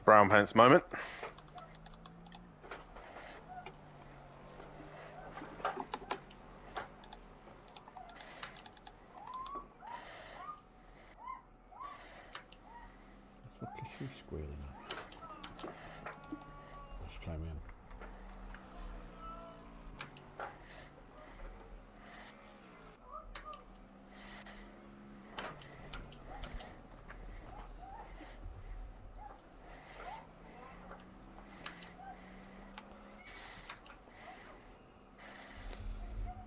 Brown pants moment. The fuck is she squealing at? Let's play me in.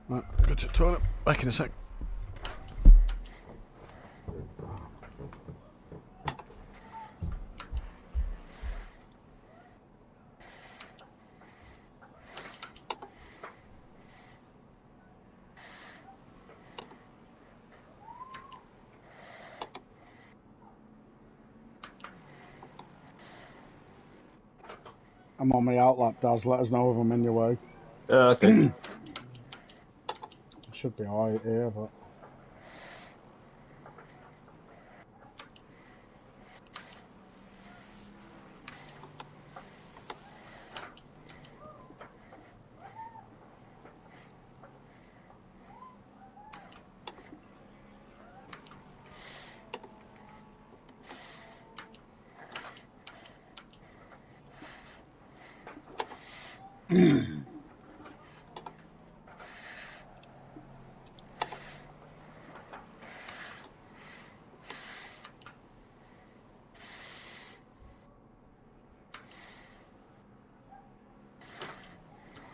Right, go to the toilet. Back in a sec. I'm on my outlap, Daz. Let us know if I'm in your way. Okay. Should be alright here, but...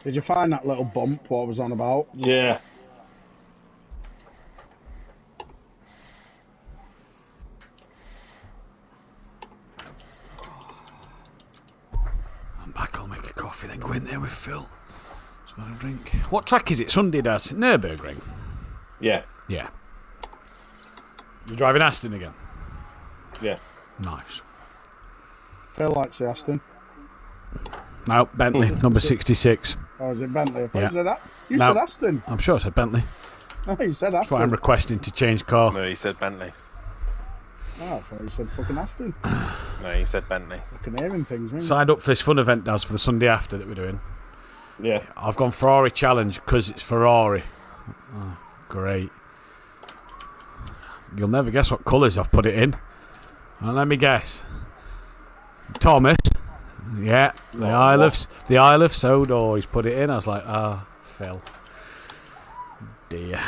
Did you find that little bump, what I was on about? Yeah. I'm back, I'll make a coffee, then go in there with Phil. Just want a drink. What track is it? Sunday, Daz? Nürburgring? Yeah. Yeah. You're driving Aston again? Yeah. Nice. Phil likes the Aston. No, Bentley, number 66. Oh, is it Bentley? I thought Yeah. you said that. You No. said Aston. I'm sure I said Bentley. No, you said That's why I'm Aston. requesting to change car. No, he said Bentley. Oh, I thought you said fucking Aston. No, he said Bentley. Fucking hearing things, man. Signed up for this fun event, Daz, for the Sunday after that we're doing. Yeah. I've gone Ferrari Challenge because it's Ferrari. Oh, great. You'll never guess what colours I've put it in. Well, let me guess. Thomas. Yeah, the Isle of Sodor. He's put it in. I was like, ah, Phil. Dear.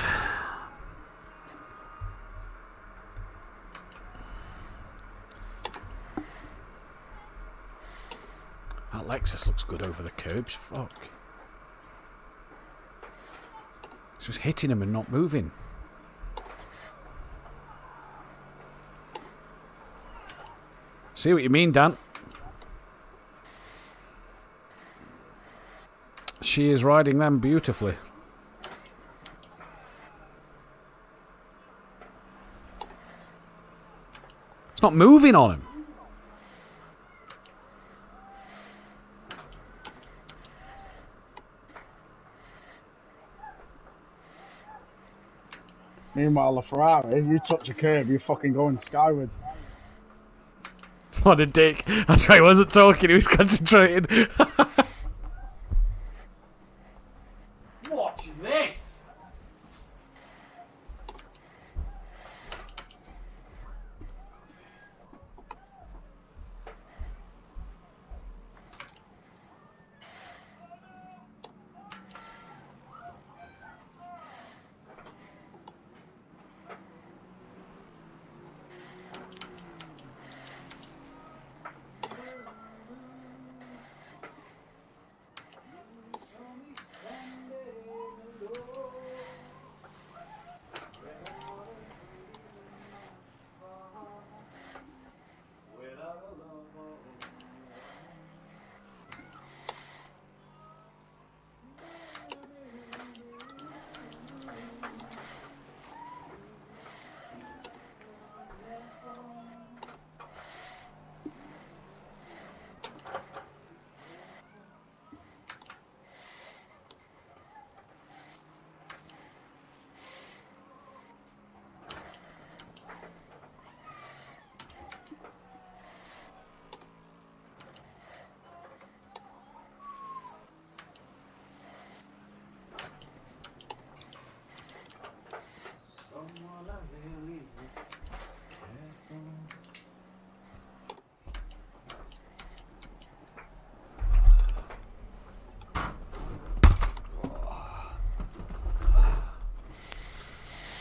That Lexus looks good over the curbs. Fuck. It's just hitting him and not moving. See what you mean, Dan? She is riding them beautifully. It's not moving on him. Meanwhile, the Ferrari, you touch a curb, you're fucking going skyward. What a dick. That's why he wasn't talking, he was concentrating. Watch this!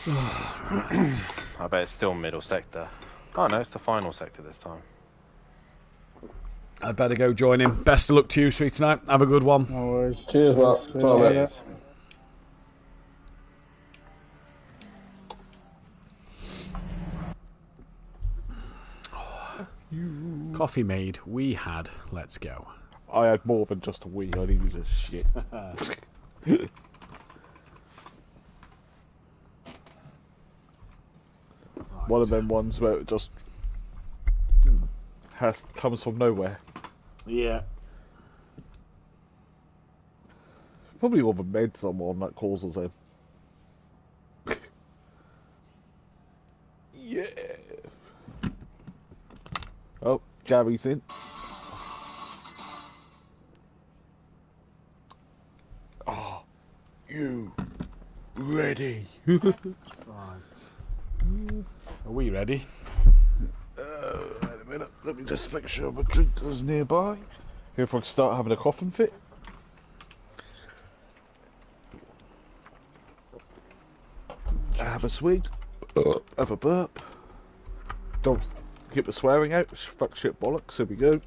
I bet it's still middle sector. Oh no, it's the final sector this time. I'd better go join him. Best of luck to you, sweet tonight. Have a good one. No worries. Cheers, Mark. See you Bye, mate. later. Coffee made. We had. Let's go. I had more than just a wee. I needed a shit. One of them ones where it just comes from nowhere. Yeah. Probably all the meds I'm on that causes them. Yeah. Oh, Gary's in. Oh, you ready? Right. Are we ready? Wait a minute. Let me just make sure my drink is nearby. Here, if I can start having a coughing fit. Have a swig. Have a burp. Don't get the swearing out. Fuck shit bollocks. Here we go.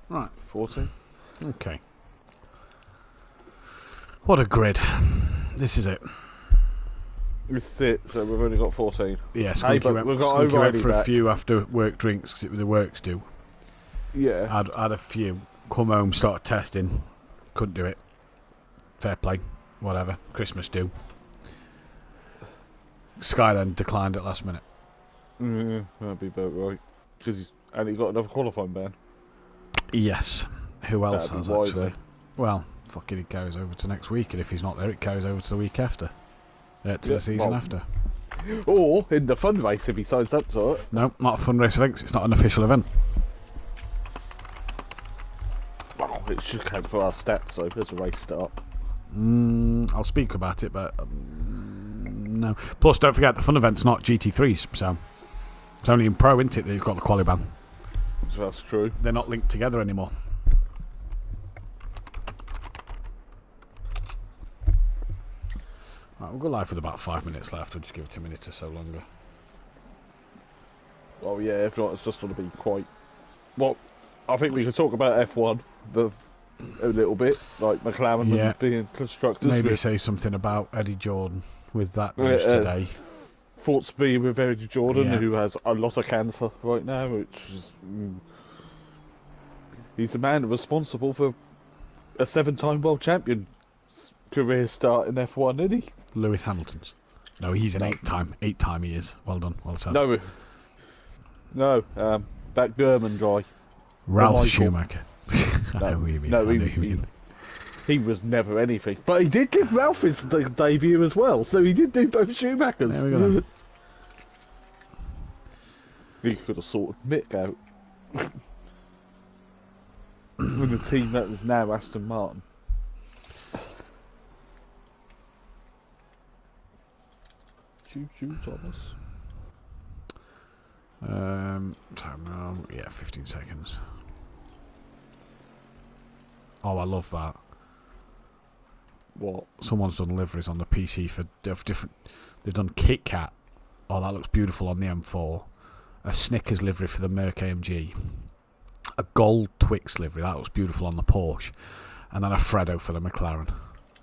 Right. 14. Okay. What a grid. This is it. This is it. So we've only got 14. Yeah, Hey, Skunky but went, we've got Skunky went O'Reilly for a back. few after work drinks because the works do. Yeah. Had a few. Come home, started testing. Couldn't do it. Fair play. Whatever. Christmas do. Sky then declined at last minute. That'd be about right. Because he got another qualifying ban. Yes. Who else That'd has be why, actually? though. Well, fucking it carries over to next week, and if he's not there, it carries over to the week after. To the season well- after. Or in the fun race if he signs up to it. No, not a fundraiser event 'cause it's not an official event. Well, it should count for our stats, so there's a race start. I'll speak about it, but no. Plus, don't forget, the fun event's not GT3s, so it's only in Pro, isn't it, that he's got the quali ban. So that's true. They're not linked together anymore. Right, we'll go live with about 5 minutes left. We'll just give it 2 minutes or so longer. Well, yeah, if not, it's just going to be quite... Well, I think we could talk about F1 a little bit, like McLaren Yeah. and being constructors. Maybe with say something about Eddie Jordan with that news Uh, today. thoughts be with Eddie Jordan, Yeah. who has a lot of cancer right now, which is... He's the man responsible for a 7-time world champion career start in F1, isn't he? Lewis Hamilton's. No, he's an eight-time he is. Well done, well said. No, that German guy. Ralph Michael. Schumacher. I know who you mean. No, I know who you mean. he was never anything. But he did give Ralph his debut as well, so he did do both Schumachers. There we go then. He could have sorted Mick out. With the team that is now Aston Martin. Choo-choo, Thomas. Time now. Yeah, 15 seconds. Oh, I love that. What? Someone's done liveries on the PC for different. They've done Kit Kat. Oh, that looks beautiful on the M4. A Snickers livery for the Merc AMG. A gold Twix livery. That looks beautiful on the Porsche. And then a Freddo for the McLaren.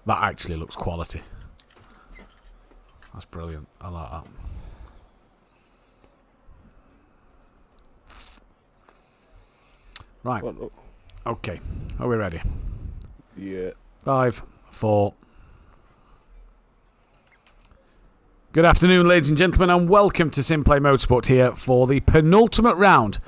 That actually looks quality. That's brilliant. I like that. Right. What? Okay. Are we ready? Yeah. 5, 4. Good afternoon, ladies and gentlemen, and welcome to SimPlay Motorsport here for the penultimate round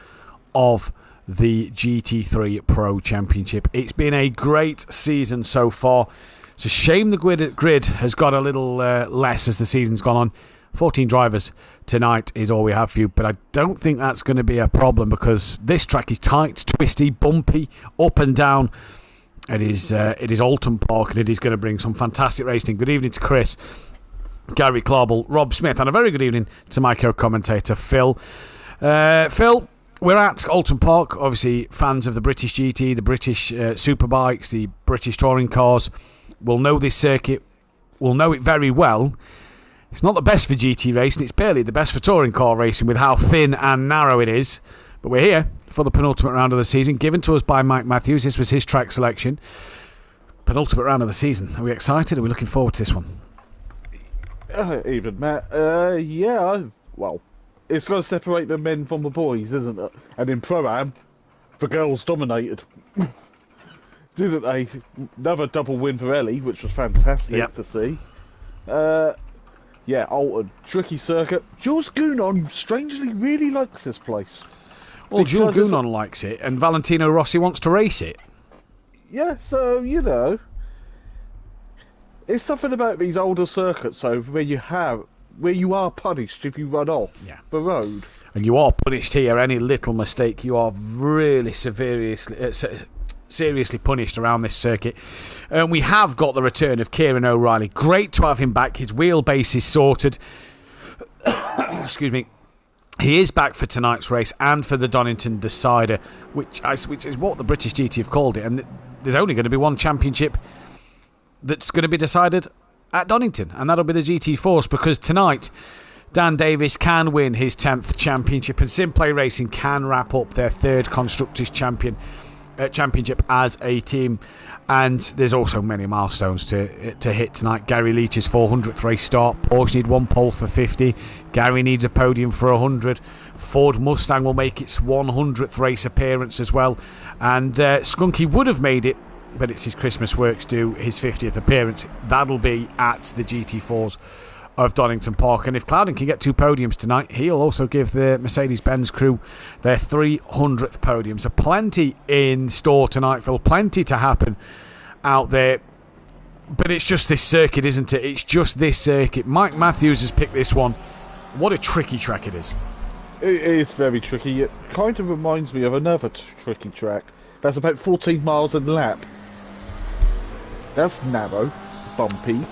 of the GT3 Pro Championship. It's been a great season so far. It's a shame the grid has got a little less as the season's gone on. 14 drivers tonight is all we have for you, but I don't think that's going to be a problem because this track is tight, twisty, bumpy, up and down. It is Alton Park, and it is going to bring some fantastic racing. Good evening to Chris, Gary Clarbel, Rob Smith, and a very good evening to my co-commentator Phil. Phil, we're at Alton Park. Obviously, fans of the British GT, the British Superbikes, the British touring cars will know this circuit, will know it very well. It's not the best for GT racing. It's barely the best for touring car racing with how thin and narrow it is. But we're here for the penultimate round of the season, given to us by Mike Matthews. This was his track selection. Penultimate round of the season. Are we excited? Are we looking forward to this one? Even Matt. Yeah. Well, it's going to separate the men from the boys, isn't it? And in Pro-Am, the girls dominated. Didn't they? Another double win for Ellie, which was fantastic to see. Yeah, Alton. Tricky circuit. Jules Gounon strangely really likes this place. Well, Jules Gounon likes it, and Valentino Rossi wants to race it. Yeah, so, you know, it's something about these older circuits, so where you are punished if you run off the road. And you are punished here. Any little mistake, you are really seriously punished around this circuit. And we have got the return of Kieran O'Reilly. Great to have him back. His wheelbase is sorted. Excuse me. He is back for tonight's race and for the Donington Decider, which is what the British GT have called it. And there's only going to be one championship that's going to be decided at Donington, and that'll be the GT4s, because tonight Dan Davis can win his 10th championship, and SimPlay Racing can wrap up their 3rd Constructors Championship as a team. And there's also many milestones to hit tonight. Gary Leach's 400th race start. Porsche need 1 pole for 50. Gary needs a podium for 100. Ford Mustang will make its 100th race appearance as well. And Skunky would have made it, but it's his Christmas works due, his 50th appearance. That'll be at the GT4s of Donington Park. And if Clouden can get 2 podiums tonight, he'll also give the Mercedes-Benz crew their 300th podium. So plenty in store tonight, Phil. Plenty to happen out there. But it's just this circuit, isn't it? It's just this circuit. Mike Matthews has picked this one. What a tricky track it is. It is very tricky. It kind of reminds me of another tricky track. That's about 14 miles a lap. That's narrow, bumpy.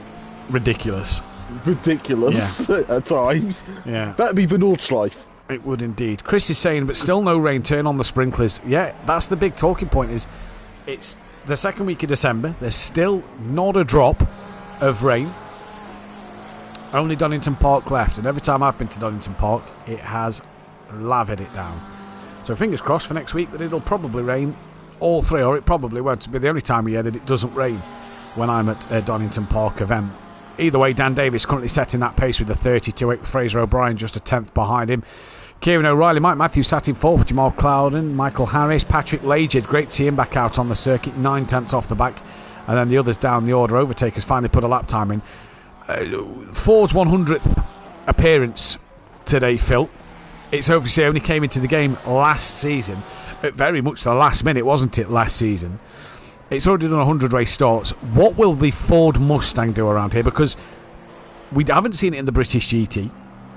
Ridiculous at times. Yeah, that'd be the Nordschleife. It would indeed. Chris is saying, but still no rain. Turn on the sprinklers. Yeah, that's the big talking point. Is it's the 2nd week of December. There's still not a drop of rain. Only Donington Park left, and every time I've been to Donington Park, it has lathered it down. So fingers crossed for next week that it'll probably rain all 3, or it probably won't be the only time of year that it doesn't rain when I'm at a Donington Park event. Either way, Dan Davis currently setting that pace with a 32.8. Fraser O'Brien just a 10th behind him. Kieran O'Reilly, Mike Matthews sat in 4th. Jamal Clouden, Michael Harris, Patrick Laged. Great to see him back out on the circuit. 9/10 off the back. And then the others down the order. Overtakers finally put a lap time in. Ford's 100th appearance today, Phil. It's obviously only came into the game last season. At very much the last minute, wasn't it, last season? It's already done 100 race starts. What will the Ford Mustang do around here? Because we haven't seen it in the British GT,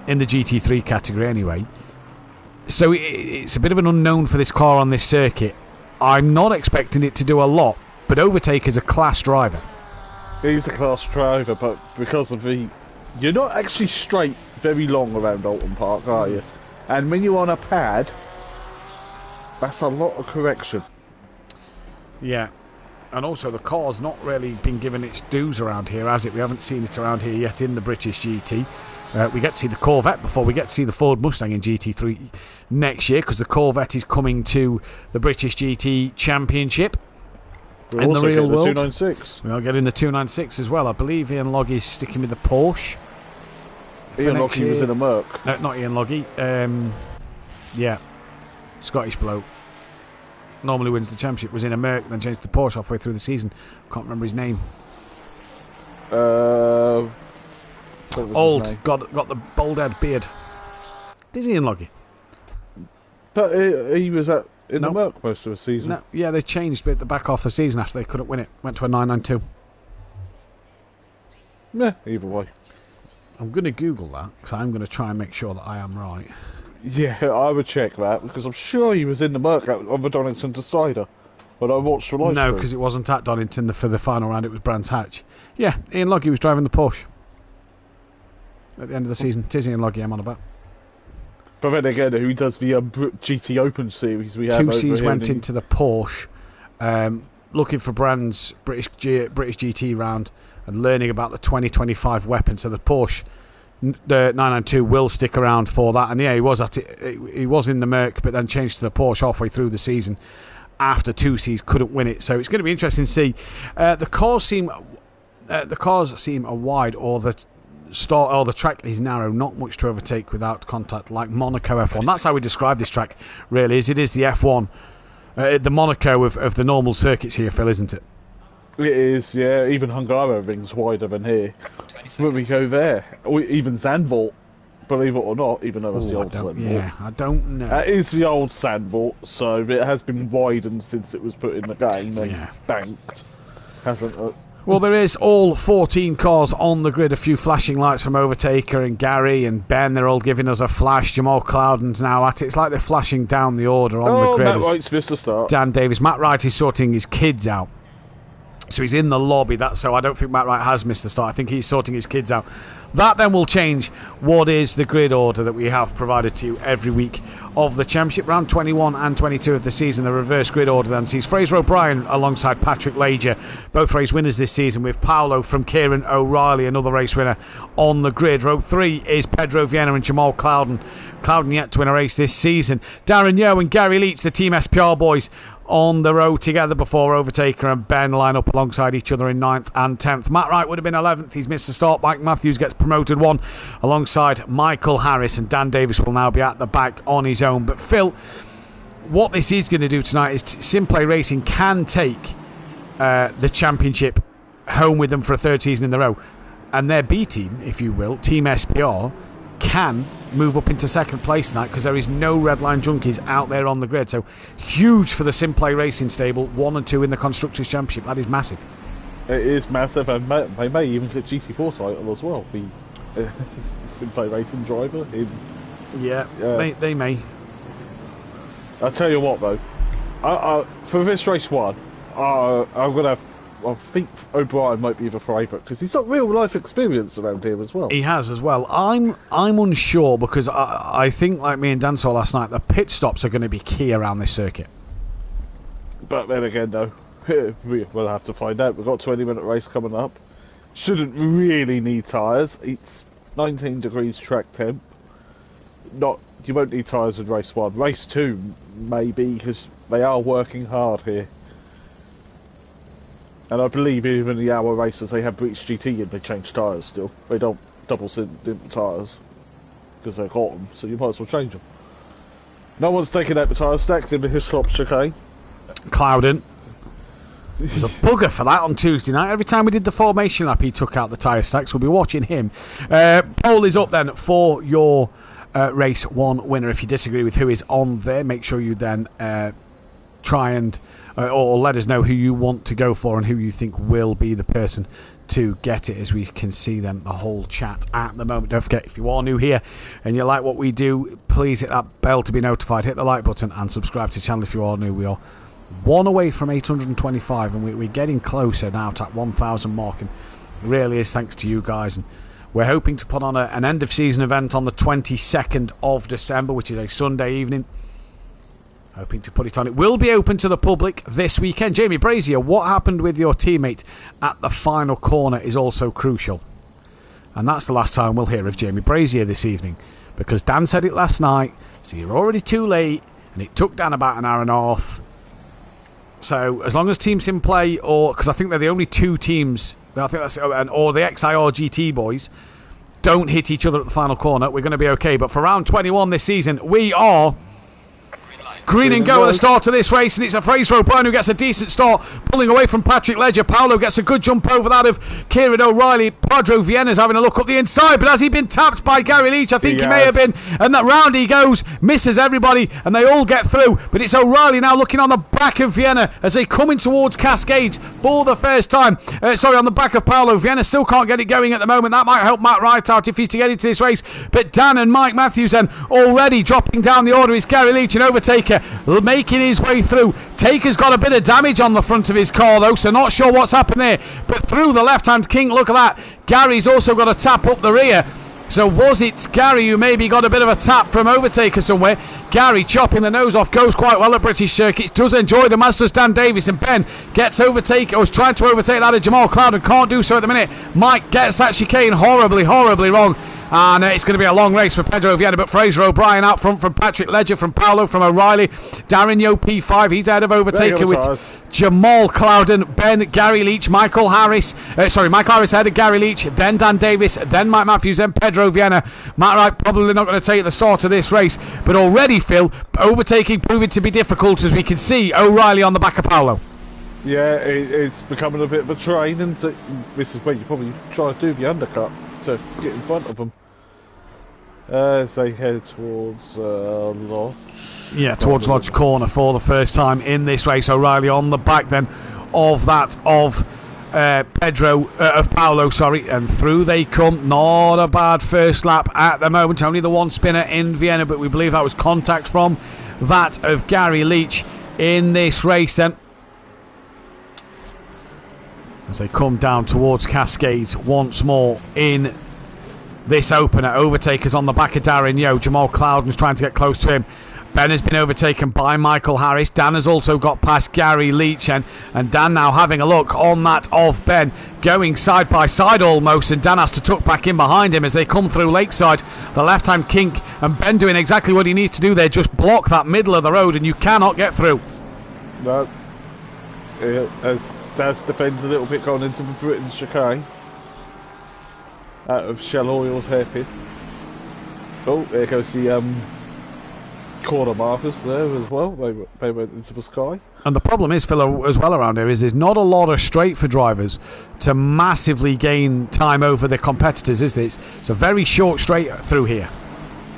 in the GT3 category anyway. So it's a bit of an unknown for this car on this circuit. I'm not expecting it to do a lot, but Overtaker's a class driver. He's a class driver, but because of you're not actually straight very long around Alton Park, are you? And when you're on a pad, that's a lot of correction. Yeah. And also, the car's not really been given its dues around here, has it? We haven't seen it around here yet in the British GT. We get to see the Corvette before we get to see the Ford Mustang in GT3 next year, because the Corvette is coming to the British GT Championship in the real world. The 296. We'll get in the 296 as well. I believe Ian Loggie's sticking with the Porsche. Ian Loggie was in a Merc. No, not Ian Loggie. Yeah, Scottish bloke. Normally wins the championship, was in a Merc, then changed to Porsche halfway through the season. Can't remember his name. Old, got the bald head beard. Is Ian Loggie? But he was in the Merc most of the season. No, yeah, they changed at the back half of the season after they couldn't win it. Went to a 992. Yeah, either way. I'm going to Google that, because I'm going to try and make sure that I am right. Yeah, I would check that, because I'm sure he was in the Merc on the Donington Decider when I watched the live stream. No, because it wasn't at Donington for the final round, it was Brands Hatch. Yeah, Ian Loggie was driving the Porsche at the end of the season. It is Ian Loggie I'm on about. But then again, who does the GT Open series we have? Two over C's here went into the Porsche, looking for Brand's British GT round and learning about the 2025 weapon. So the Porsche, the 992, will stick around for that. And yeah, he was at it. He was in the Merc, but then changed to the Porsche halfway through the season. After 2Cs couldn't win it, so it's going to be interesting to see. The cars seem wide, or the track is narrow, not much to overtake without contact, like Monaco F1. That's how we describe this track, really. It is the F1, the Monaco of the normal circuits here, Phil, isn't it? It is, yeah. Even Hungaroring's wider than here. When we go there, or even Zandvoort, believe it or not, even though it's the old Zandvoort. Yeah, I don't know. It is the old Zandvoort, so it has been widened since it was put in the game and banked, hasn't it? Well, there is all 14 cars on the grid. A few flashing lights from Overtaker and Gary and Ben. They're all giving us a flash. Jamal Cloudon's now at it. It's like they're flashing down the order on the grid. Matt Wright's missed a start. Dan Davis. Matt Wright is sorting his kids out. So he's in the lobby. So I don't think Matt Wright has missed the start. I think he's sorting his kids out. That then will change what is the grid order that we have provided to you every week of the championship. Round 21 and 22 of the season, the reverse grid order then sees Fraser O'Brien alongside Patrick Leger, both race winners this season, with Paolo from Kieran O'Reilly, another race winner, on the grid. Row 3 is Pedro Viana and Jamal Cloudon. Cloudon yet to win a race this season. Darren Yeo and Gary Leach, the Team SPR boys, on the road together before Overtaker and Ben line up alongside each other in 9th and 10th. Matt Wright would have been 11th. He's missed the start. Mike Matthews gets promoted 1 alongside Michael Harris, and Dan Davis will now be at the back on his own. But Phil, what this is going to do tonight is SimPlay Racing can take the championship home with them for a third season in a row, and their B team, if you will, Team SPR, can move up into second place tonight because there is no Red Line Junkies out there on the grid. So huge for the SimPlay Racing stable, 1 and 2 in the Constructors' Championship. That is massive. It is massive, and they may even get GT4 title as well. The SimPlay Racing driver. They may. I'll tell you what though, for this race 1, I think O'Brien might be the favourite because he's got real life experience around here as well. He has as well. I'm unsure because I think, like me and Dan saw last night, the pit stops are going to be key around this circuit. But then again, though, we'll have to find out. We've got a 20-minute race coming up. Shouldn't really need tyres. It's 19 degrees track temp. You won't need tyres in race 1. Race 2, maybe, because they are working hard here. And I believe even the hour races, they have British GT and they change tyres still. They don't double dip tyres because they've got them, so you might as well change them. No one's taking out the tyre stacks in the Hislop chicane. Cloudon. There's a bugger for that on Tuesday night. Every time we did the formation lap, he took out the tyre stacks. We'll be watching him. Poll is up then for your race 1 winner. If you disagree with who is on there, make sure you then try and or let us know who you want to go for and who you think will be the person to get it, as we can see them the whole chat at the moment. Don't forget, if you are new here and you like what we do, please hit that bell to be notified, hit the like button and subscribe to the channel if you are new. We are 1 away from 825 and we're getting closer now to that 1,000 mark, and it really is thanks to you guys. And we're hoping to put on an end of season event on the 22nd of December, which is a Sunday evening. Hoping to put it on. It will be open to the public this weekend. Jamie Brazier, what happened with your teammate at the final corner is also crucial. And that's the last time we'll hear of Jamie Brazier this evening, because Dan said it last night, so you're already too late, and it took Dan about an hour and a half. So as long as Team SimPlay, or because I think they're the only 2 teams, I think that's, or the XIR GT boys, don't hit each other at the final corner, we're going to be okay. But for round 21 this season, we are green and go at the start of this race, and it's a Fraser O'Brien who gets a decent start, pulling away from Patrick Leger. Paolo gets a good jump over that of Kieran O'Reilly. Pedro Vienna's having a look up the inside, but has he been tapped by Gary Leach? I think he may have been, and that round he goes, misses everybody, and they all get through. But it's O'Reilly now looking on the back of Vienna as they come in towards Cascades for the first time. On the back of Paolo. Vienna still can't get it going at the moment. That might help Matt Wright out if he's to get into this race. But Dan and Mike Matthews then already dropping down the order is Gary Leach and Overtaker making his way through. Taker's got a bit of damage on the front of his car though, so not sure what's happened there. But through the left-hand kink, look at that. Gary's also got a tap up the rear. So was it Gary who maybe got a bit of a tap from Overtaker somewhere? Gary chopping the nose off, goes quite well at British circuits, does enjoy the Masters. Dan Davis, and Ben gets overtaken, or is trying to overtake that of Jamal Cloud and can't do so at the minute. Mike gets that chicane horribly wrong. And it's going to be a long race for Pedro Vieira, but Fraser O'Brien out front from Patrick Ledger, from Paolo, from O'Reilly. Darren Yo P5, he's ahead of Overtaker with Jamal Clouden, Ben, Gary Leach, Michael Harris. Michael Harris ahead of Gary Leach, then Dan Davis, then Mike Matthews, then Pedro Vieira. Matt Wright probably not going to take the start of this race, but already, Phil, overtaking proving to be difficult, as we can see O'Reilly on the back of Paolo. Yeah, it's becoming a bit of a train, and this is where you probably try to do the undercut to get in front of them. As they head towards Lodge. Yeah, towards Lodge Corner for the first time in this race. O'Reilly on the back then of that of Paolo, and through they come. Not a bad first lap at the moment. Only the one spinner in Vienna, but we believe that was contact from that of Gary Leach in this race then. As they come down towards Cascades once more in this opener. Overtaker's on the back of Darren Yo. Jamal Clouden's trying to get close to him. Ben has been overtaken by Michael Harris. Dan has also got past Gary Leach, and Dan now having a look on that of Ben, going side by side almost, and Dan has to tuck back in behind him as they come through Lakeside. The left-hand kink, and Ben doing exactly what he needs to do there, just block that middle of the road, and you cannot get through. No. As Daz defends a little bit going into the Britain chicane. Out of Shell Oil's hairpin. Oh, there goes the corner markers there as well. They went into the sky. And the problem is, Phil, as well around here, is there's not a lot of straight for drivers to massively gain time over their competitors, is there? It's a very short straight through here.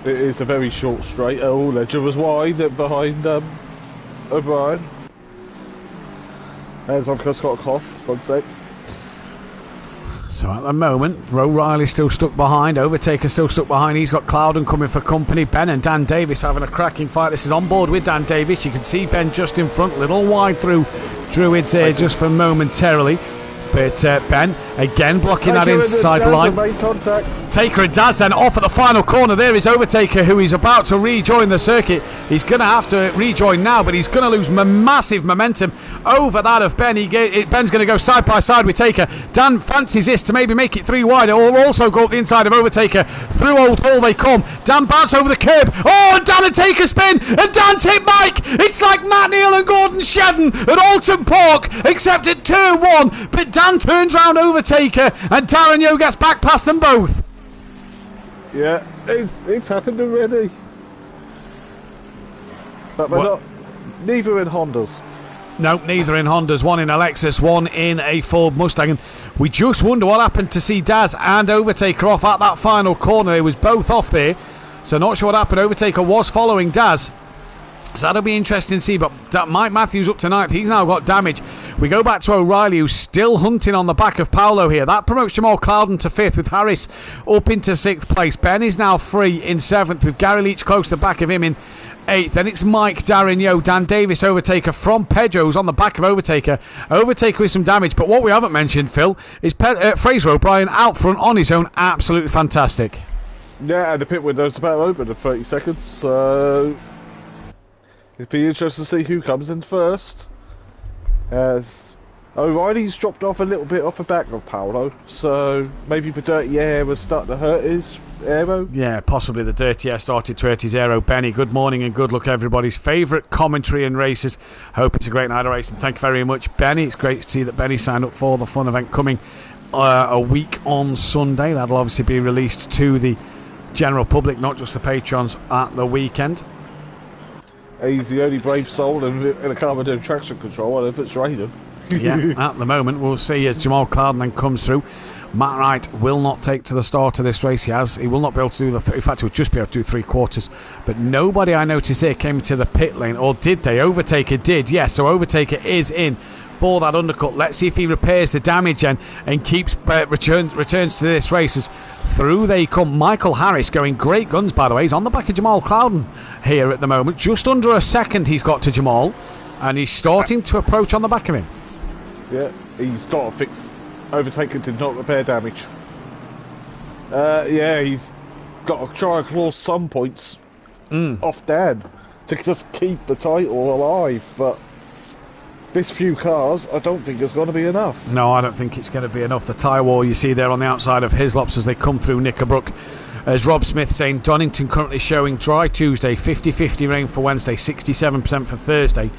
It is a very short straight. Oh, Ledger was wide behind O'Brien. As I've just got a cough. 1 sec. So at the moment, O'Reilly's still stuck behind. Overtaker still stuck behind. He's got Clouden coming for company. Ben and Dan Davis having a cracking fight. This is on board with Dan Davis. You can see Ben just in front, little wide through Druids here just for momentarily. But Ben again blocking that inside line. Taker and Daz then off at the final corner. There is Overtaker, who is about to rejoin the circuit. He's going to have to rejoin now, but he's going to lose massive momentum over that of Ben. Ben's going to go side by side with Taker. Dan fancies this to maybe make it 3 wide, or also go up the inside of Overtaker. Through Old Hall they come. Dan bounce over the curb. Oh, and Dan and Taker spin, and Dan's hit Mike. It's like Matt Neal and Gordon Shedden at Alton Park, except at turn 1. But Dan turns round Overtaker, and Darren Yo gets back past them both. Yeah, it's happened already. But we're not, neither in Hondas. No, neither in Hondas. One in a Lexus, one in a Ford Mustang. And we just wonder what happened to see Daz and Overtaker off at that final corner. They was both off there, so not sure what happened. Overtaker was following Daz, so that'll be interesting to see. But Mike Matthews up to 9th. He's now got damage. We go back to O'Reilly, who's still hunting on the back of Paolo here. That promotes Jamal Clouden to 5th, with Harris up into 6th place. Ben is now free in 7th, with Gary Leach close to the back of him in 8th. Then it's Mike, Darren Yo, Dan Davis, Overtaker from Pedro's on the back of Overtaker. Overtaker with some damage. But what we haven't mentioned, Phil, is Fraser O'Brien out front on his own. Absolutely fantastic. Yeah, and the pit window's about open in 30 seconds, so it'd be interesting to see who comes in first. As O'Reilly's dropped off a little bit off the back of Paolo, so maybe the dirty air was starting to hurt his aero. Yeah, possibly the dirty air started to hurt his aero. Benny, good morning and good luck, everybody's favourite commentary and races. Hope it's a great night of racing. Thank you very much, Benny. It's great to see that Benny signed up for the fun event coming a week on Sunday. That'll obviously be released to the general public, not just the patrons, at the weekend. He's the only brave soul in a car with traction control, if it's raining. Yeah, at the moment, we'll see as Jamal Clouden then comes through. Matt Wright will not take to the start of this race. He will not be able to do in fact, he'll just be able to do 3/4. But nobody I noticed here came to the pit lane, or did they? Overtaker did, yes. So Overtaker is in for that undercut. Let's see if he repairs the damage and keeps returns to this race. As through they come. Michael Harris going great guns, by the way. He's on the back of Jamal Clouden here at the moment. Just under a second he's got to Jamal, and he's starting to approach on the back of him. Yeah, he's got to fix. Overtaker did not repair damage. Yeah, he's got to try and claw some points Mm. off Dan to just keep the title alive. But this few cars, I don't think it's going to be enough. No, I don't think it's going to be enough. The tyre wall you see there on the outside of Hislops as they come through Knickerbrook. As Rob Smith saying, Donington currently showing dry Tuesday, 50-50 rain for Wednesday, 67% for Thursday.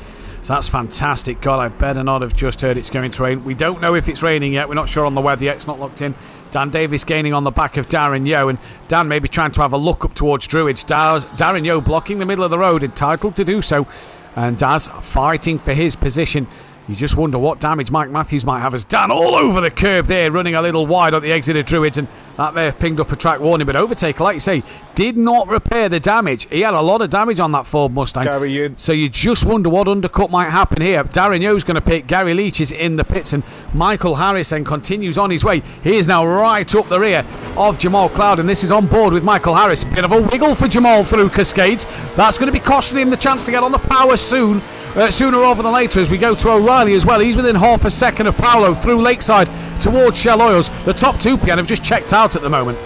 So that's fantastic. God, I better not have just heard it's going to rain. We don't know if it's raining yet. We're not sure on the weather yet. It's not locked in. Dan Davis gaining on the back of Darren Yeo. And Dan maybe trying to have a look up towards Druids. Darren Yeo blocking the middle of the road, entitled to do so. And Daz fighting for his position. You just wonder what damage Mike Matthews might have as Dan all over the curb there, running a little wide at the exit of Druids, and that there pinged up a track warning. But Overtaker, like you say, did not repair the damage. He had a lot of damage on that Ford Mustang. Gary in. So you just wonder what undercut might happen here. Darren Yeo's going to pick. Gary Leach is in the pits, and Michael Harris then continues on his way. He is now right up the rear of Jamal Cloud, and this is on board with Michael Harris. A bit of a wiggle for Jamal through Cascades. That's going to be costing him the chance to get on the power sooner rather than later, as we go to O'Reilly as well. He's within half a second of Paolo through Lakeside towards Shell Oils. The top two PN have just checked out at the moment.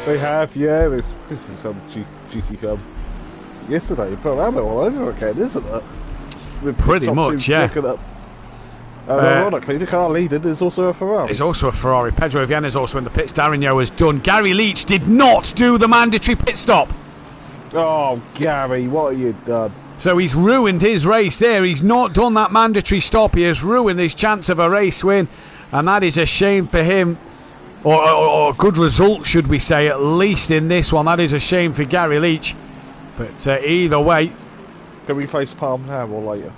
They have, yeah. This is some GT4 yesterday, but I'm all over again, isn't it? With Pretty the top much, two yeah. picking up. And ironically, the car leader is also a Ferrari. It's also a Ferrari. Pedro Viana is also in the pits. Darren Yeo has done. Gary Leach did not do the mandatory pit stop. Oh, Gary, what have you done? So he's ruined his race there. He's not done that mandatory stop. He has ruined his chance of a race win, and that is a shame for him, or a good result, should we say, at least in this one. That is a shame for Gary Leach. But either way, Can we face Palm now or later?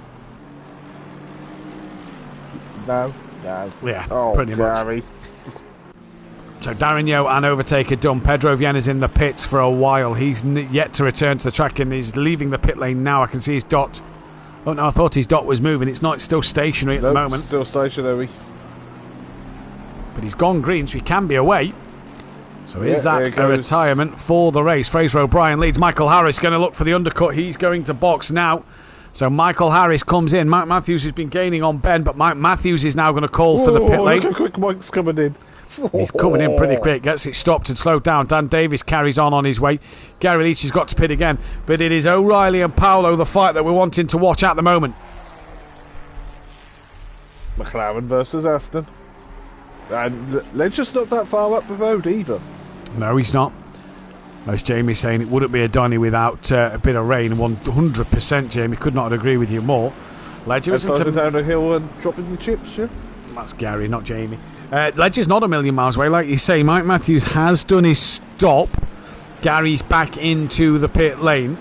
No. yeah, Oh, pretty much. Gary. So Darren Yeo and Overtaker done. Pedro Vienna's in the pits for a while. He's yet to return to the track, and he's leaving the pit lane now. I can see his dot. Oh no, I thought his dot was moving. It's not. It's still stationary at the moment. Still stationary. But he's gone green, so he can be away. So is Yeah, that there a goes. retirement for the race? Fraser O'Brien leads. Michael Harris going to look for the undercut. He's going to box now. So Michael Harris comes in. Mike Matthews has been gaining on Ben, but Mike Matthews is now going to call for the pit lane. Look how quick Mike's coming in. He's coming in pretty quick, gets it stopped and slowed down. Dan Davis carries on his way. Gary Leach has got to pit again, but it is O'Reilly and Paolo, the fight that we're wanting to watch at the moment. McLaren versus Aston. And Ledger's not that far up the road either. No, he's not. As Jamie's saying, it wouldn't be a Donny without a bit of rain. 100%, Jamie, could not agree with you more. Ledger And isn't sliding a... down the hill and dropping the chips, yeah? That's Gary, not Jamie. Ledger's not a million miles away, like you say. Mike Matthews has done his stop. Gary's back into the pit lane.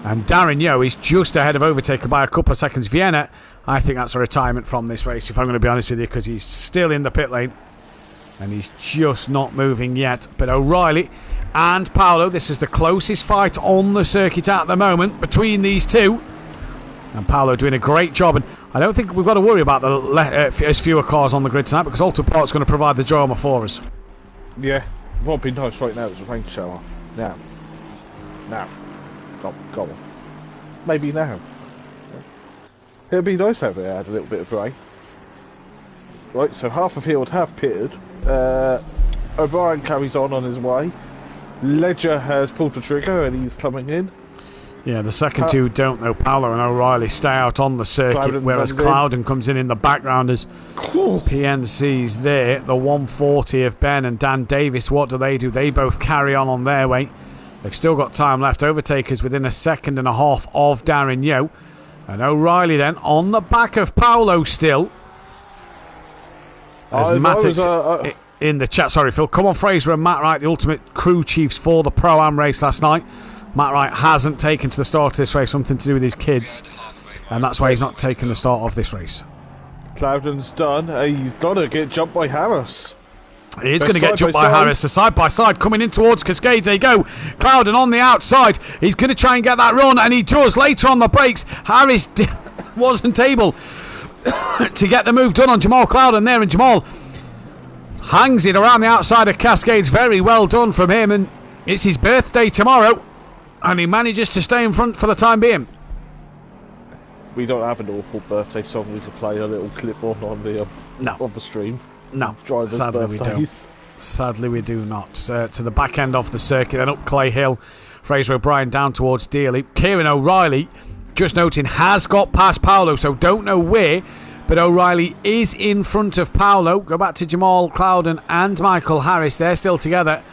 And Darren Yeo is just ahead of Overtaker by a couple of seconds. Vienna, I think that's a retirement from this race, if I'm going to be honest with you, because he's still in the pit lane. And he's just not moving yet. But O'Reilly and Paolo, this is the closest fight on the circuit at the moment between these two. And Paolo doing a great job. And I don't think we've got to worry about as fewer cars on the grid tonight, because Alto Part's going to provide the drama for us. Yeah. What would be nice right now is a rain shower. Now. Go on. Maybe now. It'd be nice if they had a little bit of rain. Right, so half of field have pitted. O'Brien carries on his way. Ledger has pulled the trigger and he's coming in. Yeah, the second two don't know. Paolo and O'Reilly stay out on the circuit, Clouden whereas comes in. Clouden comes in the background as PNC's there. The 140 of Ben and Dan Davis, what do? They both carry on their way. They've still got time left. Overtakers within a second and a half of Darren Yeo. And O'Reilly then on the back of Paolo still. As Matt in the chat. Sorry, Phil. Come on, Fraser and Matt Wright, the ultimate crew chiefs for the Pro-Am race last night. Matt Wright hasn't taken to the start of this race, something to do with his kids. And that's why he's not taken the start of this race. Clouden's done. He's got to get jumped by Harris. He is going to get jumped by Harris. The side by side coming in towards Cascades. They go. Clouden on the outside. He's going to try and get that run, and he does. Later on the brakes, Harris wasn't able to get the move done on Jamal Clouden there, and Jamal hangs it around the outside of Cascades. Very well done from him, and it's his birthday tomorrow, and he manages to stay in front for the time being. We don't have an awful birthday song we could play a little clip on the stream. No, Drivers' sadly we don't. birthdays. Sadly, we do not. To the back end of the circuit, then up Clay Hill. Fraser O'Brien down towards Dealey. Kieran O'Reilly, just noting, has got past Paolo, so don't know where, but O'Reilly is in front of Paolo. Go back to Jamal Clouden and Michael Harris. They're still together.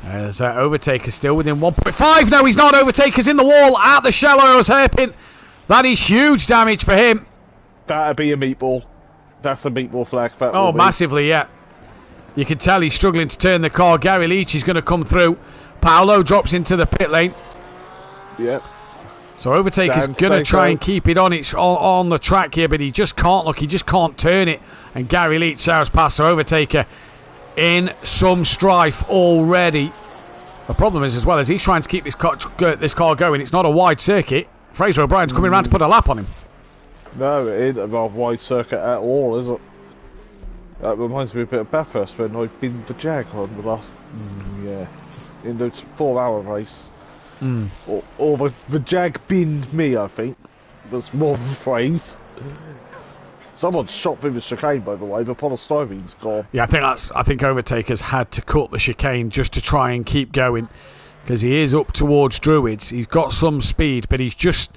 There's Overtaker still within 1.5. No, he's not. Overtaker's in the wall at the Shallows hairpin. That is huge damage for him. That'd be a meatball. That's a meatball flag. Oh, massively, yeah. You can tell he's struggling to turn the car. Gary Leach is going to come through. Paolo drops into the pit lane. Yep. So Overtaker's going to try and keep it on the track here, but he just can't. Look, he just can't turn it. And Gary Leach sails past. So Overtaker in some strife already. The problem is, as well, as he's trying to keep this car going, it's not a wide circuit. Fraser O'Brien's coming around to put a lap on him. No, it ain't a wide circuit at all, is it? That reminds me a bit of Bathurst when I've been the Jag on the last... in the 4-hour race. Or the Jag binned me, I think. That's more of a phrase. Someone's shot through the chicane, by the way. The polystyrene's gone. Yeah, I think Overtaker's had to cut the chicane just to try and keep going, because he is up towards Druids. He's got some speed, but he's just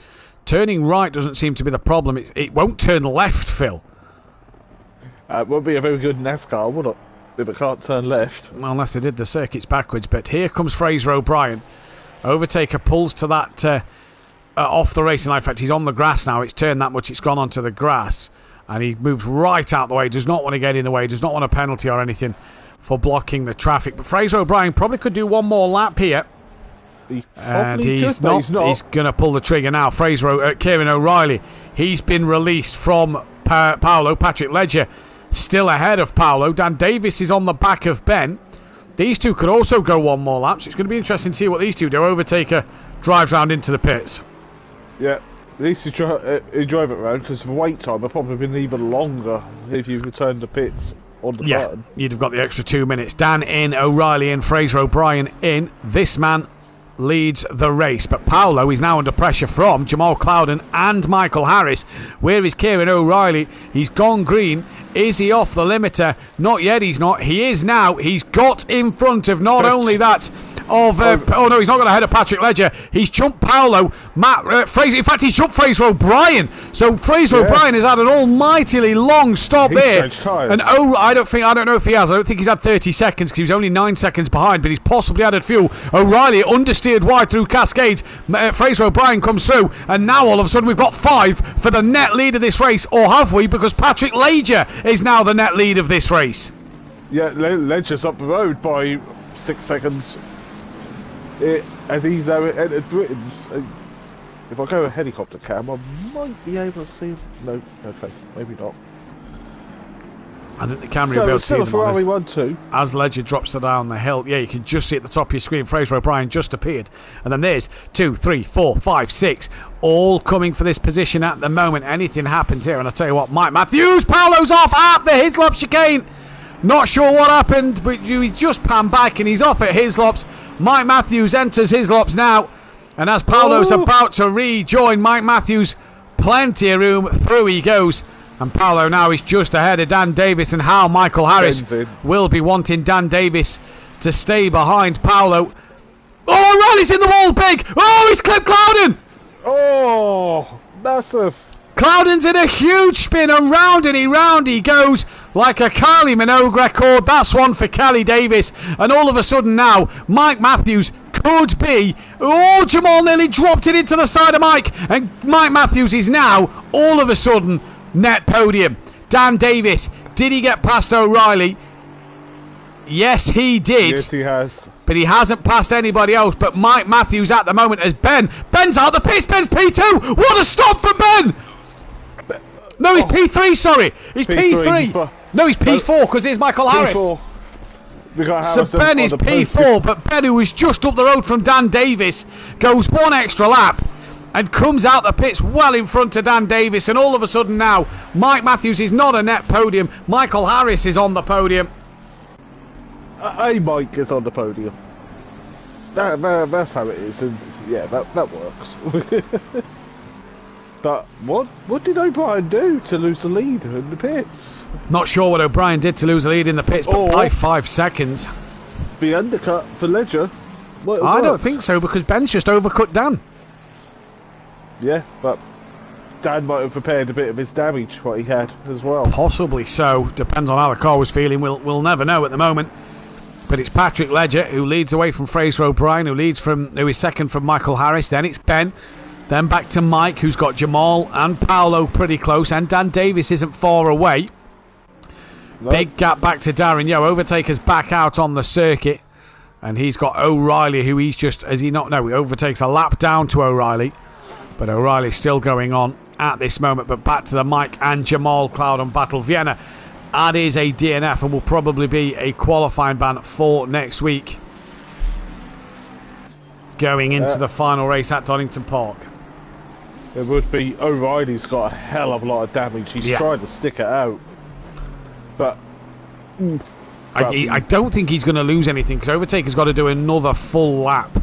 turning right doesn't seem to be the problem. It won't turn left, Phil. It would be a very good NASCAR, wouldn't it? If it can't turn left. Well, unless they did the circuits backwards. But here comes Fraser O'Brien. Overtaker pulls to that off the racing line. In fact, he's on the grass now. It's turned that much. It's gone onto the grass. And he moves right out the way. Does not want to get in the way. Does not want a penalty or anything for blocking the traffic. But Fraser O'Brien probably could do one more lap here. And he's not. He's going to pull the trigger now. Kieran O'Reilly. He's been released from Paolo. Patrick Ledger still ahead of Paolo. Dan Davis is on the back of Ben. These two could also go one more lap. So it's going to be interesting to see what these two do. Overtaker drives round into the pits. Yeah, at least he drove it round, because the wait time would probably been even longer if you returned the pits on the button. You'd have got the extra 2 minutes. Dan in, O'Reilly in, Fraser O'Brien in. This man leads the race, but Paolo is now under pressure from Jamal Clouden and Michael Harris. Where is Kieran O'Reilly? He's gone green. Is he off the limiter? Not yet, he's not. He is now. He's got in front of not only that of... oh no, he's not going to head of Patrick Ledger. He's jumped Paolo. Fraser. In fact, he's jumped Fraser O'Brien. So Fraser O'Brien has had an almightily long stop there. And I don't know if he has. I don't think he's had 30 seconds because he was only 9 seconds behind, but he's possibly added fuel. O'Reilly understeered wide through Cascades. Fraser O'Brien comes through, and now all of a sudden we've got 5 for the net lead of this race. Or have we? Because Patrick Ledger is now the net lead of this race. Yeah, Ledger's up the road by 6 seconds. As he's now entered Britain's. If I go a helicopter cam, I might be able to see him. No, okay, maybe not. I think the camera will be able to see them Ferrari 1-2. As Ledger drops it down the hill. Yeah, you can just see at the top of your screen Fraser O'Brien just appeared. And then there's 2, 3, 4, 5, 6 all coming for this position at the moment. Anything happens here, and I tell you what, Mike Matthews, Paolo's off at the Hislop chicane. Not sure what happened, but he just panned back and he's off at Hislop's. Mike Matthews enters Hislop's now, and as Paolo's about to rejoin Mike Matthews, plenty of room, through he goes. And Paolo now is just ahead of Dan Davis, and how Michael Harris will be wanting Dan Davis to stay behind Paolo. Oh, O'Reilly's in the wall, big! Oh, he's clipped Clouden! Oh, massive. Clouden's in a huge spin, and round he goes like a Kylie Minogue record. That's one for Kelly Davis. And all of a sudden now, Mike Matthews could be... Oh, Jamal nearly dropped it into the side of Mike. And Mike Matthews is now, all of a sudden, net podium. Dan Davis, did he get past O'Reilly? Yes, he did. Yes, he has. But he hasn't passed anybody else. But Mike Matthews at the moment as Ben's out the pits. Ben's P2. What a stop from Ben! No, he's P3, sorry. He's P3. No, he's P4 because here's Michael Harris. So Ben is P4, but Ben, who was just up the road from Dan Davis, goes one extra lap and comes out the pits well in front of Dan Davis. And all of a sudden now, Mike Matthews is not a net podium. Michael Harris is on the podium. Mike is on the podium. That's how it is. And yeah, that works. But what did O'Brien do to lose the lead in the pits? Not sure what O'Brien did to lose the lead in the pits, but Or- by 5 seconds. The undercut for Ledger. I don't think so, because Ben's just overcut Dan. Yeah, but Dan might have repaired a bit of his damage what he had as well. Possibly so. Depends on how the car was feeling. We'll never know at the moment. But it's Patrick Ledger who leads away from Fraser O'Brien, who is second from Michael Harris. Then it's Ben. Then back to Mike, who's got Jamal and Paolo pretty close, and Dan Davis isn't far away. No. Big gap back to Darren Yo. Overtaker's back out on the circuit, and he's got O'Reilly, who he's just, as he not know, he overtakes a lap down to O'Reilly, but O'Reilly's still going on at this moment. But back to the Mike and Jamal Cloudon battle. Vienna, that is a DNF and will probably be a qualifying ban for next week, going into the final race at Donington Park. It would be. O'Reilly's got a hell of a lot of damage. He's trying to stick it out. But I don't think he's going to lose anything, because Overtaker's got to do another full lap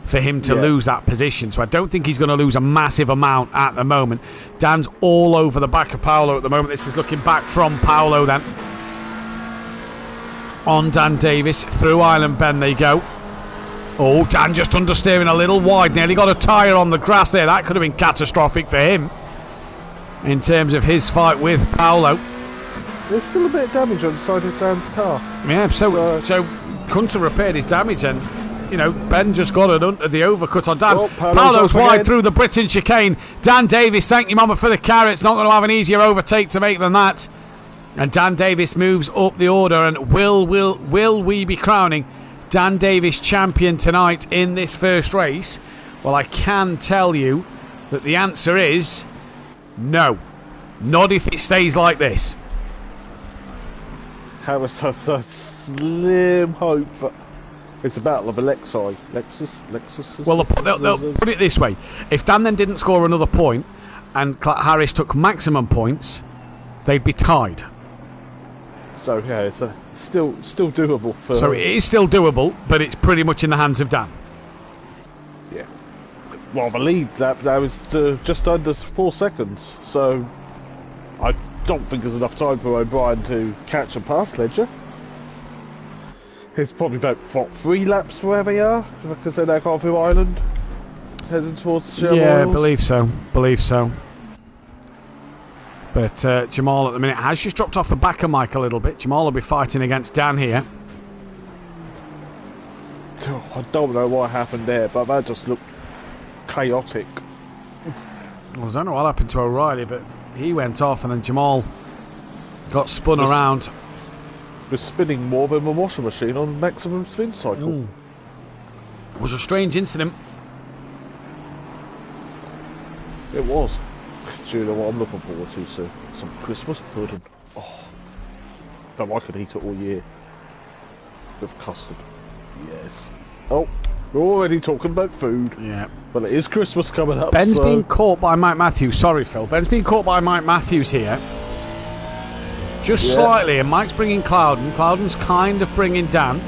for him to lose that position. So I don't think he's going to lose a massive amount at the moment. Dan's all over the back of Paolo at the moment. This is looking back from Paolo then. On Dan Davis. Through Island Bend they go. Oh, Dan just understeering a little wide. Nearly got a tyre on the grass there. That could have been catastrophic for him in terms of his fight with Paolo. there's still a bit of damage on the side of Dan's car. Yeah, so Hunter repaired his damage, and you know, Ben just got the overcut on Dan. Oh, Paolo's wide through the Britain chicane. Dan Davis, thank you mama for the carrots. Not going to have an easier overtake to make than that. And Dan Davis moves up the order, and will we be crowning Dan Davis champion tonight in this first race? Well, I can tell you that the answer is no. Not if it stays like this. Harris has a slim hope, but it's a battle of Lexus. Well, they'll put it this way. If Dan then didn't score another point and Harris took maximum points, they'd be tied. So yeah, it's still doable. So it is still doable, but it's pretty much in the hands of Dan. Yeah. Well, the lead that was just under 4 seconds, so I don't think there's enough time for O'Brien to catch and pass Ledger. It's probably about 3 laps where they are, because they're now going through Ireland, heading towards Sherwood. Yeah, believe so. But Jamal at the minute has just dropped off the back of Mike a little bit. Jamal will be fighting against Dan here. I don't know what happened there, but that just looked chaotic. Well, I don't know what happened to O'Reilly, but he went off, and then Jamal got spun around. Was spinning more than a washing machine on maximum spin cycle. It was a strange incident. It was. Do you know what I'm looking forward to soon? Some Christmas pudding. Oh, though I could eat it all year. With custard. Yes. Oh, we're already talking about food. Yeah. Well, it is Christmas coming up. Ben's so... being caught by Mike Matthews. Sorry, Phil. Ben's being caught by Mike Matthews here. Just slightly, and Mike's bringing Cloudon. Cloudon's kind of bringing Dan.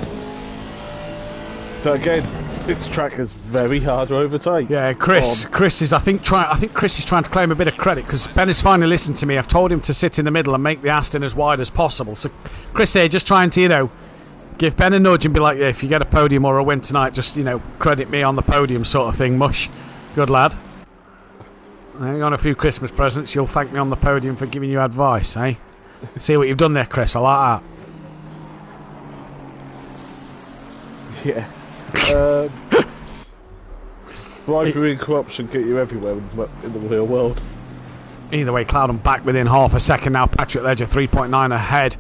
But again, this track is very hard to overtake. Yeah, Chris is, I think Chris is trying to claim a bit of credit, because Ben has finally listened to me. I've told him to sit in the middle and make the Aston as wide as possible. So Chris here just trying to, you know, give Ben a nudge and be like, yeah, if you get a podium or a win tonight, just, you know, credit me on the podium sort of thing. Mush. Good lad. Hang on a few Christmas presents. You'll thank me on the podium for giving you advice, eh? See what you've done there, Chris. I like that. Yeah. Bribery and corruption get you everywhere in the real world. Either way, Cloudon back within half a second now. Patrick Ledger 3.9 ahead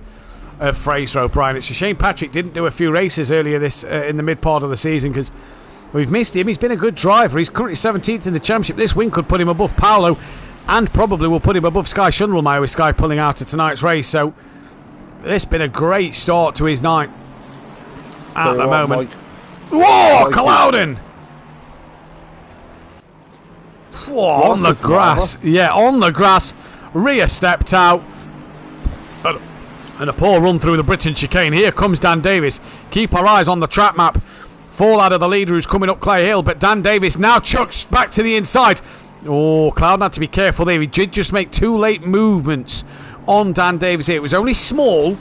of Fraser O'Brien. It's a shame Patrick didn't do a few races earlier this in the mid part of the season, because we've missed him. He's been a good driver. He's currently 17th in the championship. This win could put him above Paolo, and probably will put him above Sky Schundelmeyer, with Sky pulling out of tonight's race. So this has been a great start to his night at the moment. Whoa, Cloudon! Whoa, on the grass. Yeah, on the grass. Rhea stepped out. And a poor run through the Britain chicane. Here comes Dan Davis. Keep our eyes on the track map. Fall out of the leader who's coming up Clay Hill. But Dan Davis now chucks back to the inside. Oh, Cloud had to be careful there. He did just make 2 late movements on Dan Davis here. It was only small,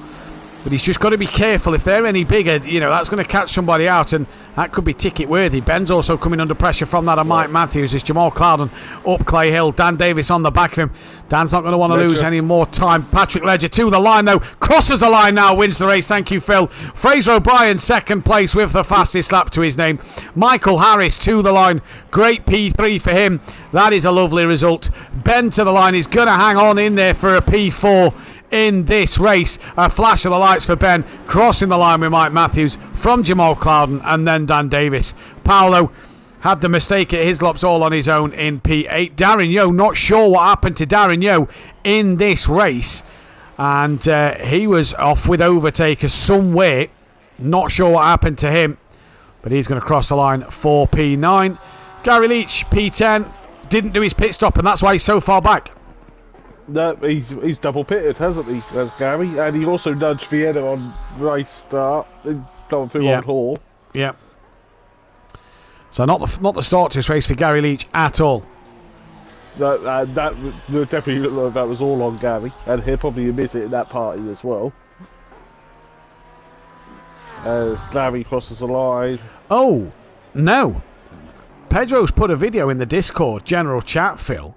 but he's just got to be careful. If they're any bigger, you know, that's going to catch somebody out, and that could be ticket worthy. Ben's also coming under pressure from that, and Mike Matthews is Jamal Clouden up Clay Hill. Dan Davis on the back of him. Dan's not going to want to lose any more time. Patrick Ledger to the line, though. Crosses the line now, wins the race. Thank you, Phil. Fraser O'Brien, second place with the fastest lap to his name. Michael Harris to the line. Great P3 for him. That is a lovely result. Ben to the line. He's going to hang on in there for a P4 in this race. A flash of the lights for Ben, crossing the line with Mike Matthews from Jamal Clouden and then Dan Davis. Paolo had the mistake at Hislop's all on his own in P8. Darren Yeo, not sure what happened to Darren Yeo in this race, and he was off with overtakers somewhere. Not sure what happened to him, but he's going to cross the line for P9. Gary Leach, P10, didn't do his pit stop, and that's why he's so far back. No, he's double pitted, hasn't he? As Gary, and he also nudged Vienna on race start and gone through on Hall. Yeah. So not the start to this race for Gary Leach at all. That definitely looked like that was all on Gary, and he'll probably admit it in that party as well. As Gary crosses the line. Oh no! Pedro's put a video in the Discord general chat, Phil.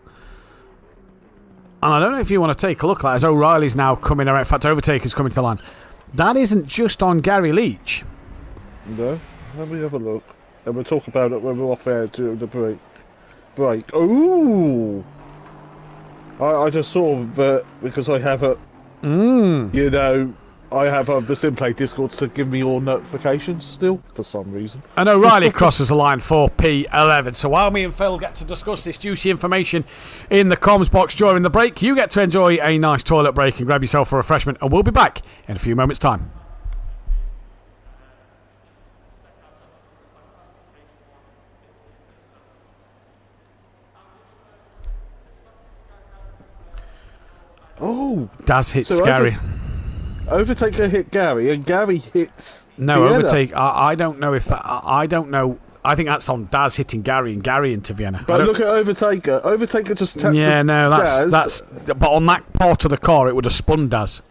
And I don't know if you want to take a look at that, as O'Reilly's now coming around. In fact, Overtaker's coming to the line. That isn't just on Gary Leach. No, let me have a look. And we'll talk about it when we're off air during the break. Ooh! I just saw that because I have a... You know, I have the SimPlay Discord to give me all notifications still, for some reason. And O'Reilly crosses the line for P11. So while me and Phil get to discuss this juicy information in the comms box during the break, you get to enjoy a nice toilet break and grab yourself a refreshment, and we'll be back in a few moments' time. Oh! Daz hits Gary. Overtaker hit Gary, and Gary hits... No, Vienna. Overtake... I don't know if that... I don't know... I think that's on Daz hitting Gary and Gary into Vienna. But look at Overtaker. Overtaker just tapped that's... But on that part of the car, it would have spun Daz.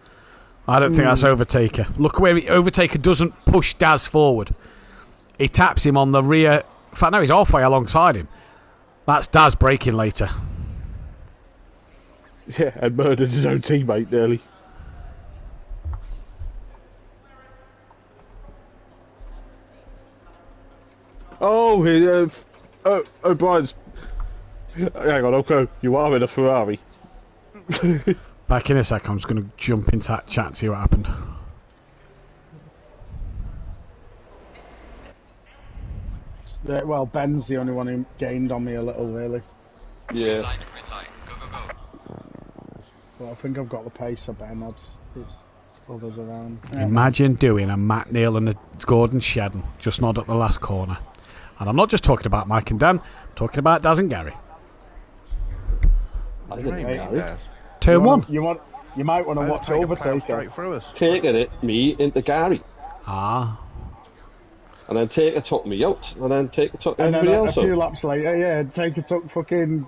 I don't think that's Overtaker. Look where Overtaker doesn't push Daz forward. He taps him on the rear... In fact, no, he's halfway alongside him. That's Daz braking later. Yeah, and murdered his own teammate nearly. Oh, O'Brien's... Hang on, okay, you are in a Ferrari. Back in a sec, I'm just going to jump into that chat and see what happened. Well, Ben's the only one who gained on me a little, really. Yeah. Well, I think I've got the pace of Ben. It's others around. Imagine doing a Matt Neal and a Gordon Shedden just not at the last corner. And I'm not just talking about Mike and Dan, I'm talking about Daz and Gary. I didn't Gary. Turn one. You might want to watch Overtaker. Taking it, me into Gary. Ah. And then Taker took me out, and then Taker took And everybody then else a few out. laps later, yeah, Taker took fucking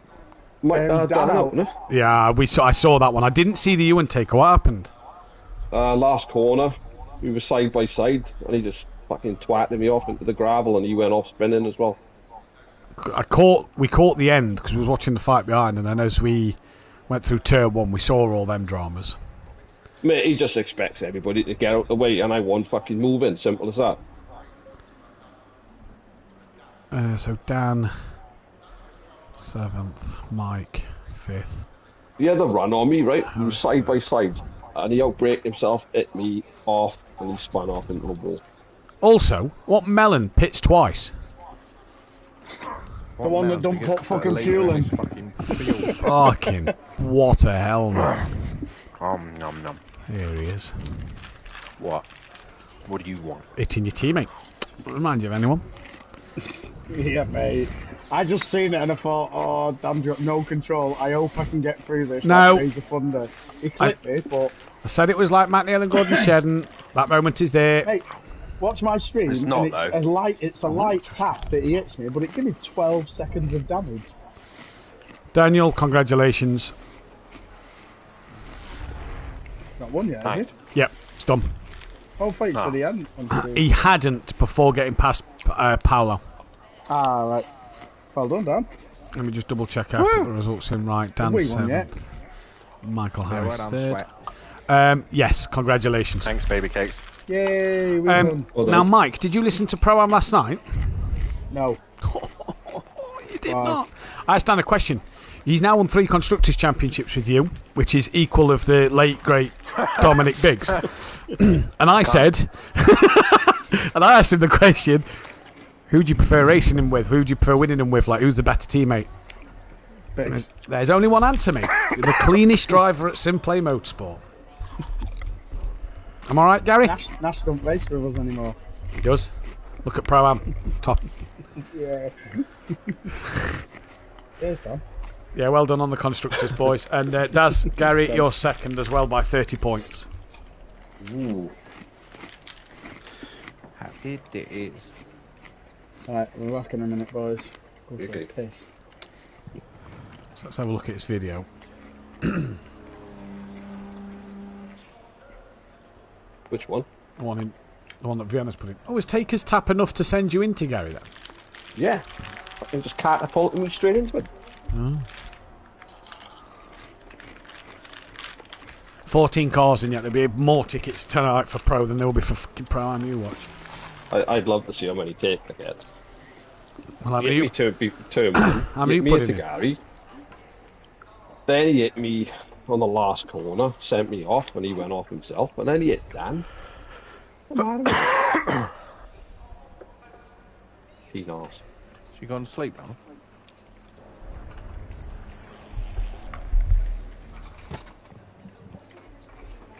Dan Dan out, out. Yeah, I saw that one. I didn't see the Ewan taker. What happened? Last corner, we were side by side, and he just fucking twatted me off into the gravel, and he went off spinning as well. We caught the end because we was watching the fight behind, and then as we went through turn one, we saw all them dramas. Mate, he just expects everybody to get out the way, and I won't fucking move in. Simple as that. So Dan 7th, Mike 5th. He had a run on me, right? We were side by side, and he outbraked himself, hit me off, and he spun off into the wall. Also, what melon pits twice? The one that don't put fucking fuel in. Fucking what a helmet. Nom nom. Here he is. What? What do you want? Hitting your teammate. Remind you of anyone? Yeah, mate. I just seen it and I thought, oh, Dan's got no control. I hope I can get through this. No. Days of Thunder. He clipped me, but... I said it was like Matt Neal and Gordon Shedden. That moment is there. Hey, watch my stream. It's not, and it's a light tap that he hits me, but it gives me 12 seconds of damage. Daniel, congratulations. Not one yet, has Right. he? Yep, it's done. Oh, wait, so Ah. he hadn't. He hadn't before getting past Paolo. Ah, right. Well done, Dan. Let me just double check I put the results in right. Dan we won yet? 7th. Michael Yeah, Harris well done, 3rd. Sweat. Yes, congratulations. Thanks, baby cakes. Yay, we won. Well Now, done. Mike, did you listen to Pro Am last night? No. You did Wow. not. I stand a question. He's now won 3 Constructors' Championships with you, which is equal of the late, great Dominic Biggs. And I said, and I asked him the question, who do you prefer racing him with? Who do you prefer winning him with? Like, who's the better teammate? Biggs. There's only one answer, mate. You're the cleanest driver at SimPlay Motorsport. Am I right, Gary? Nash don't race with us anymore. He does. Look at Pro Am. Top. Yeah. Cheers, Dan. Yeah, well done on the Constructors, boys. And Daz, Gary, you're second as well by 30 points. Ooh. Happy days. Right, we're back in a minute, boys. Go for Okay. a piss. So let's have a look at his video. Which one? The one that Vienna's put in. Oh, is Taker's tap enough to send you into Gary then? Yeah. I can just catapult me straight into it. 14 cars, and yet there'll be more tickets tonight for Pro than there will be for fucking Pro Am you watch. I'd love to see how many take I get. Well, He hit me to him. How many Hit you put me to in? Gary. Then he hit me on the last corner, sent me off, and he went off himself. And then he hit Dan. What's the matter with him? He's nice. She gone to sleep now?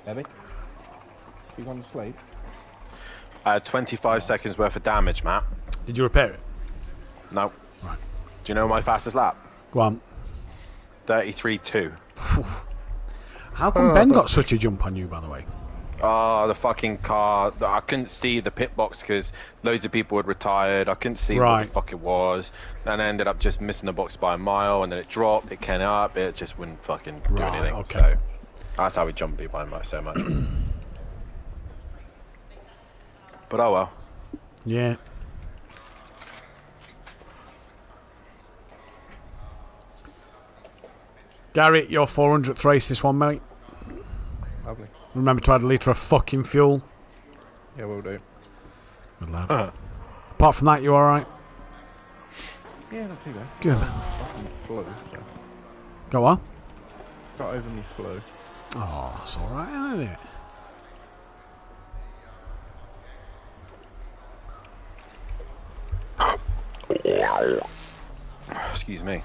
Debbie? She gone to sleep? 25 seconds worth of damage, Matt. Did you repair it? No. Right. Do you know my fastest lap? Go on. 33.2. How come Ben got such a jump on you, by the way? Oh, the fucking car. I couldn't see the pit box because loads of people had retired. I couldn't see what Right. the fuck it was. And I ended up just missing the box by a mile, and then it dropped, it came up, it just wouldn't fucking do Right, anything. okay. So that's how we jump people by so much. But oh well. Yeah. Gary, your 400th race this one, mate. Lovely. Remember to add a litre of fucking fuel. Yeah, we'll do. Good lad. Apart from that, you alright? Yeah, not too bad. Good. Fucking flu, so. Go on. Got over me flu. Oh, that's alright, isn't it? Excuse me.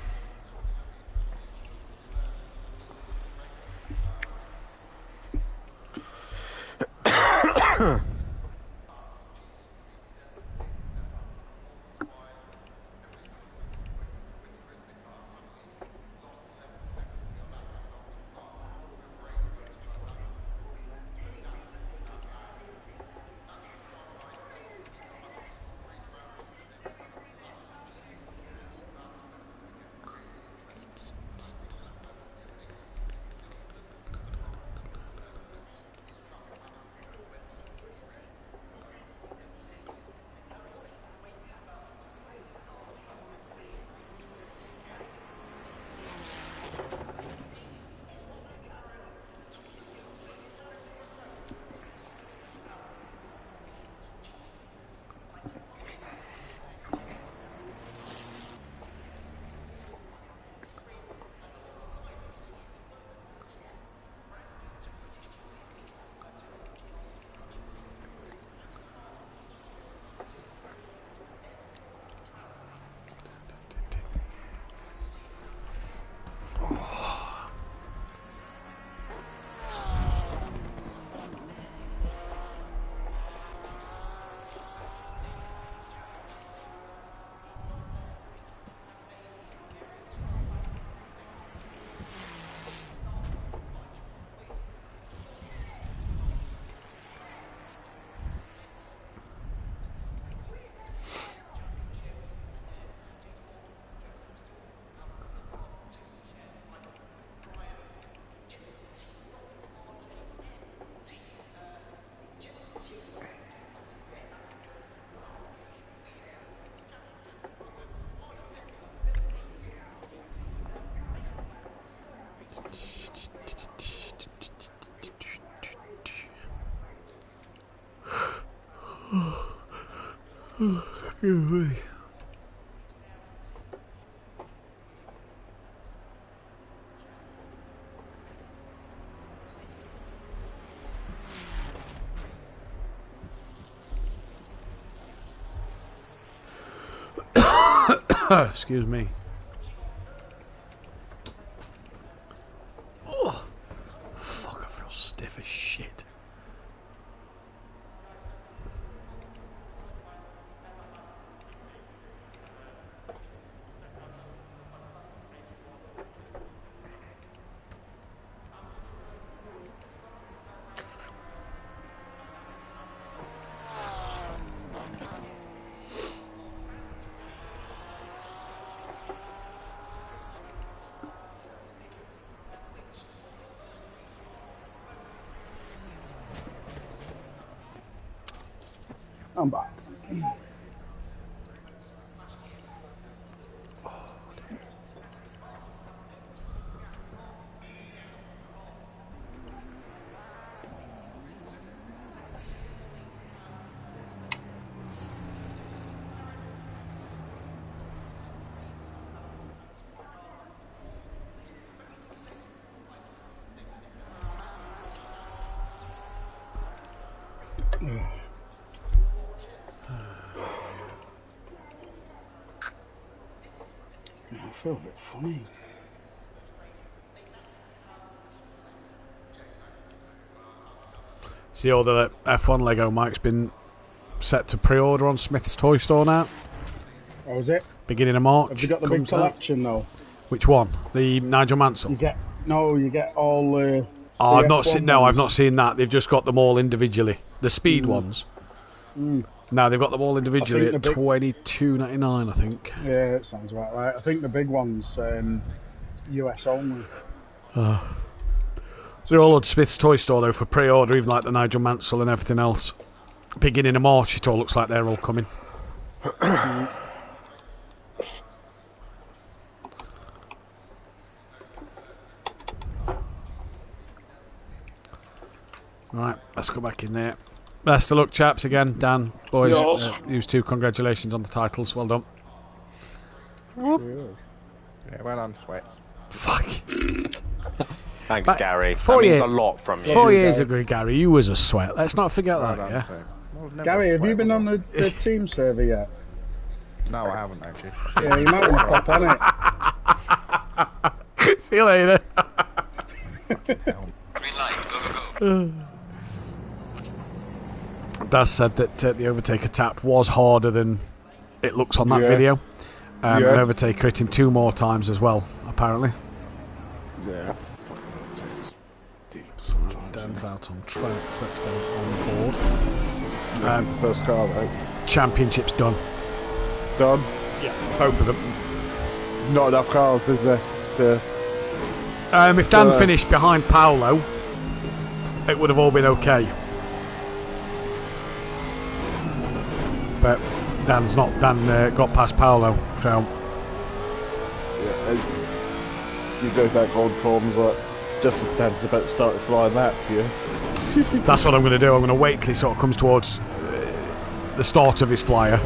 Excuse me. Oh, fuck, I feel stiff as shit. I'm back. I feel a bit funny. See, all the F1 Lego Mike's been set to pre-order on Smith's Toy Store now. Oh, is it? Beginning of March. Have you got the big comes out. collection though? Which one? The Nigel Mansell? You get all. Oh, I've not F1 seen. No, ones. I've not seen that. They've just got them all individually. The speed ones. Mm. No, they've got them all individually I at think the $22.99, I think. Yeah, that sounds about right. I think the big ones, US only. They're all on Smith's Toy Store though for pre-order, even like the Nigel Mansell and everything else. Beginning of March, it all looks like they're all coming. Right, let's go back in there. Best of luck, chaps, again. Dan, boys, you two, congratulations on the titles. Well done. Yeah, well done, Sweats. Fuck. Thanks, Gary. That 4 means years, a lot from you. 4 years ago, Gary, you was a sweat. Let's not forget Well that, done, yeah? too. Well, never Gary, have sweat, you been will on the team server yet? I? No, I haven't actually. Yeah, you might want to pop on it. See you later. Green light, go, go, go. Daz said that the Overtaker tap was harder than it looks on that Yeah. video. An Yeah. Overtaker hit him 2 more times as well, apparently. Yeah. Dan's out on tracks. Let's go on board. The first car, right? Championship's done. Done. Yeah, both of them. Not enough cars, is there? To If Dan finished behind Paolo, it would have all been okay. But Dan's not. Dan got past Paolo, so you go back on forms like just as Dan's about to start to fly that, yeah. that's what I'm going to do. I'm going to wait till he sort of comes towards the start of his flyer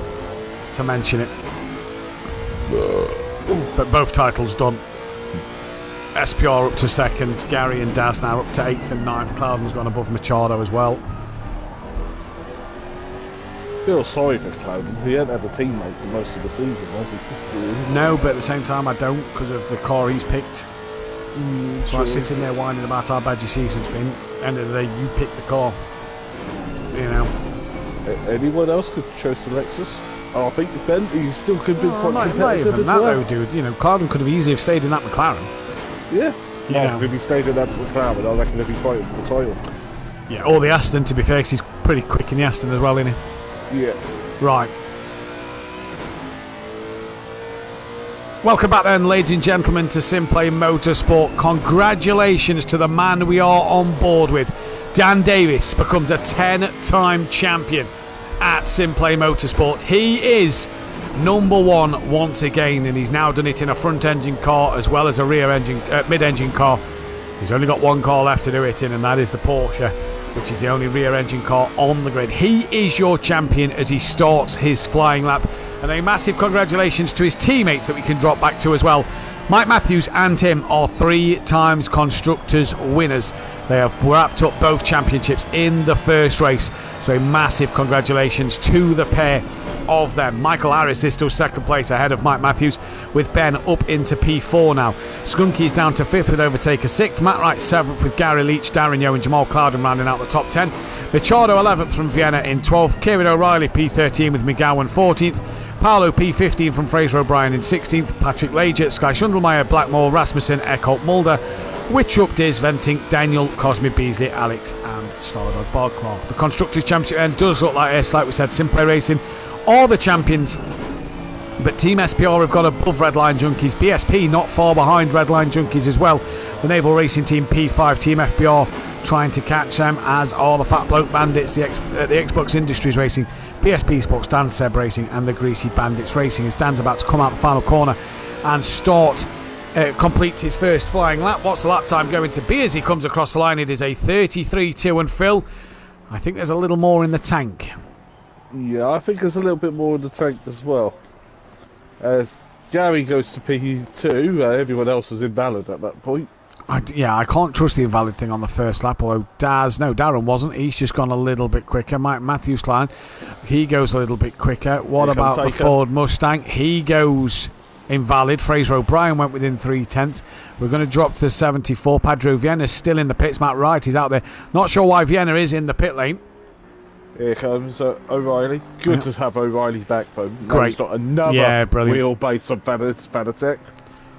to mention it. But both titles done. SPR up to 2nd, Gary and Daz now up to 8th and 9th. Cloudon's gone above Machado as well. Feel sorry for Clouden. He hasn't had a teammate for most of the season, has he? No, but at the same time I don't, because of the car he's picked. So I'm sitting there whining about how bad your season's been. End of the day, you picked the car. You know. Anyone else could chose the Lexus? Oh, I think Bentley still could be quite not competitive even as that well. though, dude. You know, Cloudon could have easily have stayed in that McLaren. Yeah. Yeah. If he stayed in that McLaren, I reckon he'd be fighting for the title. Yeah, or the Aston, to be fair, 'cause he's pretty quick in the Aston as well, isn't he? Yeah. Right. Welcome back then, ladies and gentlemen, to SimPlay Motorsport. Congratulations to the man we are on board with. Dan Davis becomes a 10-time champion at SimPlay Motorsport. He is number 1 once again, and he's now done it in a front-engine car as well as a mid-engine car. He's only got one car left to do it in, and that is the Porsche, which is the only rear engine car on the grid. He is your champion as he starts his flying lap. And a massive congratulations to his teammates that we can drop back to as well. Mike Matthews and him are 3 times Constructors winners. They have wrapped up both championships in the first race. So a massive congratulations to the pair of them. Michael Harris is still second place ahead of Mike Matthews, with Ben up into P4 now. Skunky is down to 5th with Overtaker 6th. Matt Wright 7th with Gary Leach, Darren Yeo and Jamal Clouden rounding out the top 10. Machado 11th from Vienna in 12th. Kieran O'Reilly P13 with McGowan 14th. Paolo P15 from Fraser O'Brien in 16th. Patrick Leggett, Sky Schundelmeyer, Blackmore, Rasmussen, Eckhart Mulder, Wittrup, Diz, Venting, Daniel, Cosme Beasley, Alex and Starlord Bardclaw. The Constructors' Championship then does look like this, like we said. SimPlay Racing are the champions, but Team SPR have got above Redline Junkies. BSP not far behind Redline Junkies as well. The Naval Racing Team P5, Team FBR trying to catch them, as are the Fat Bloke Bandits, the Xbox Industries Racing, PSP Sports, Dan Seb Racing and the Greasy Bandits Racing, as Dan's about to come out the final corner and complete his first flying lap. What's the lap time going to be as he comes across the line? It is a 33.2, and Phil, I think there's a little more in the tank. Yeah, I think there's a little bit more in the tank as well. As Gary goes to P2, everyone else was invalid at that point. I can't trust the invalid thing on the first lap, although Darren wasn't. He's just gone a little bit quicker. Mike Matthews Klein, he goes a little bit quicker. What about the Ford Mustang? He goes invalid. Fraser O'Brien went within 3/10. We're going to drop to the 74. Pedro Vienna's still in the pits. Matt Wright is out there. Not sure why Vienna is in the pit lane. Here comes O'Reilly. Good to have O'Reilly back, though. Great. He's got another wheelbase of Fanatec.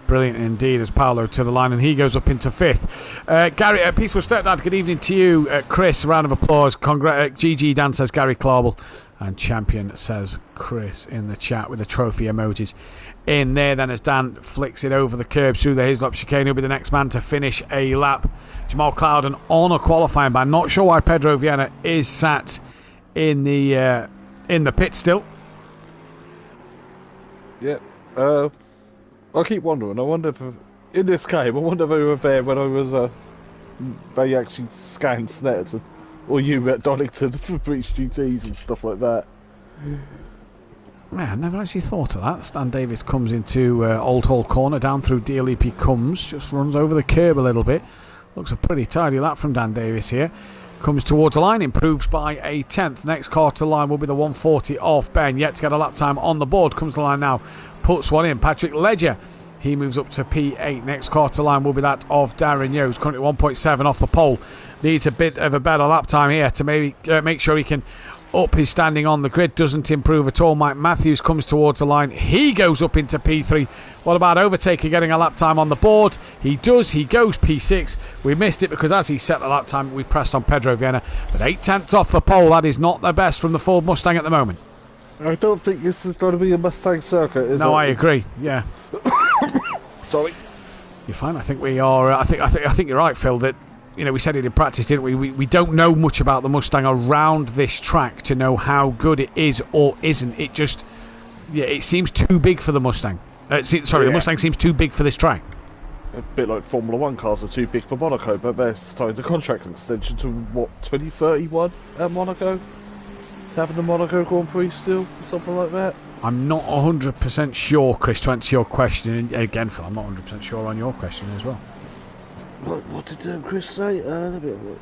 Brilliant indeed, as Paolo to the line, and he goes up into 5th. Gary, Peaceful Stepdad, good evening to you. Chris, a round of applause. GG Dan says Gary Clarble, and Champion says Chris in the chat with the trophy emojis in there. Then as Dan flicks it over the curb through the Hislop chicane, he'll be the next man to finish a lap. Jamal Clouden on a qualifying ban. Not sure why Pedro Vienna is sat in the pit still. Yeah. I keep wondering. I wonder if in this game, I wonder if they were there when I was they actually scanned Snetterton, or you at Donington for breach duties and stuff like that. Man, I never actually thought of that. Stan Davis comes into Old Hall Corner, down through DLEP he comes, just runs over the curb a little bit. Looks a pretty tidy lap from Dan Davis here. Comes towards the line, improves by a 10th. Next car to the line will be the 140 off Ben. Yet to get a lap time on the board. Comes to the line now, puts one in. Patrick Ledger, he moves up to P8. Next car to the line will be that of Darren Yeo, who's currently 1.7 off the pole. Needs a bit of a better lap time here to maybe make sure he can up his standing on the grid. Doesn't improve at all. Mike Matthews comes towards the line. He goes up into P3. What about Overtaker getting a lap time on the board? He does. He goes P6. We missed it because as he set the lap time, we pressed on Pedro Vienna. But 8/10 off the pole. That is not the best from the Ford Mustang at the moment. I don't think this is going to be a Mustang circuit, is it? No, I agree. Yeah. Sorry. You're fine. I think we are. I think you're right, Phil. That we said it in practice, didn't we? We don't know much about the Mustang around this track to know how good it is or isn't. It just, it seems too big for the Mustang. The Mustang seems too big for this track. A bit like Formula 1 cars are too big for Monaco, but they're starting to contract an extension to, 2031 at Monaco? Having the Monaco Grand Prix still, something like that? I'm not 100% sure, Chris, to answer your question. And again, Phil, I'm not 100% sure on your question as well. What did Chris say? Let me have a look.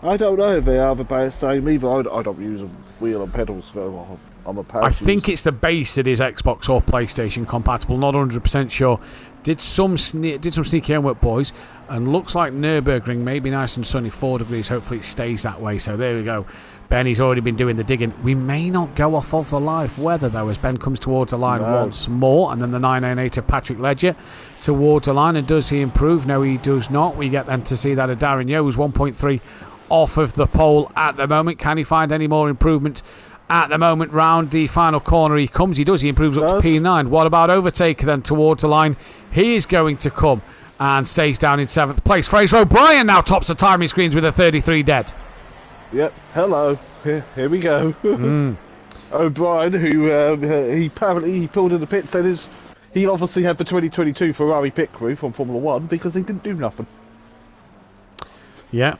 I don't know if they are the same either. I don't use a wheel and pedals, so I'm a power I think it's the base that is Xbox or PlayStation compatible. Not 100% sure. Did some sneaky homework, boys, and looks like Nürburgring may be nice and sunny, 4 degrees. Hopefully it stays that way. So there we go. Benny's already been doing the digging. We may not go off of the live weather though, as Ben comes towards the line once more, and then the 998 of Patrick Ledger towards the line. And does he improve? No, he does not. We get then to see that of Darren Yeo, who's 1.3 off of the pole at the moment. Can he find any more improvement? At the moment, round the final corner he comes. He does. He improves up to P9. What about Overtaker then towards the line? He is going to come and stays down in 7th place. Fraser O'Brien now tops the timing screens with a 33 dead. Yep. Hello. Here we go. O'Brien, who he pulled in the pits, and he obviously had the 2022 Ferrari pit crew from Formula 1 because he didn't do nothing. Yeah.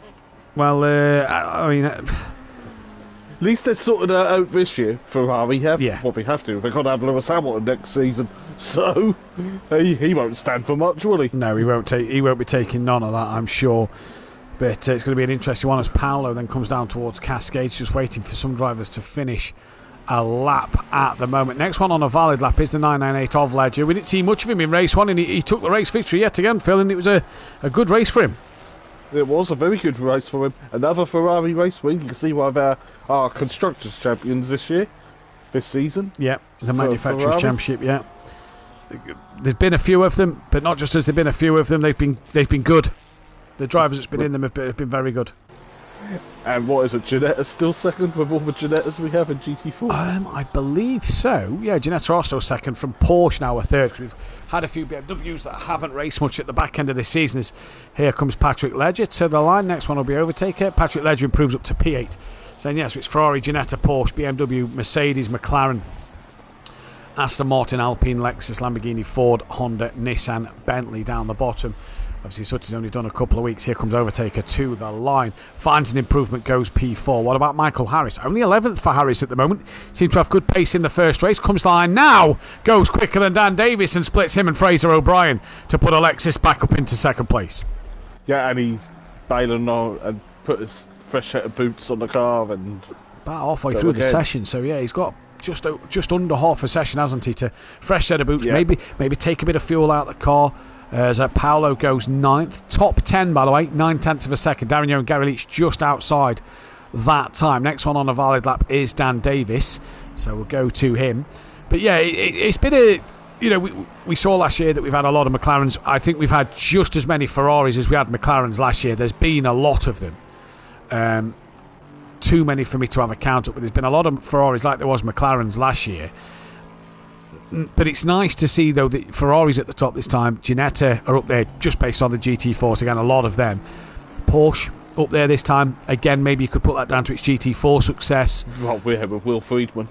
Well, I mean... At least they're sorted out this year, Ferrari have. Yeah. Well, they have to. They've got to have Lewis Hamilton next season. So, he won't stand for much, will he? No, he won't be taking none of that, I'm sure. But it's going to be an interesting one as Paolo then comes down towards Cascades, just waiting for some drivers to finish a lap at the moment. Next one on a valid lap is the 998 of Ledger. We didn't see much of him in race 1, and he took the race victory yet again, Phil, and it was a good race for him. It was a very good race for him. Another Ferrari race win. You can see one of our Constructors' Champions this season. Yeah, the Manufacturers' Ferrari. Championship, yeah. There's been a few of them, but not just as there's been a few of them, they've been good. The drivers that's been in them have been very good. And what is it, Giannetta's still second with all the Giannettas we have in GT4? I believe so. Yeah, Ginetta also second, from Porsche now a third, because we've had a few BMWs that haven't raced much at the back end of this season. Here comes Patrick Ledger to the line. Next one will be Overtaker. Patrick Ledger improves up to P8. Saying yes, so it's Ferrari, Ginetta, Porsche, BMW, Mercedes, McLaren, Aston Martin, Alpine, Lexus, Lamborghini, Ford, Honda, Nissan, Bentley down the bottom. Obviously, Sutton's only done a couple of weeks. Here comes Overtaker to the line. Finds an improvement, goes P4. What about Michael Harris? Only 11th for Harris at the moment. Seems to have good pace in the first race. Comes the line now. Goes quicker than Dan Davis and splits him and Fraser O'Brien to put Alexis back up into second place. Yeah, and he's bailing on and put his fresh set of boots on the car and... About halfway through the session. So, yeah, he's got just under half a session, hasn't he, to fresh set of boots. Yeah. Maybe take a bit of fuel out of the car. As Paolo goes 9th. Top 10, by the way, 9/10 of a second. Darren Yeo and Gary Leach just outside that time. Next one on a valid lap is Dan Davis, so we'll go to him. But yeah, it's been a... You know, we saw last year that we've had a lot of McLarens. I think we've had just as many Ferraris as we had McLarens last year. There's been a lot of them. Too many for me to have a count up, but there's been a lot of Ferraris like there was McLarens last year. But it's nice to see, though, that Ferrari's at the top this time. Ginetta are up there just based on the GT4s. Again, a lot of them. Porsche up there this time. Again, maybe you could put that down to its GT4 success. Well, we're here with Will Friedman.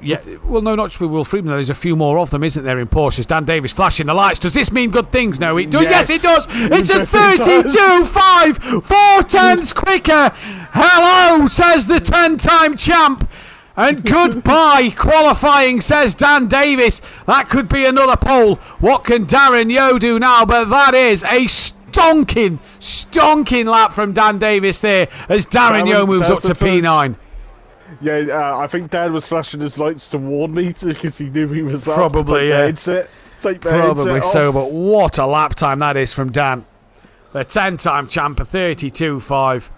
Yeah, well, no, not just with Will Friedman. There's a few more of them, isn't there, in Porsches? Dan Davis flashing the lights. Does this mean good things? No, it does. Yes, it does. It's a 32.5. 4/10 quicker. Hello, says the 10-time champ. And goodbye qualifying, says Dan Davis. That could be another pole. What can Darren Yeo do now? But that is a stonking lap from Dan Davis there as Darren Yeo moves up to P9. Yeah, I think Dan was flashing his lights to warn me because he knew he was up. Probably, yeah. Probably so, but what a lap time that is from Dan. The 10-time champ, a 32.5.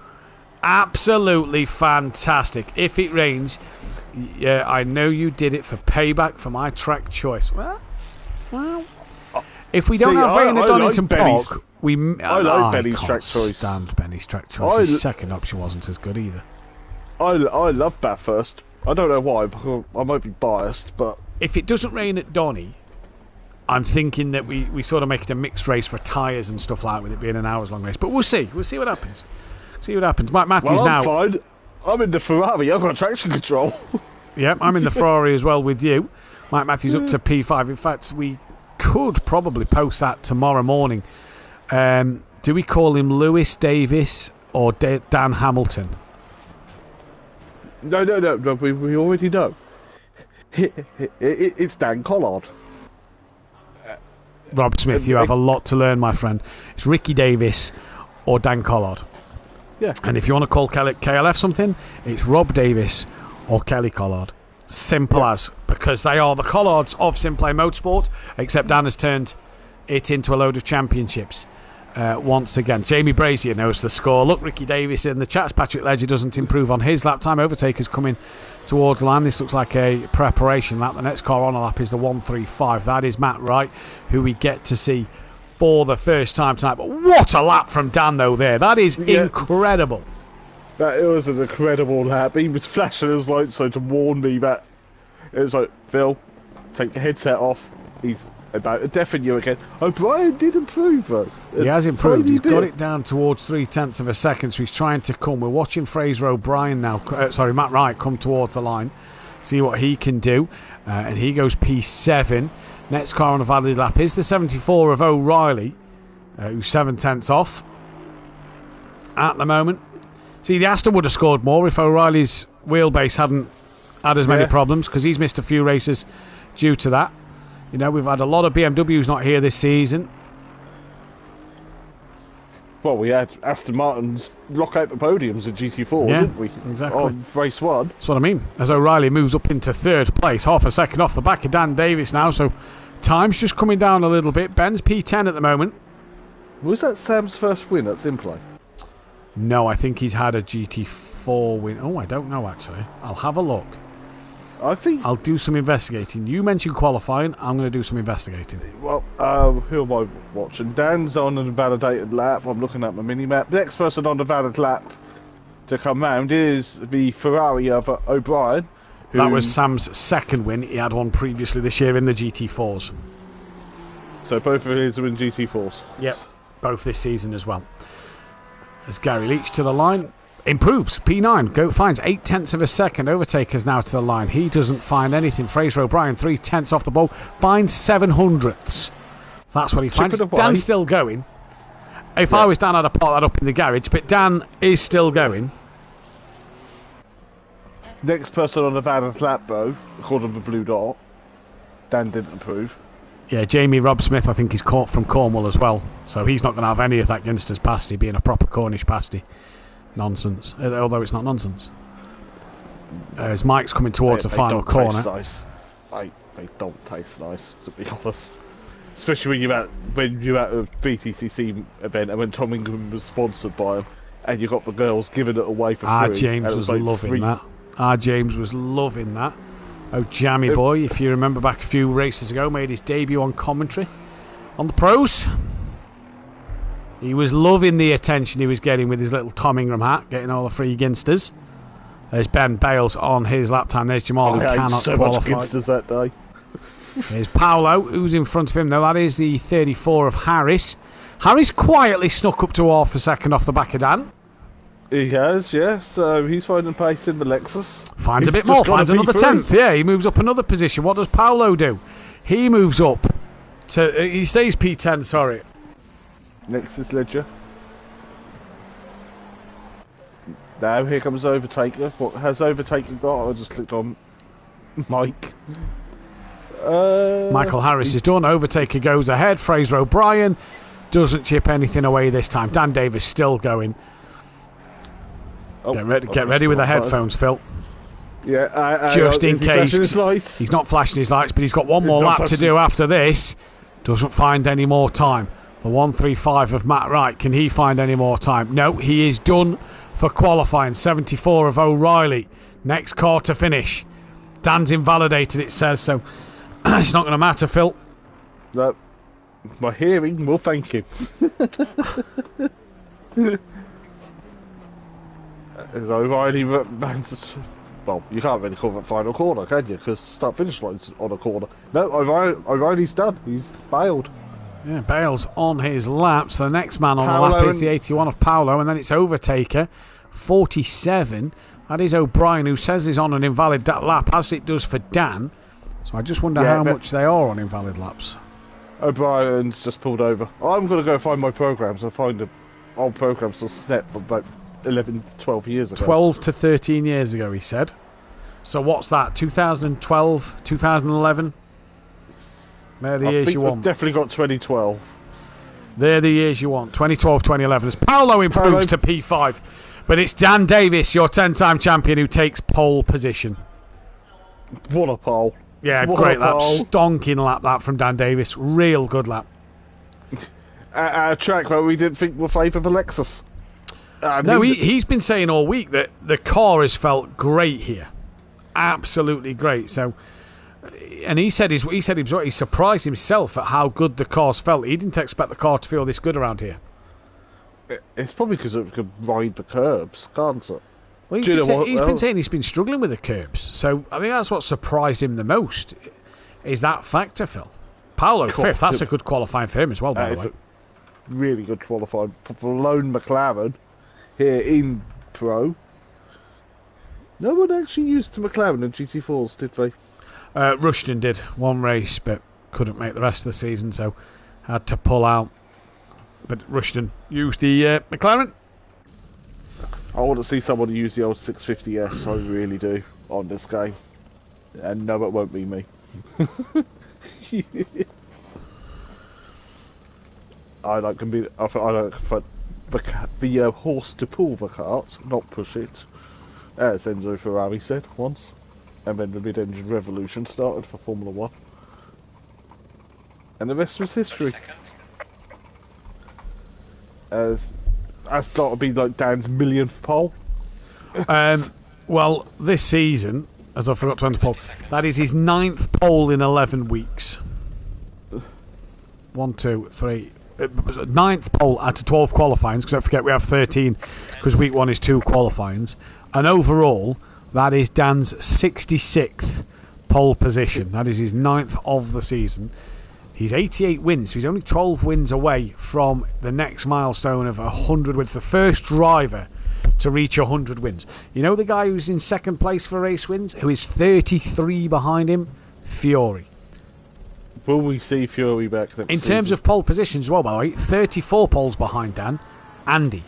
Absolutely fantastic. If it rains, yeah, I know you did it for payback for my track choice. Well, if we don't have rain at Donington Park, I like Benny's track choice. Stand Benny's track choice. His second option wasn't as good either. I love Bathurst. I don't know why, because I might be biased, but if it doesn't rain at Donny, I'm thinking that we sort of make it a mixed race for tyres and stuff like that, with it being an hours long race. But we'll see. We'll see what happens. Mike Matthews I'm now. Fine. I'm in the Ferrari. I've got traction control. Yeah, I'm in the Ferrari as well with you. Mike Matthews up to P5. In fact, we could probably post that tomorrow morning. Do we call him Lewis Davis or Dan Hamilton? No. We already know. It's Dan Collard. Rob Smith, you have a lot to learn, my friend. It's Ricky Davis or Dan Collard. Yeah. And if you want to call KLF something, it's Rob Davis or Kelly Collard. Simple as. Because they are the Collards of SimPlay Motorsport, except Dan has turned it into a load of championships. Once again, Jamie Brazier knows the score. Look, Ricky Davis in the chat. Patrick Ledger doesn't improve on his lap time. Overtaker's coming towards the line. This looks like a preparation lap. The next car on a lap is the 135. That is Matt Wright, who we get to see for the first time tonight. But what a lap from Dan, though, there. That is incredible. That was an incredible lap. He was flashing his lights so to warn me that it was like, Phil, take your headset off. He's about to deafen you again. O'Brien did improve, though. He has improved. He's got it down towards 0.3 of a second, so he's trying to come. We're watching Fraser O'Brien now. Matt Wright come towards the line. See what he can do. And he goes P7. Next car on a valid lap is the 74 of O'Reilly, who's 7/10 off at the moment. See, the Aston would have scored more if O'Reilly's wheelbase hadn't had as many problems, because he's missed a few races due to that. You know, we've had a lot of BMWs not here this season. Well, we had Aston Martin's lock out the podiums in GT4, didn't we? Exactly. On race 1. That's what I mean. As O'Reilly moves up into 3rd place, half a second off the back of Dan Davis now, so time's just coming down a little bit. Ben's P10 at the moment. Was that Sam's first win at SimPlay? No, I think he's had a GT4 win. Oh, I don't know, actually. I'll have a look. I think... I'll do some investigating. You mentioned qualifying. I'm going to do some investigating. Well, who am I watching? Dan's on an invalidated lap. I'm looking at my mini-map. The next person on the valid lap to come round is the Ferrari of O'Brien. Who... That was Sam's second win. He had one previously this year in the GT4s. So both of his are in GT4s. Yep, both this season as well. As Gary Leach to the line. Improves. P9 finds 0.8 of a second. Overtakers now to the line. He doesn't find anything. Fraser O'Brien 0.3 off the ball. Finds 0.07. That's what he finds. Dan's still going. If I was Dan, I'd have put that up in the garage. But Dan is still going. Next person on the valid lap, though, according to the blue dot, Dan didn't approve. Yeah, Jamie Rob Smith, I think he's caught from Cornwall as well. So he's not going to have any of that Ginsters pasty, being a proper Cornish pasty. Nonsense. Although it's not nonsense. As Mike's coming towards the final corner. Nice. They don't taste nice, to be honest. Especially when you're at a BTCC event and when Tom Ingram was sponsored by them, and you got the girls giving it away for free. James was like loving that. James was loving that. Oh, Jammy boy, if you remember back a few races ago, made his debut on commentary on the pros. He was loving the attention he was getting with his little Tom Ingram hat, getting all the free Ginsters. There's Ben Bales on his lap time. There's Jamal, who cannot so qualify. Much Ginsters that day. There's Paolo, who's in front of him, though. That is the 34 of Harris. Harris quietly snuck up to half a second off the back of Dan. He has, yeah. So he's finding pace in the Lexus. Finds a bit more, finds another 10th. Yeah, he moves up another position. What does Paolo do? He moves up to... he stays P10, sorry. Lexus Ledger. Now here comes Overtaker. What has Overtaker got? I just clicked on Mike. Michael Harris is done. Overtaker goes ahead. Fraser O'Brien doesn't chip anything away this time. Dan Davis still going. Oh, get ready with the headphones, Phil. Yeah, just in case. He's not flashing his lights, but he's got one more lap to do after this. Doesn't find any more time. The 135 of Matt Wright, can he find any more time? No, he is done for qualifying. 74 of O'Reilly. Next car to finish. Dan's invalidated, it says, so it's not going to matter, Phil. No, my hearing will thank you. As O'Reilly well, you can't really call that final corner, can you? Because start-finish line's on a corner. No, O'Reilly's done. He's bailed. Yeah, Bales on his lap. So the next man on the lap is the 81 of Paolo, and then it's Overtaker, 47. That is O'Brien, who says he's on an invalid lap, as it does for Dan. So I just wonder how much they are on invalid laps. O'Brien's just pulled over. I'm going to go find my programs. I find the old programs on Snap from about 11, 12 years ago. 12 to 13 years ago, he said. So what's that, 2012, 2011? They're the years you want. I've definitely got 2012. They're the years you want. 2012, 2011. As Paolo improves to P5. But it's Dan Davis, your 10-time champion, who takes pole position. What a pole. Yeah, great lap. Stonking lap, that from Dan Davis. Real good lap. A track where we didn't think would favour the Lexus. No, he's been saying all week that the car has felt great here. Absolutely great. So... And he said he surprised himself at how good the car's felt. He didn't expect the car to feel this good around here. It's probably because it could ride the curbs, can't it? Well, he's been saying he's been struggling with the curbs. So I think that's what surprised him the most, is that factor, Phil. Paolo 5th, that's a good qualifying for him as well, by the way. Really good qualifying for lone McLaren here in Pro. No one actually used the McLaren in GT4s, did they? Rushton did one race, but couldn't make the rest of the season, so had to pull out. But Rushton used the McLaren. I want to see someone use the old 650S, I really do, on this game. And no, it won't be me. I like the horse to pull the cart, not push it, as Enzo Ferrari said once. And then the mid-engine revolution started for Formula 1. And the rest was history. That's got to be like Dan's millionth pole. Well, this season, as I forgot to enter pole, that is his 9th pole in 11 weeks. 1, 2, 3. 9th pole out of 12 qualifyings, because don't forget we have 13, because week 1 is 2 qualifyings. And overall, that is Dan's 66th pole position. That is his 9th of the season. He's 88 wins, so he's only 12 wins away from the next milestone of 100 wins. The first driver to reach 100 wins. You know the guy who's in second place for race wins, who is 33 behind him? Fury. Will we see Fury back next In terms season? of pole positions as well, by the way, 34 poles behind Dan. Andy.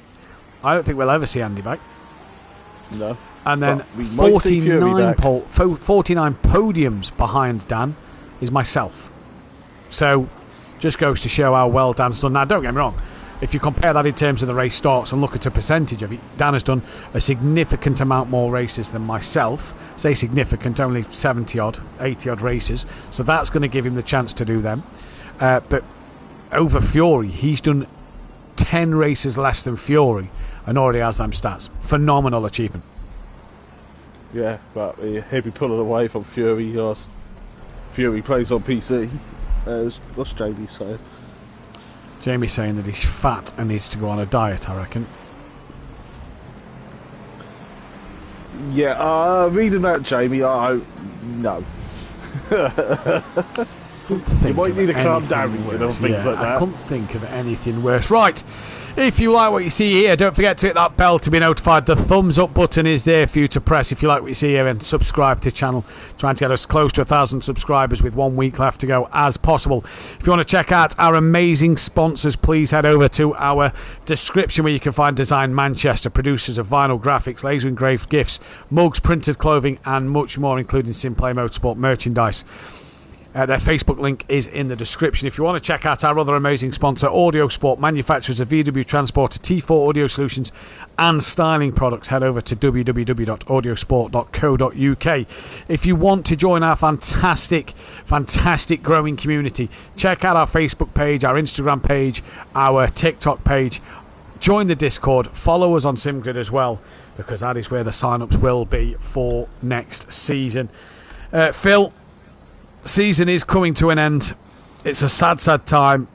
I don't think we'll ever see Andy back. No. And then But we might see Fury 49 back. 49 podiums behind Dan is myself. So, just goes to show how well Dan's done. Now, don't get me wrong. If you compare that in terms of the race starts and look at a percentage of it, Dan has done a significant amount more races than myself. Say significant, only 70-odd, 80-odd races. So that's going to give him the chance to do them. But over Fury, he's done 10 races less than Fury and already has them stats. Phenomenal achievement. Yeah, but he'll be pulling away from Fury. Fury plays on PC, as what's Jamie saying? Jamie's saying that he's fat and needs to go on a diet, I reckon. Yeah, reading that, Jamie, no. You might need to calm down reading on things like that. I couldn't think of anything worse. Right, if you like what you see here, don't forget to hit that bell to be notified. The thumbs up button is there for you to press if you like what you see here, and subscribe to the channel. Trying to get us close to 1,000 subscribers with 1 week left to go as possible. If you want to check out our amazing sponsors, please head over to our description where you can find Design Manchester, producers of vinyl graphics, laser engraved gifts, mugs, printed clothing and much more, including SimPlay Motorsport merchandise. Their Facebook link is in the description. If you want to check out our other amazing sponsor, Audio Sport, manufacturers of VW Transporter, T4 audio solutions and styling products, head over to www.audiosport.co.uk. If you want to join our fantastic growing community, check out our Facebook page, our Instagram page, our TikTok page. Join the Discord, follow us on SimGrid as well, because that is where the sign-ups will be for next season. Phil, season is coming to an end. It's a sad time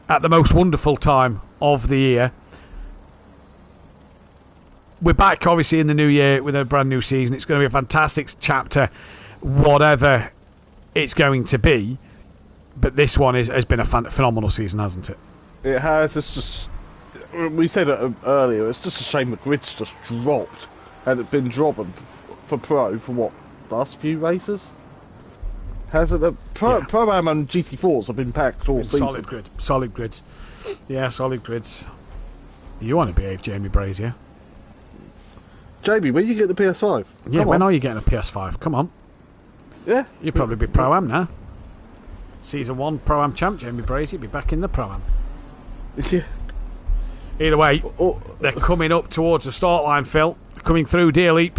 at the most wonderful time of the year. We're back obviously in the new year with a brand new season. It's going to be a fantastic chapter, whatever it's going to be. But this one has been a phenomenal season, hasn't it? It has. It's just, we said it earlier, it's just a shame the grid's just dropped. And it's been dropping for Pro for what, last few races? Has it? The Pro-Am and GT4s have been packed all season. Solid grids. Yeah, solid grids. You want to behave, Jamie Brazier. Jamie, when you get the PS5? Yeah, when are you getting a PS5? Come on. Yeah. You'll probably be Pro-Am now. Season 1 Pro-Am champ, Jamie Brazier, be back in the Pro-Am. Yeah. Either way, they're coming up towards the start line, Phil. Coming through Deer Leap.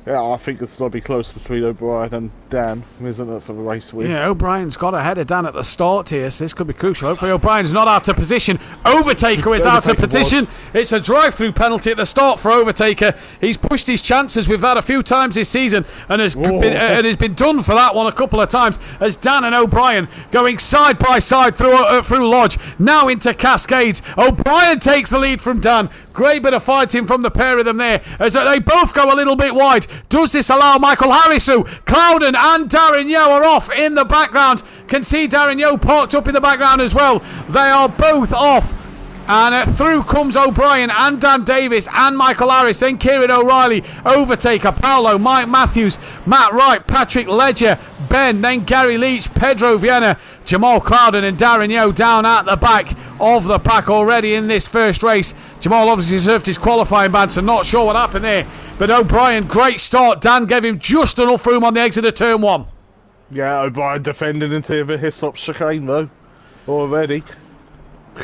Yeah, I think it's going to be close between O'Brien and Dan, isn't it, for the race win? Yeah, O'Brien's got ahead of Dan at the start here, so this could be crucial. Hopefully O'Brien's not out of position. Overtaker is out of position. It's a drive-through penalty at the start for Overtaker. He's pushed his chances with that a few times this season and has been done for that one a couple of times, as Dan and O'Brien going side by side through Lodge, now into Cascades. O'Brien takes the lead from Dan. Great bit of fighting from the pair of them there, as they both go a little bit wide. Does this allow Michael Harris through? Clouden and Darren Yeo are off in the background. Can see Darren Yeo parked up in the background as well. They are both off And through comes O'Brien and Dan Davis and Michael Harris. Then Kieran O'Reilly, Overtaker, Paolo, Mike Matthews, Matt Wright, Patrick Ledger, Ben, then Gary Leach, Pedro Vienna, Jamal Clouden and Darren Yeo down at the back of the pack already in this first race. Jamal obviously served his qualifying ban, so not sure what happened there. But O'Brien, great start. Dan gave him just enough room on the exit of turn 1. Yeah, O'Brien defending into the Hislop chicane though, already.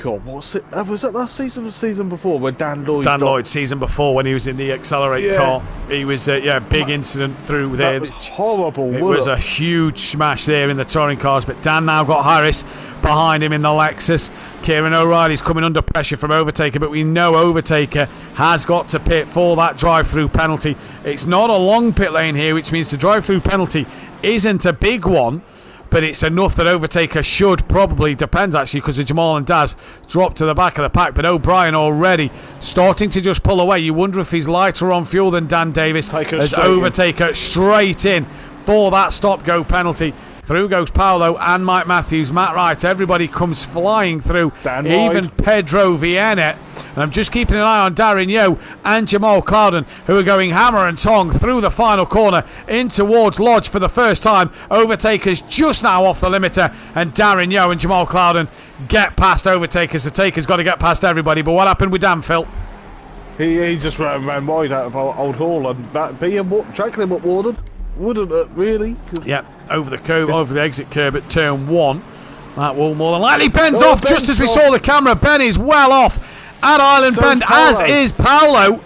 God, what's it? Was it last season or the season before where Dan Lloyd season before when he was in the Accelerate car. He was big incident through there. That was horrible. It was a huge smash there in the touring cars, but Dan now got Harris behind him in the Lexus. Kieran O'Reilly's coming under pressure from Overtaker, but we know Overtaker has got to pit for that drive-through penalty. It's not a long pit lane here, which means the drive-through penalty isn't a big one, but it's enough that Overtaker should probably, depends actually, because of Jamal and Daz, drop to the back of the pack. But O'Brien already starting to just pull away. You wonder if he's lighter on fuel than Dan Davis as Overtaker straight in for that stop-go penalty. Through goes Paolo and Mike Matthews, Matt Wright, everybody comes flying through, even Pedro Vienna. And I'm just keeping an eye on Darren Yeo and Jamal Clouden, who are going hammer and tong through the final corner in towards Lodge for the first time. Overtakers just now off the limiter, and Darren Yeo and Jamal Clouden get past Overtakers. The Taker's got to get past everybody, but what happened with Dan, Phil? He just ran wide out of Old Hall, and that being track limit warden, wouldn't it really? Yep, over the curve, over the exit curb at turn 1. That will more than likely Ben's off just as we saw the camera. Ben is well off at Island Bend, as is Paolo.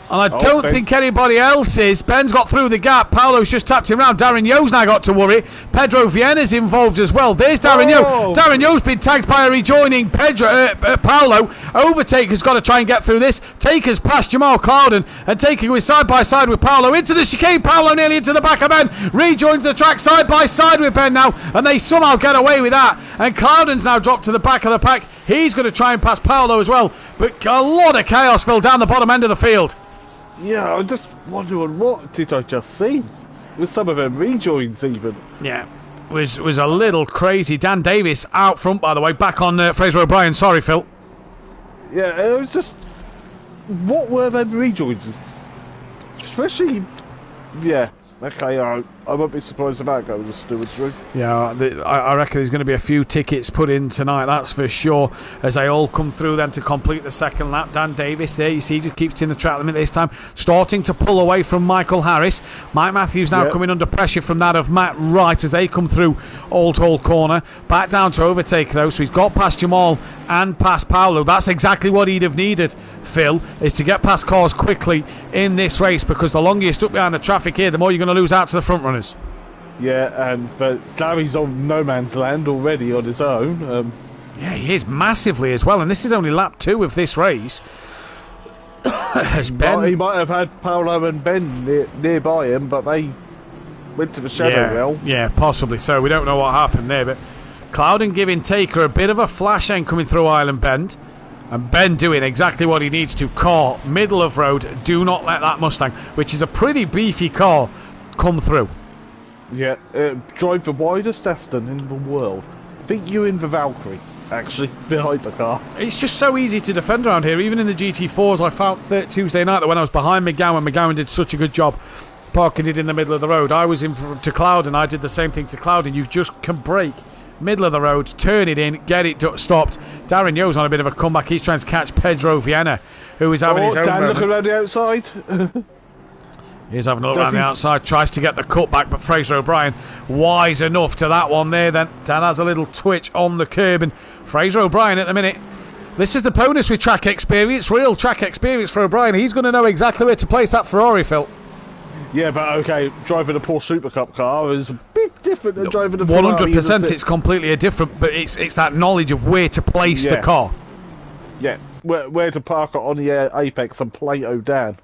And I don't think anybody else is. Ben's got through the gap. Paolo's just tapped him round. Darren Yeo's now got to worry. Pedro Vienna's involved as well. There's Darren Yeo. Darren Yeo's been tagged by a rejoining Paolo. Overtaker's got to try and get through this. Taker's past Jamal Clouden, and Taker is side by side with Paolo into the chicane. Paolo nearly into the back of Ben. Rejoins the track side by side with Ben now, and they somehow get away with that. And Clouden's now dropped to the back of the pack. He's going to try and pass Paolo as well. But a lot of chaos fell down the bottom end of the field. Yeah, I'm just wondering, what did I just see? With some of them rejoins even. Yeah, was a little crazy. Dan Davis out front, by the way, back on Fraser O'Brien. Sorry, Phil. Yeah, it was just, what were them rejoins? Especially, yeah. Okay, I won't be surprised about going to Stewart's room. Yeah, I reckon there's going to be a few tickets put in tonight, that's for sure, as they all come through then to complete the second lap. Dan Davis there, you see, just keeps in the track limit this time, starting to pull away from Michael Harris. Mike Matthews now coming under pressure from that of Matt Wright as they come through Old Hall corner. Back down to Overtaker though, so he's got past Jamal and past Paolo. That's exactly what he'd have needed, Phil, is to get past cars quickly in this race, because the longer you're stuck behind the traffic here, the more you're going to lose out to the front runners. Yeah, but Gary's on no man's land already on his own. Yeah, he is massively as well, and this is only lap 2 of this race. He might have had Paolo and Ben nearby him, but they went to the shadow realm. Yeah, possibly so. We don't know what happened there, but Clouden giving Taker a bit of a flash end coming through Island Bend, and Ben doing exactly what he needs to. Car, middle of road, do not let that Mustang, which is a pretty beefy car, come through. Yeah, drive the widest Aston in the world. I think you in the Valkyrie, actually, the hypercar. It's just so easy to defend around here. Even in the GT4s, I found Tuesday night that when I was behind McGowan did such a good job parking it in the middle of the road. I was in to Clouden, I did the same thing to Clouden. You just can brake middle of the road, turn it in, get it stopped. Darren Yeo's on a bit of a comeback. He's trying to catch Pedro Vienna, who is having his own Dan moment. looking around the outside. He's having a look around the outside, tries to get the cutback, but Fraser O'Brien wise enough to that one there. Then Dan has a little twitch on the curb, and Fraser O'Brien at the minute. This is the bonus with track experience, real track experience for O'Brien. He's going to know exactly where to place that Ferrari, Phil. Yeah, but okay, driving a Porsche Super Cup car is a bit different than driving a Ferrari. 100%, it's completely different, but it's that knowledge of where to place the car. Yeah, where to park it on the apex and Plato down.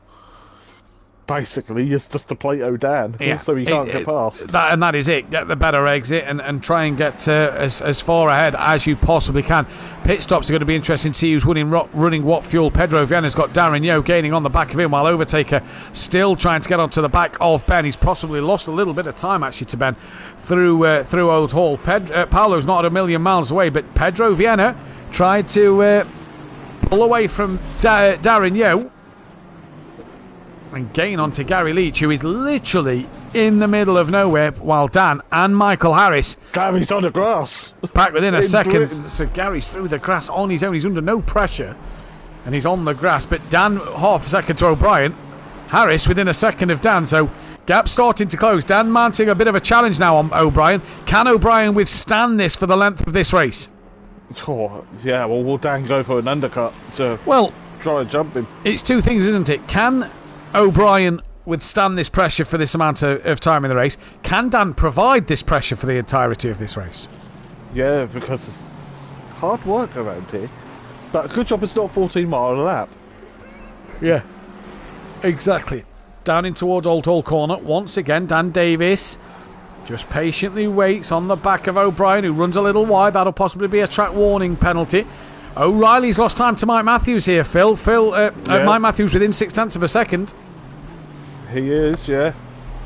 Basically, it's just a Plato down, so you can't get past. That is it. Get the better exit and try and get as far ahead as you possibly can. Pit stops are going to be interesting to see who's running what fuel. Pedro Vienna's got Darren Yeo gaining on the back of him, while Overtaker still trying to get onto the back of Ben. He's possibly lost a little bit of time actually to Ben through Old Hall. Paolo's not a million miles away, but Pedro Vienna tried to pull away from Darren Yeo and gain onto Gary Leach, who is literally in the middle of nowhere, while Dan and Michael Harris Gary's on the grass. back within a In second. Britain. So Gary's through the grass on his own. He's under no pressure and he's on the grass. But Dan half a second to O'Brien. Harris within a second of Dan. So gap starting to close. Dan mounting a bit of a challenge now on O'Brien. Can O'Brien withstand this for the length of this race? Oh, yeah, well, will Dan go for an undercut to try and jump him? It's two things, isn't it? Can O'Brien withstand this pressure for this amount of time in the race? Can Dan provide this pressure for the entirety of this race? Yeah, because it's hard work around here. But a good job it's not 14 mile a lap. Yeah, exactly. Down in towards Old Hall Corner. Once again, Dan Davis just patiently waits on the back of O'Brien, who runs a little wide. That'll possibly be a track warning penalty. O'Reilly's lost time to Mike Matthews here, Phil. Mike Matthews within 0.6 of a second. He is, yeah.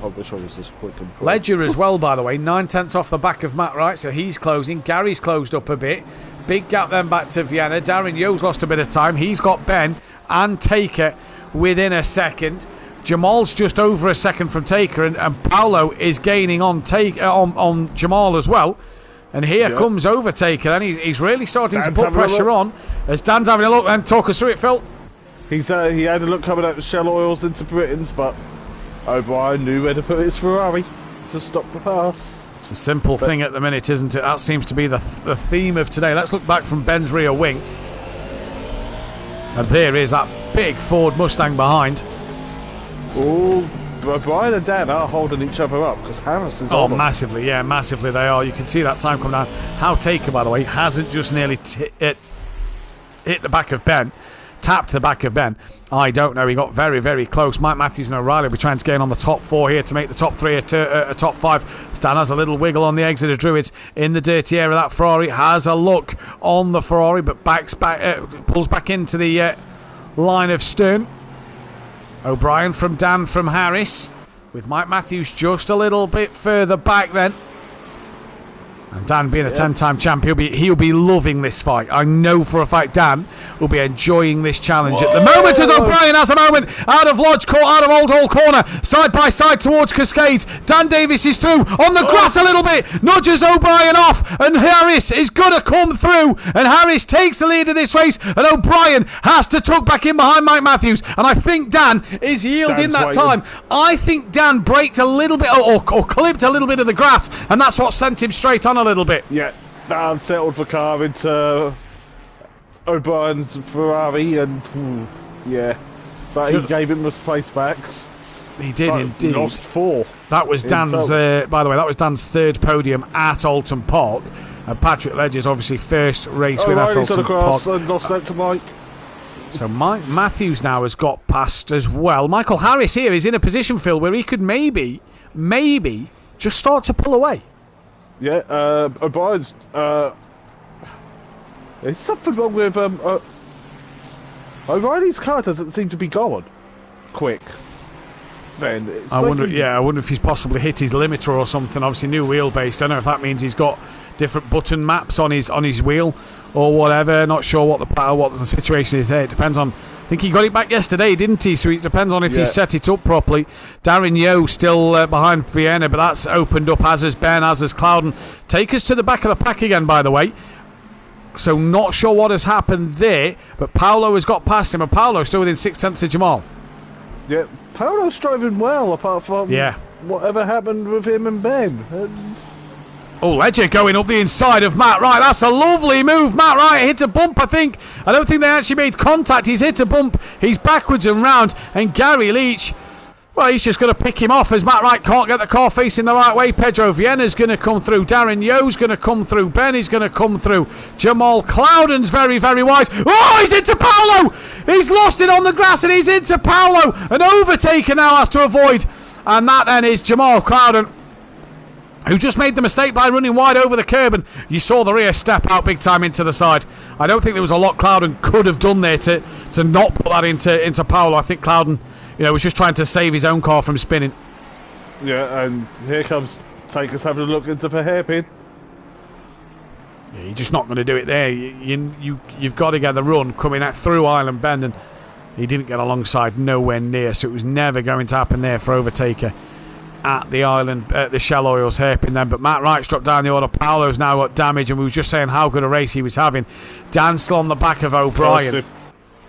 I wish I was this quick. Ledger as well, by the way, 9/10 off the back of Matt Wright, so he's closing. Gary's closed up a bit. Big gap then back to Vienna. Darren Yeo's lost a bit of time. He's got Ben and Taker within a second. Jamal's just over a second from Taker, and Paolo is gaining on Jamal as well. And here comes Overtaker, and he's really starting to put pressure on. As Dan's having a look, and talk us through it, Phil. He had a look coming out with Shell Oils into Britain's, but O'Brien knew where to put his Ferrari to stop the pass. It's a simple thing at the minute, isn't it? That seems to be the theme of today. Let's look back from Ben's rear wing. And there is that big Ford Mustang behind. Oh, O'Brien and Dan are holding each other up because Harris is on them. Massively, yeah, massively they are. You can see that time come down. How Taker, by the way, hasn't just nearly hit the back of Ben, tapped the back of Ben. I don't know. He got very, very close. Mike Matthews and O'Reilly will be trying to gain on the top four here to make the top three a top five. Dan has a little wiggle on the exit of Druids in the dirty area. That Ferrari has a look on the Ferrari, but pulls back into the line of stern. O'Brien from Dan from Harris, with Mike Matthews just a little bit further back then. And Dan being a 10-time champ, he'll be loving this fight. I know for a fact Dan will be enjoying this challenge at the moment, as O'Brien has a moment out of Lodge Court, out of Old Hall Corner, side by side towards Cascades. Dan Davis is through on the grass a little bit, nudges O'Brien off, and Harris is going to come through, and Harris takes the lead of this race, and O'Brien has to tuck back in behind Mike Matthews, and I think Dan is yielding that time. I think Dan braked a little bit or clipped a little bit of the grass, and that's what sent him straight on a little bit. Yeah, Dan settled the car into O'Brien's Ferrari, and but he gave him the place back. He did indeed. Lost 4. That was Dan's. By the way, that was Dan's third podium at Alton Park, and Patrick Ledger's obviously first race with at Alton Park. And lost out to Mike. So Mike Matthews now has got past as well. Michael Harris here is in a position, Phil, where he could maybe just start to pull away. Yeah, O'Brien's. There's something wrong with O'Reilly's car doesn't seem to be going quick. Then I wonder if he's possibly hit his limiter or something. Obviously, new wheelbase. Don't know if that means he's got different button maps on his wheel or whatever. Not sure what the situation is there. It depends on. I think he got it back yesterday, didn't he? So it depends on if he set it up properly. Darren Yeo still behind Vienna, but that's opened up, as has Ben, as has Clouden. Take us to the back of the pack again, by the way. So not sure what has happened there, but Paolo has got past him, and Paolo's still within 0.6 of Jamal. Yeah, Paolo's driving well, apart from whatever happened with him and Ben. Oh, Ledger going up the inside of Matt Wright. That's a lovely move. Matt Wright hit a bump, I think. I don't think they actually made contact. He's hit a bump. He's backwards and round. And Gary Leach, well, he's just going to pick him off as Matt Wright can't get the car facing the right way. Pedro Vienna's going to come through. Darren Yeo's going to come through. Ben is going to come through. Jamal Clouden's very, very wide. Oh, he's into Paolo! He's lost it on the grass and he's into Paolo. An overtaker now has to avoid. And that then is Jamal Clouden, who just made the mistake by running wide over the curb, and you saw the rear step out big time into the side. I don't think there was a lot Clouden could have done there to not put that into Paolo. I think Clouden, was just trying to save his own car from spinning. Yeah, and here comes Taker's having a look into the hairpin. Yeah, you're just not going to do it there. You've got to get the run coming out through Island Bend, and he didn't get alongside, nowhere near, so it was never going to happen there for Overtaker at the island, the Shell Oils hairpin then. But Matt Wright's dropped down the order. Paolo's now got damage, and we were just saying how good a race he was having. Dan still on the back of O'Brien.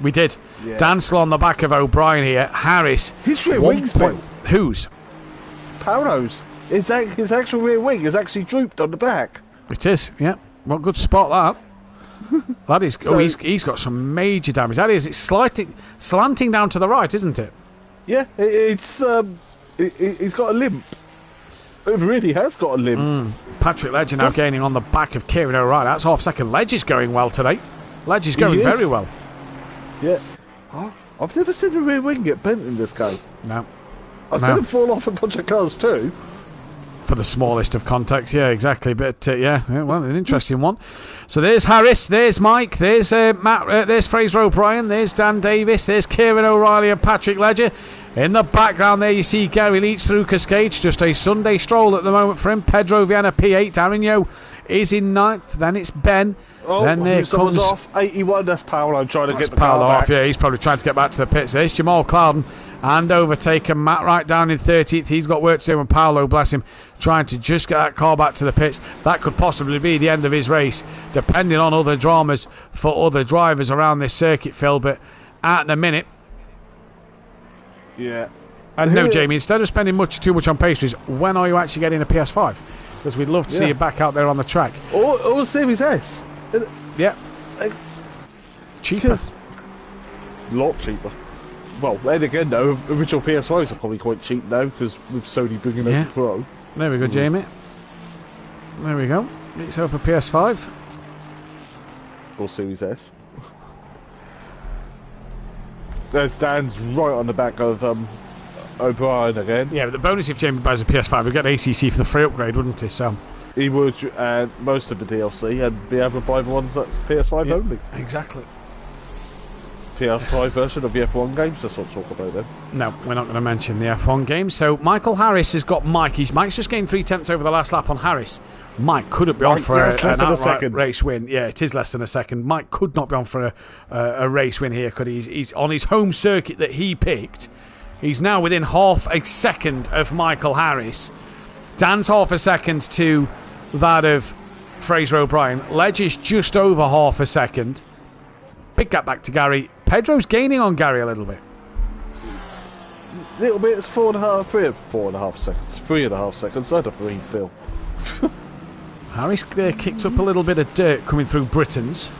We did. Yeah. Dan still on the back of O'Brien here. Harris. His rear wing's point. Whose? Paolo's. His actual rear wing is actually drooped on the back. It is, yeah. What good spot that. That is. So, he's got some major damage. That is. It's slanting down to the right, isn't it? Yeah, he's got a limp. It really has got a limp. Patrick Ledger now gaining on the back of Kieran O'Reilly. That's half second. Ledger's going well today. Ledger's going very well. Yeah. Oh, I've never seen a rear wing get bent in this game. No. I've seen him fall off a bunch of cars too. For the smallest of contacts, yeah, exactly. But yeah, well, an interesting one. So there's Harris, there's Mike, there's Matt, there's Fraser O'Brien, there's Dan Davis, there's Kieran O'Reilly and Patrick Ledger. In the background there, you see Gary Leach through Cascades. Just a Sunday stroll at the moment for him. Pedro Viana P8. Aaron Yo is in 9th. Then it's Ben. Oh, then there comes off 81. That's Paolo trying to get the Paolo car back. Off. Yeah, he's probably trying to get back to the pits. There's Jamal Clouden and Overtaker. Matt Wright down in 13th. He's got work to do, and Paolo, bless him, trying to just get that car back to the pits. That could possibly be the end of his race, depending on other dramas for other drivers around this circuit, Phil. But at the minute, yeah. And no, Jamie, instead of spending too much on pastries, when are you actually getting a PS5? Because we'd love to see you back out there on the track. Or Series S. Yeah. Cheaper. A lot cheaper. Well, then again, though, original PS5s are probably quite cheap now, because with Sony bringing out the Pro. There we go, Jamie. There we go. Get yourself a PS5. Or Series S. There's Dan's right on the back of O'Brien again. Yeah, but the bonus if Jamie buys a PS5, we'd get ACC for the free upgrade, wouldn't he? So he would add most of the DLC and be able to buy the ones that's PS5 only. Exactly. PS5 version of the F1 games, let's not talk about them. No, we're not going to mention the F1 games. So Michael Harris has got Mike. Mike's just gained 3/10 over the last lap on Harris. Mike couldn't be on for an outright race win. Yeah, it is less than a second. Mike could not be on for a race win here, could he? He's on his home circuit that he picked. He's now within half a second of Michael Harris. Dan's half a second to that of Fraser O'Brien. Ledger's just over half a second. Big gap back to Gary. Pedro's gaining on Gary a little bit. Little bit, it's 4.5 seconds. 3.5 seconds, not a 3, Phil. Harris kicked up a little bit of dirt coming through Britain's.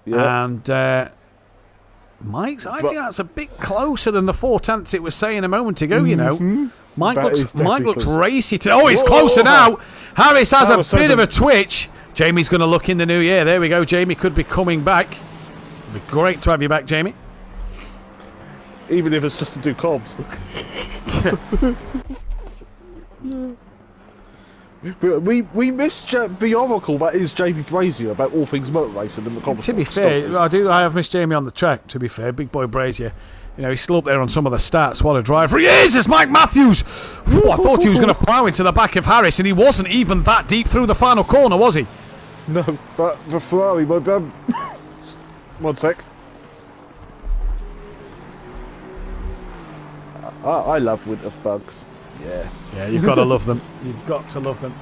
Yeah. And Mike's, I think that's a bit closer than the 4/10 it was saying a moment ago, you know. Mike looks racy today. Oh, he's closer now. Harris has a bit of a twitch. Jamie's going to look in the new year. There we go. Jamie could be coming back. It'd be great to have you back, Jamie. Even if it's just to do comms. We missed the oracle that is Jamie Brazier about all things motor racing in the comments. To be fair, I have missed Jamie on the track, to be fair. Big boy Brazier. You know, he's still up there on some of the stats. What a driver he is! It's Mike Matthews! Ooh, I thought he was going to plough into the back of Harris, and he wasn't even that deep through the final corner, was he? No, but for Ferrari, my bad. 1 sec. I love winter bugs. Yeah. Yeah, you've got to love them. You've got to love them.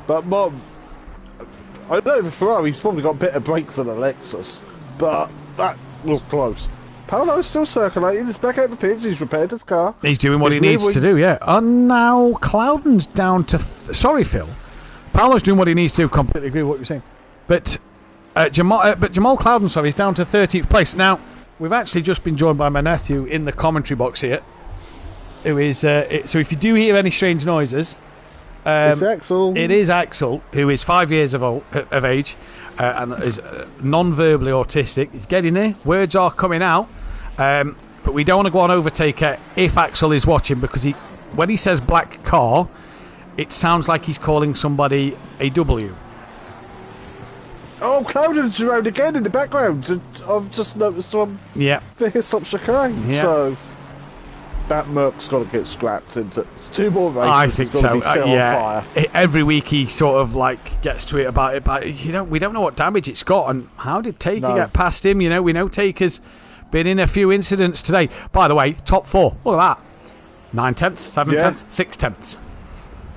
But Mom, I know the Ferrari's probably got better brakes than a Lexus, but that was close. Paolo's still circulating. He's back out the pits. He's repaired his car. He's doing what he needs to do, yeah. And now Clouden's down to... Sorry, Phil. Paolo's doing what he needs to. Completely agree with what you're saying. But Jamal Clouden, sorry, is down to 13th place. Now, we've actually just been joined by my nephew in the commentary box here, who is... so if you do hear any strange noises... it's Axel. It is Axel, who is 5 years of age and is non-verbally autistic. He's getting there. Words are coming out. But we don't want to go on Overtaker if Axel is watching, because when he says black car, it sounds like he's calling somebody a W. Oh, Clouden's around again in the background. I've just noticed one. Yeah. For his stop chicane. Yeah. So that Merc's got to get scrapped into. It's 2 more races. I think it's gotta so. Be set yeah. on fire. Every week he sort of like gets tweet about it, but we don't know what damage it's got, and how did Taker get past him? We know Taker's been in a few incidents today. By the way, top 4. Look at that. 9 tenths, 7 tenths, 6 tenths.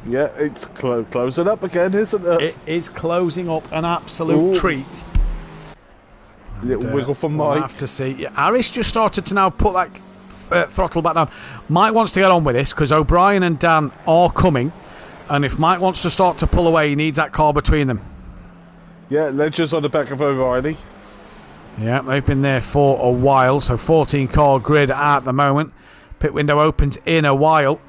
Yeah, it's closing up again, isn't it? It is closing up, an absolute treat. Little wiggle from we'll Mike. have to see. Yeah, Harris just started to now put that throttle back down. Mike wants to get on with this because O'Brien and Dan are coming, and if Mike wants to start to pull away, he needs that car between them. Yeah, Ledger's on the back of O'Reilly. Yeah, they've been there for a while, so 14 car grid at the moment. Pit window opens in a while.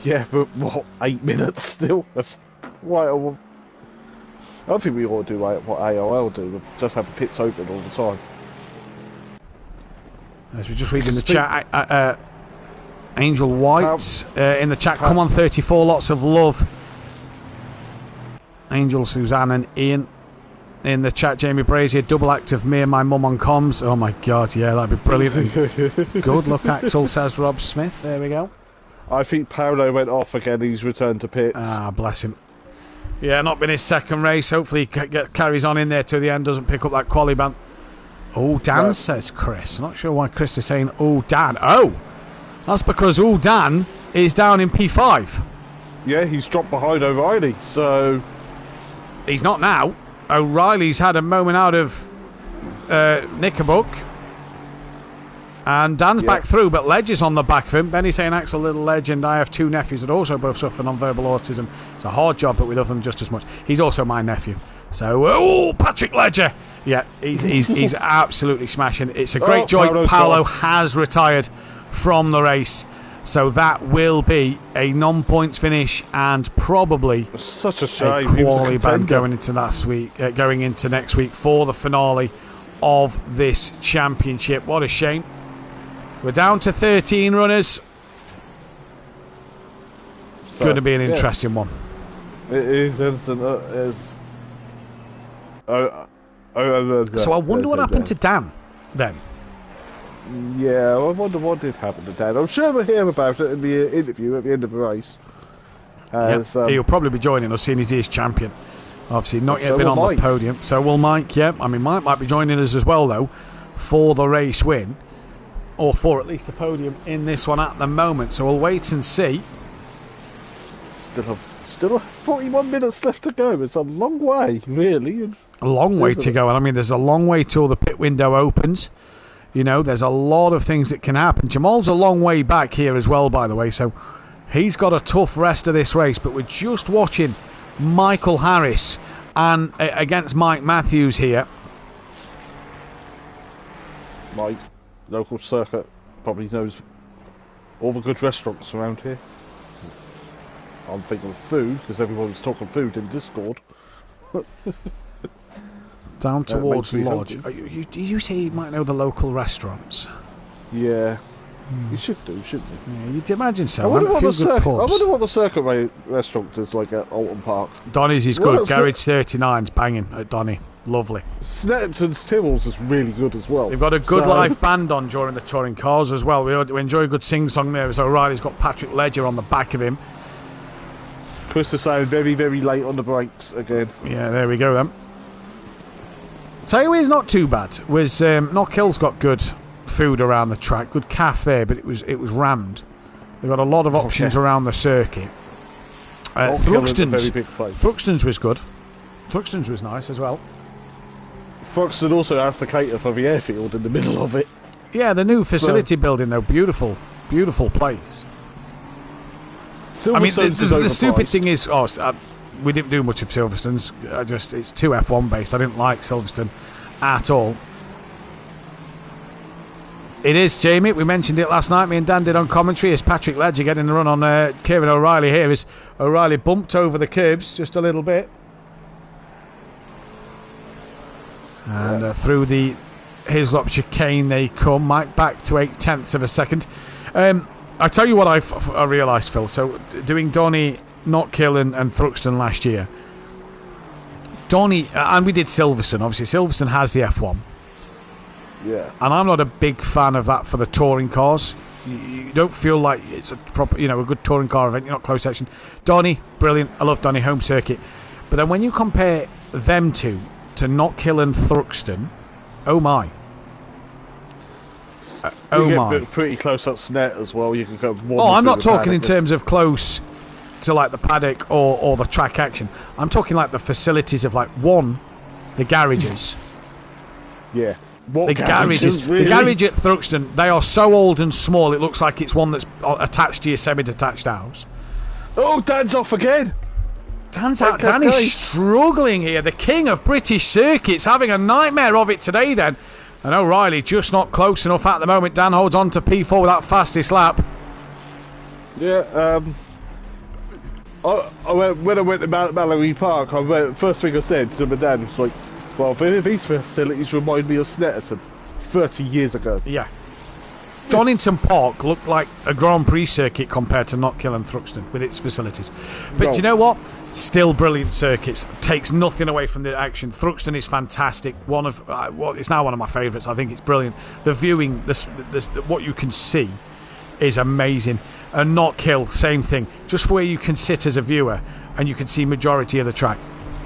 Yeah, but what, 8 minutes still? That's quite a... I don't think we ought to do what AOL do, just have the pits open all the time. As we're just reading the chat, Angel White in the chat, come on 34, lots of love. Angel, Suzanne and Ian in the chat. Jamie Brazier, double act of me and my mum on comms. Oh my god, yeah, that'd be brilliant. Good luck, Axel, says Rob Smith. There we go. I think Paolo went off again. He's returned to pits. Ah, bless him. Yeah, not been his second race. Hopefully he carries on in there to the end, doesn't pick up that quali ban. Oh, Dan, says Chris. Not sure why Chris is saying, oh, Dan. Oh, that's because oh, Dan is down in P5. Yeah, he's dropped behind O'Reilly, so... He's not now. O'Reilly's had a moment out of Knickerbock. And Dan's back through, but Ledge is on the back of him. Benny saying, Axel, little legend. I have 2 nephews that also both suffer non-verbal autism. It's a hard job, but we love them just as much. He's also my nephew. So, oh, Patrick Ledger. Yeah, he's absolutely smashing. It's a great joy. Paolo has retired from the race. So that will be a non-points finish and probably such a shame. A quali ban going into going into next week for the finale of this championship. What a shame. So we're down to 13 runners. So, going to be an interesting one. It is instant. So I wonder what happened to Dan then. Yeah, I wonder what did happen to Dan. I'm sure we'll hear about it in the interview at the end of the race. He'll probably be joining us, seeing as he is champion. Obviously, not yet been on the podium. So will Mike, yeah. I mean, Mike might be joining us as well, though, for the race win. Or for at least a podium in this one at the moment. So we'll wait and see. Still 41 minutes left to go. It's a long way, really. A long way to go. And I mean, there's a long way till the pit window opens. You know, there's a lot of things that can happen. Jamal's a long way back here as well, by the way. So he's got a tough rest of this race. But we're just watching Michael Harris and against Mike Matthews here. Mike, local circuit, probably knows all the good restaurants around here. I'm thinking of food because everyone's talking food in Discord. Down towards Lodge. You say you might know the local restaurants? Yeah. You should do, shouldn't you? Yeah, you'd imagine so. I wonder what the circuit restaurant is like at Alton Park. Donny's is good. Garage 39's banging at Donny. Lovely. Snetterton's Tibbles is really good as well. They've got a good live band on during the touring cars as well. We enjoy a good sing-song there. So O'Reilly's got Patrick Ledger on the back of him. Chris is saying very, very late on the brakes again. Yeah, there we go then. Tailway's not too bad. Knock Hill's got good food around the track, good calf there, but it was rammed. They've got a lot of options around the circuit. Thruxton's was good. Thruxton's was nice as well. Thruxton also has to cater for the airfield in the middle of it. Yeah, the new facility building though, beautiful place. I mean, the stupid thing is, we didn't do much of Silverstone's. It's too F1 based. I didn't like Silverstone at all. It is, Jamie. We mentioned it last night. Me and Dan did on commentary. As Patrick Ledger getting the run on Kieran O'Reilly here. As O'Reilly bumped over the curbs just a little bit. And through the Hislop chicane they come. Mike back to 0.8 of a second. I tell you what I realised, Phil. So doing Donny, Knockhill and Thruxton last year. Donny, and we did Silverstone. Obviously, Silverstone has the F1. Yeah. And I'm not a big fan of that for the touring cars. You don't feel like it's a proper, a good touring car event. You're not close section. Donny, brilliant. I love Donny, home circuit. But then when you compare them two to Knockhill and Thruxton, oh my. You get pretty close at Snet as well. You can go. I'm not talking in terms of close to like the paddock or the track action. I'm talking like the facilities of like the garages. Yeah. The garages, really? The garage at Thruxton, they are so old and small. It looks like it's one that's attached to your semi-detached house. Oh, Dan's off again. Dan's out. Dan is struggling here. The king of British circuits, having a nightmare of it today. Then, and O'Reilly just not close enough at the moment. Dan holds on to P4 with that fastest lap. Yeah. When I went to Mallory Park, first thing I said to my dad was like, well, these facilities remind me of Snetterton 30 years ago. Yeah. Donington Park looked like a Grand Prix circuit compared to Knockhill and Thruxton with its facilities. But do you know what? Still brilliant circuits. Takes nothing away from the action. Thruxton is fantastic. It's now one of my favourites. I think it's brilliant. The viewing, what you can see is amazing. And Knockhill, same thing. Just where you can sit as a viewer and you can see majority of the track.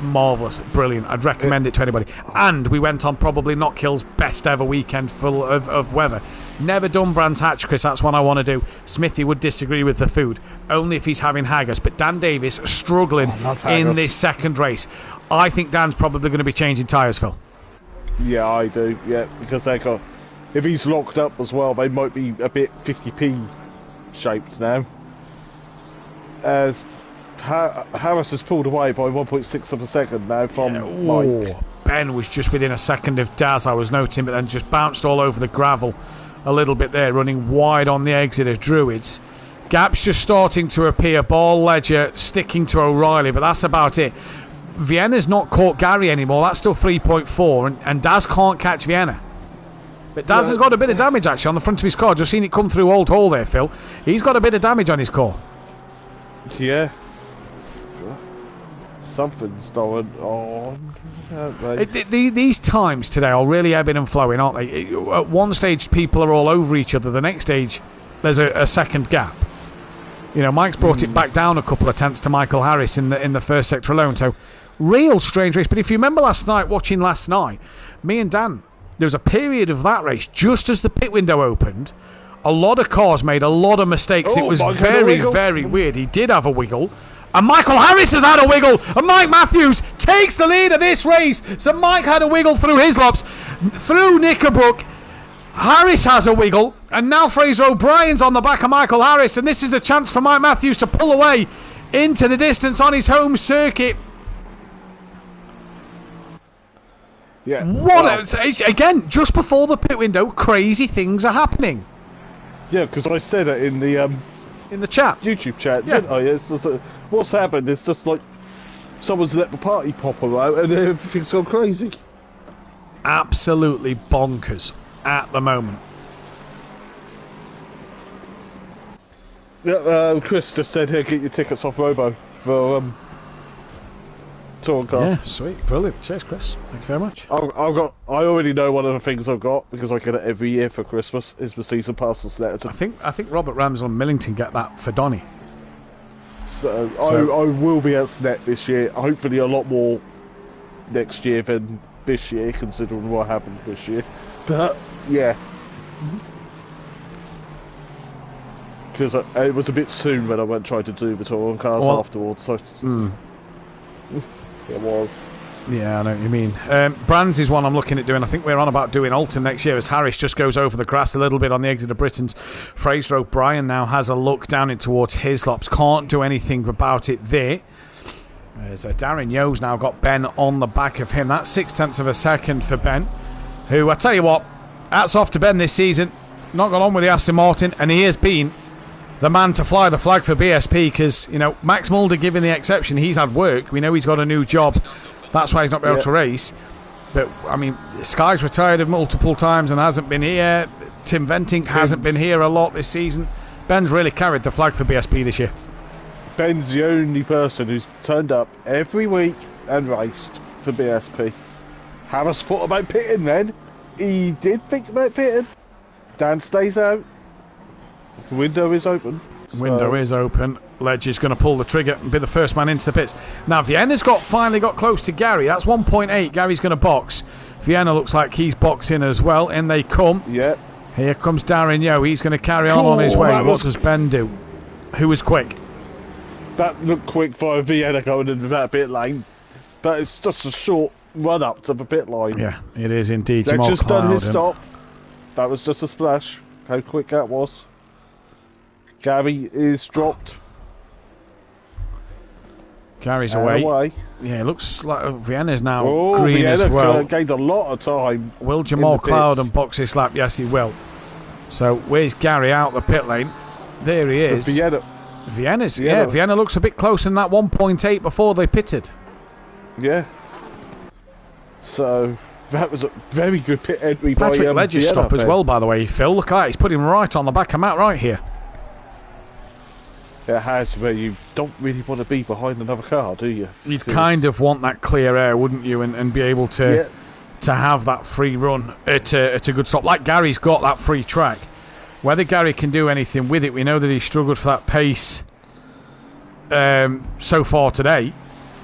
Marvellous, brilliant. I'd recommend it to anybody. And we went on probably Knockhill's best ever weekend full of weather. Never done Brands Hatch, Chris. That's one I want to do. Smithy would disagree with the food, only if he's having haggis. But Dan Davis struggling in this second race. I think Dan's probably going to be changing tyres, Phil. Yeah, I do. Yeah, because if he's locked up as well, they might be a bit 50p shaped now. As Harris has pulled away by 1.6 of a second now from Mike. Ben was just within a second of Daz, I was noting, but then just bounced all over the gravel a little bit there, running wide on the exit of Druids. Gap's just starting to appear. Ball Ledger sticking to O'Reilly, but that's about it. Vienna's not caught Gary anymore. That's still 3.4, and Daz can't catch Vienna. But Daz has got a bit of damage actually on the front of his car. Just seen it come through Old Hall there, Phil. He's got a bit of damage on his car. Yeah. Something's going on. These times today are really ebbing and flowing, aren't they? At one stage, people are all over each other. The next stage, there's a second gap. Mike's brought it back down a couple of tenths to Michael Harris in the first sector alone. So, real strange race. But if you remember watching last night, me and Dan, there was a period of that race just as the pit window opened. A lot of cars made a lot of mistakes. It was very, very weird. He did have a wiggle. And Michael Harris has had a wiggle. And Mike Matthews takes the lead of this race. So Mike had a wiggle through his laps. Through Knickerbrook, Harris has a wiggle. And now Fraser O'Brien's on the back of Michael Harris. And this is the chance for Mike Matthews to pull away into the distance on his home circuit. Yeah. Again, just before the pit window, crazy things are happening. Yeah, because I said it in the chat, YouTube chat, didn't I? It's just, what's happened is just like someone's let the party popper out and everything's gone crazy. Absolutely bonkers at the moment. Yeah, Chris just said here, get your tickets off Robo for touring cars. Yeah, sweet, brilliant. Cheers, Chris. Thank you very much. I already know one of the things I've got because I get it every year for Christmas is the season pass for Snetterton. I think Robert Ramsell and Millington get that for Donny. So I will be at Snet this year. Hopefully a lot more next year than this year, considering what happened this year. But yeah, because it was a bit soon when I went trying to do the touring cars afterwards. So. It was. Yeah, I know what you mean. Brands is one I'm looking at doing. I think we're on about doing Alton next year as Harris just goes over the grass a little bit on the exit of Britain's. Fraser O'Brien now has a look down it towards his laps. Can't do anything about it there. So Darren Yo's now got Ben on the back of him. That's 0.6 of a second for Ben, who, I tell you what, hats off to Ben this season. Not gone on with the Aston Martin, and he has been the man to fly the flag for BSP because, Max Mulder giving the exception, he's had work. We know he's got a new job. That's why he's not been able to race. But, Sky's retired multiple times and hasn't been here. Tim Venting hasn't been here a lot this season. Ben's really carried the flag for BSP this year. Ben's the only person who's turned up every week and raced for BSP. Harris thought about pitting then. he did think about pitting. Dan stays out. The window is open. Window is open. Ledge is going to pull the trigger and be the first man into the pits. Now, Vienna's finally got close to Gary. That's 1.8. Gary's going to box. Vienna looks like he's boxing as well. In they come. Yeah. Here comes Darren Yo. He's going to carry on his way. What does Ben do? Who was quick? That looked quick for a Vienna going into that pit lane. But it's just a short run up to the pit line. Yeah, it is indeed. They've Jamal just done his Clouden. stop. That was just a splash. How quick that was. Gary is dropped. Gary's And away. Yeah, it looks like Vienna's now Oh, green Vienna as well. gained a lot of time. Will Jamal in the pits. Clouden box this lap? Yes, he will. So where's Gary out the pit lane? There he is. Vienna looks a bit closer than that 1.8 before they pitted. Yeah. So that was a very good pit entry Patrick by Ledger's Vienna, stop as Ben. well, by the way, Phil. Look at that. He's putting right on the back of Matt Wright here. It has where you don't really want to be behind another car, do you? You'd kind of want that clear air, wouldn't you? And be able to have that free run at a good stop. Like Gary's got that free track. Whether Gary can do anything with it, we know that he struggled for that pace so far today.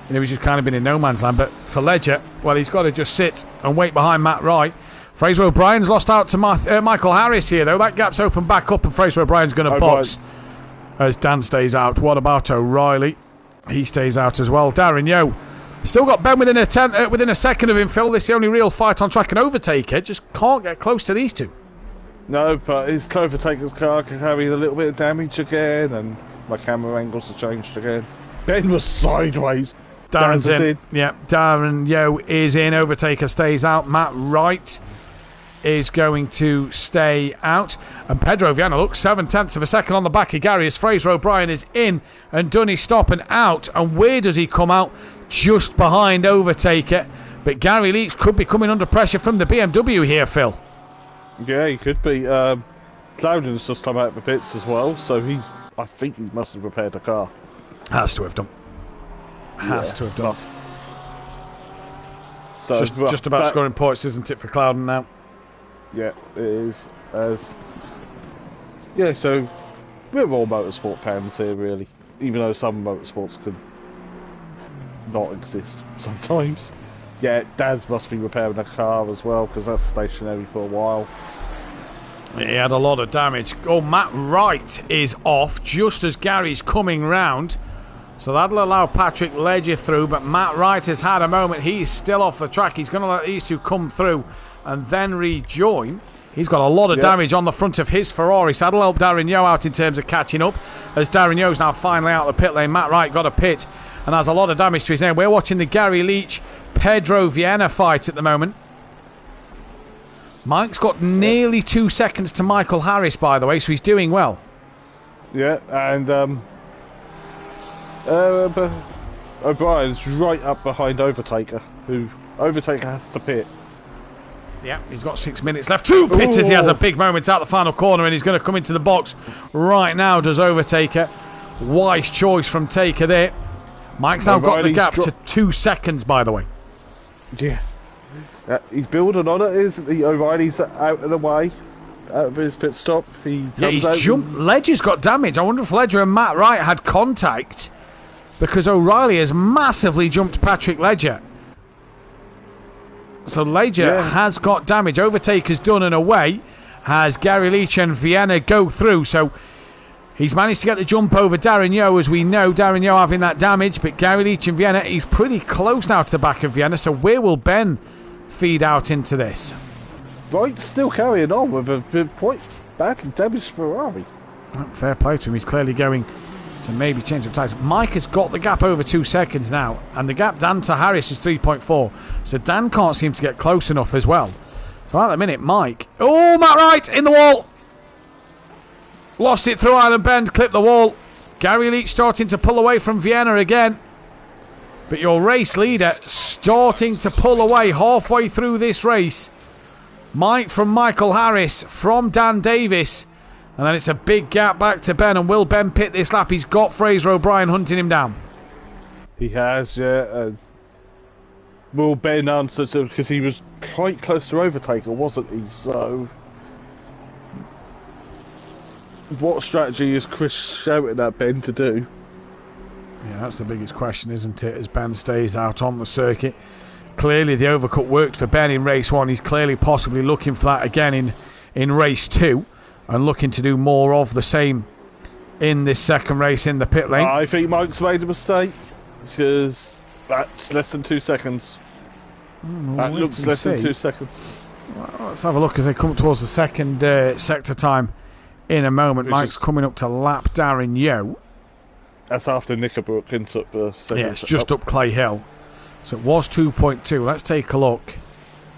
And he's just kind of been in no man's land. But for Ledger, well, he's got to just sit and wait behind Matt Wright. Fraser O'Brien's lost out to Michael Harris here, though. That gap's opened back up, and Fraser O'Brien's going to box as Dan stays out. What about O'Reilly? He stays out as well. Darren Yo still got Ben within a second of him, Phil. This is the only real fight on track and Overtaker. Just can't get close to these two. No, but his Overtaker's car can carry a little bit of damage again, and my camera angles have changed again. Ben was sideways. Darren's in. Yeah, Darren Yo is in. Overtaker stays out. Matt Wright is going to stay out. And Pedro Viana looks 7/10 of a second on the back of Gary as Fraser O'Brien is in and done his stop and out. And where does he come out? Just behind Overtaker. But Gary Leach could be coming under pressure from the BMW here, Phil. Yeah, he could be. Cloudon's just come out of the pits as well, so I think he must have repaired the car. Has to have done. Has to have done. So just about scoring points, isn't it, for Cloudon now? Yeah, it is. Yeah, so we're all motorsport fans here, really. Even though some motorsports can not exist sometimes. Yeah, Daz must be repairing a car as well, because that's stationary for a while. He had a lot of damage. Oh, Matt Wright is off just as Gary's coming round. So that'll allow Patrick Ledger through, but Matt Wright has had a moment. He's still off the track. He's going to let these two come through and then rejoin. He's got a lot of damage on the front of his Ferrari, so that'll help Darren Yo out in terms of catching up. As Darren Yo's now finally out of the pit lane, Matt Wright got a pit and has a lot of damage to his name. We're watching the Gary Leach Pedro Viana fight at the moment. Mike's got nearly 2 seconds to Michael Harris, by the way, so he's doing well. Yeah, and O'Brien's right up behind Overtaker, who Overtaker has to pit. Yeah, he's got 6 minutes left. 2 pits as he has a big moment out the final corner, and he's going to come into the box right now, does Overtaker. Wise choice from Taker there. Mike's now got the gap to 2 seconds, by the way. Yeah. He's building on it, isn't he? O'Reilly's out of the way, out of his pit stop. He's jumped. Ledger's got damage. I wonder if Ledger and Matt Wright had contact, because O'Reilly has massively jumped Patrick Ledger. So Ledger has got damage. Overtaker's done and away. Has Gary Leach and Vienna go through. So he's managed to get the jump over Darren Yo, as we know. Darren Yo having that damage, but Gary Leach and Vienna, he's pretty close now to the back of Vienna. So where will Ben feed out into this? Wright's still carrying on with a quite badly damaged Ferrari. Fair play to him. He's clearly going to maybe change up tyres. Mike has got the gap over 2 seconds now, and the gap Dan to Harris is 3.4. So Dan can't seem to get close enough as well. So at the minute, Mike... Oh, Matt Wright in the wall! Lost it through Island Bend, clipped the wall. Gary Leach starting to pull away from Vienna again. But your race leader starting to pull away halfway through this race. Mike from Michael Harris, from Dan Davis. And then it's a big gap back to Ben. And will Ben pit this lap? He's got Fraser O'Brien hunting him down. He has, yeah. Will Ben answer to, because he was quite close to overtaker, wasn't he? So, what strategy is Chris shouting at Ben to do? Yeah, that's the biggest question, isn't it? As Ben stays out on the circuit. Clearly, the overcut worked for Ben in race 1. He's clearly possibly looking for that again in race 2, and looking to do more of the same in this second race in the pit lane. I think Mike's made a mistake, because that's less than 2 seconds. That looks less than 2 seconds. Well, let's have a look as they come towards the second sector time in a moment. Mike's coming up to lap Darren Yeo. That's after Knickerbrook into the second. Yeah, it's just up Clay Hill. So it was 2.2. Let's take a look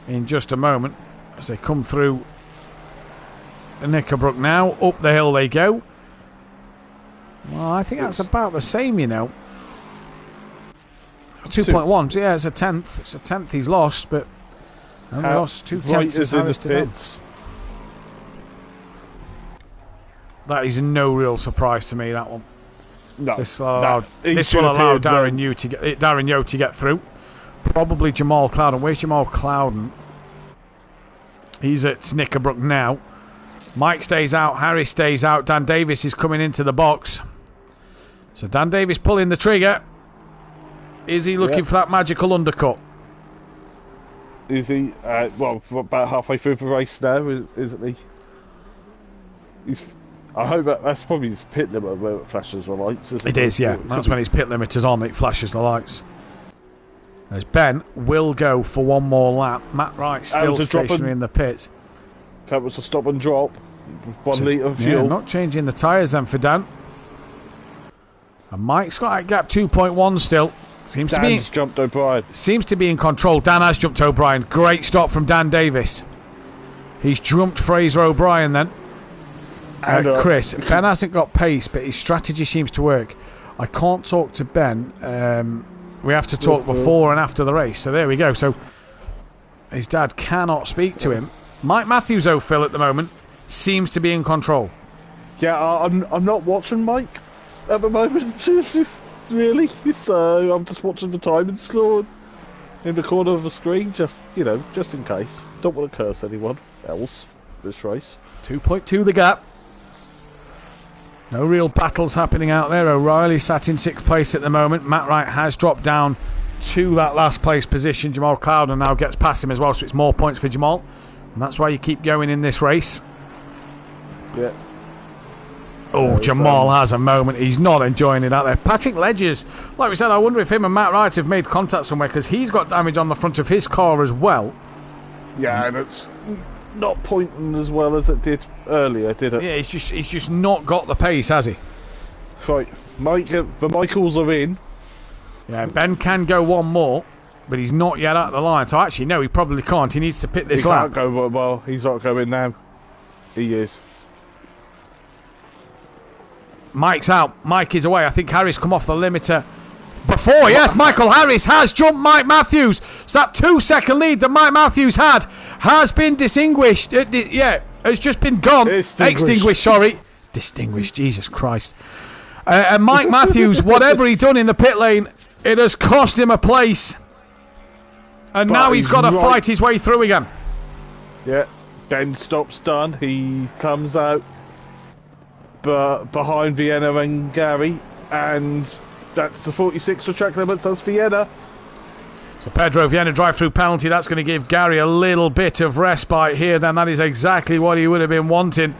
in just a moment as they come through Knickerbrook now. Up the hill they go. Well, I think that's about the same, you know. 2.1. So yeah, it's a tenth. It's a tenth he's lost, but only lost 2/10 as Harris did. That is no real surprise to me, that one. No, this will allow Darren Yeo to get through. Probably Jamal Clouden. Where's Jamal Clouden? He's at Knickerbrook now. Mike stays out. Harry stays out. Dan Davis is coming into the box. So Dan Davis pulling the trigger. Is he looking for that magical undercut? Is he? Well, about halfway through the race now, isn't he? I hope that's probably his pit limiter where it flashes the lights. It is, yeah. That's when his pit limiter's on, it flashes the lights. As Ben will go for one more lap. Matt Wright still stationary in the pits. That was a stop and drop. 1 litre of fuel. Yeah, not changing the tyres then for Dan. And Mike's got that gap 2.1 still. Dan's jumped O'Brien. Seems to be in control. Dan has jumped O'Brien. Great stop from Dan Davis. He's jumped Fraser O'Brien then. Chris, Ben hasn't got pace, but his strategy seems to work. I can't talk to Ben. We have to talk before and after the race. So there we go. So his dad cannot speak to him. Mike Matthews, though, Phil, at the moment, seems to be in control. Yeah, I'm not watching Mike at the moment, really. So I'm just watching the timing score in the corner of the screen, just in case. Don't want to curse anyone else this race. 2.2 the gap. No real battles happening out there. O'Reilly sat in 6th place at the moment. Matt Wright has dropped down to that last place position. Jamal Clouden now gets past him as well, so it's more points for Jamal. And that's why you keep going in this race. Yeah. Oh, Jamal has a moment. He's not enjoying it out there. Patrick Ledgers, like we said, I wonder if him and Matt Wright have made contact somewhere, because he's got damage on the front of his car as well. Yeah, and it's not pointing as well as it did earlier, did it? Yeah, he's just not got the pace, has he? Right, the Michaels are in. Yeah, Ben can go one more, but he's not yet at the line. So actually, no, he probably can't. He needs to pit this lap. He can't go well. He's not going now. He is. Mike's out. Mike is away. I think Harris come off the limiter before. Yes, Michael Harris has jumped Mike Matthews. So that 2-second lead that Mike Matthews had has been distinguished. Has just been gone. Extinguished, sorry. Distinguished, Jesus Christ. And Mike Matthews, whatever he done in the pit lane, it has cost him a place. And now he's got to fight his way through again. Yeah, Ben stops done. He comes out behind Vienna and Gary, and that's the 46 for track limits. That's Vienna. So Pedro Vienna drive-through penalty. That's going to give Gary a little bit of respite here. Then that is exactly what he would have been wanting.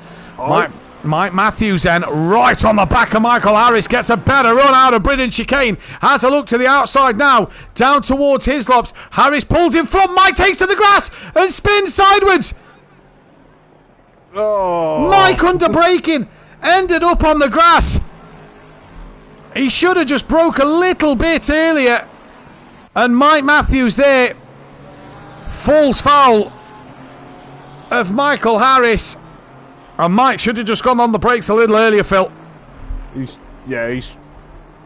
Mike Matthews then, right on the back of Michael Harris, gets a better run out of Bridden Chicane. Has a look to the outside now, down towards Hislops. Harris pulls in front. Mike takes to the grass and spins sideways. Oh. Mike under braking, ended up on the grass. He should have just broke a little bit earlier. And Mike Matthews there falls foul of Michael Harris. And Mike should have just gone on the brakes a little earlier, Phil. He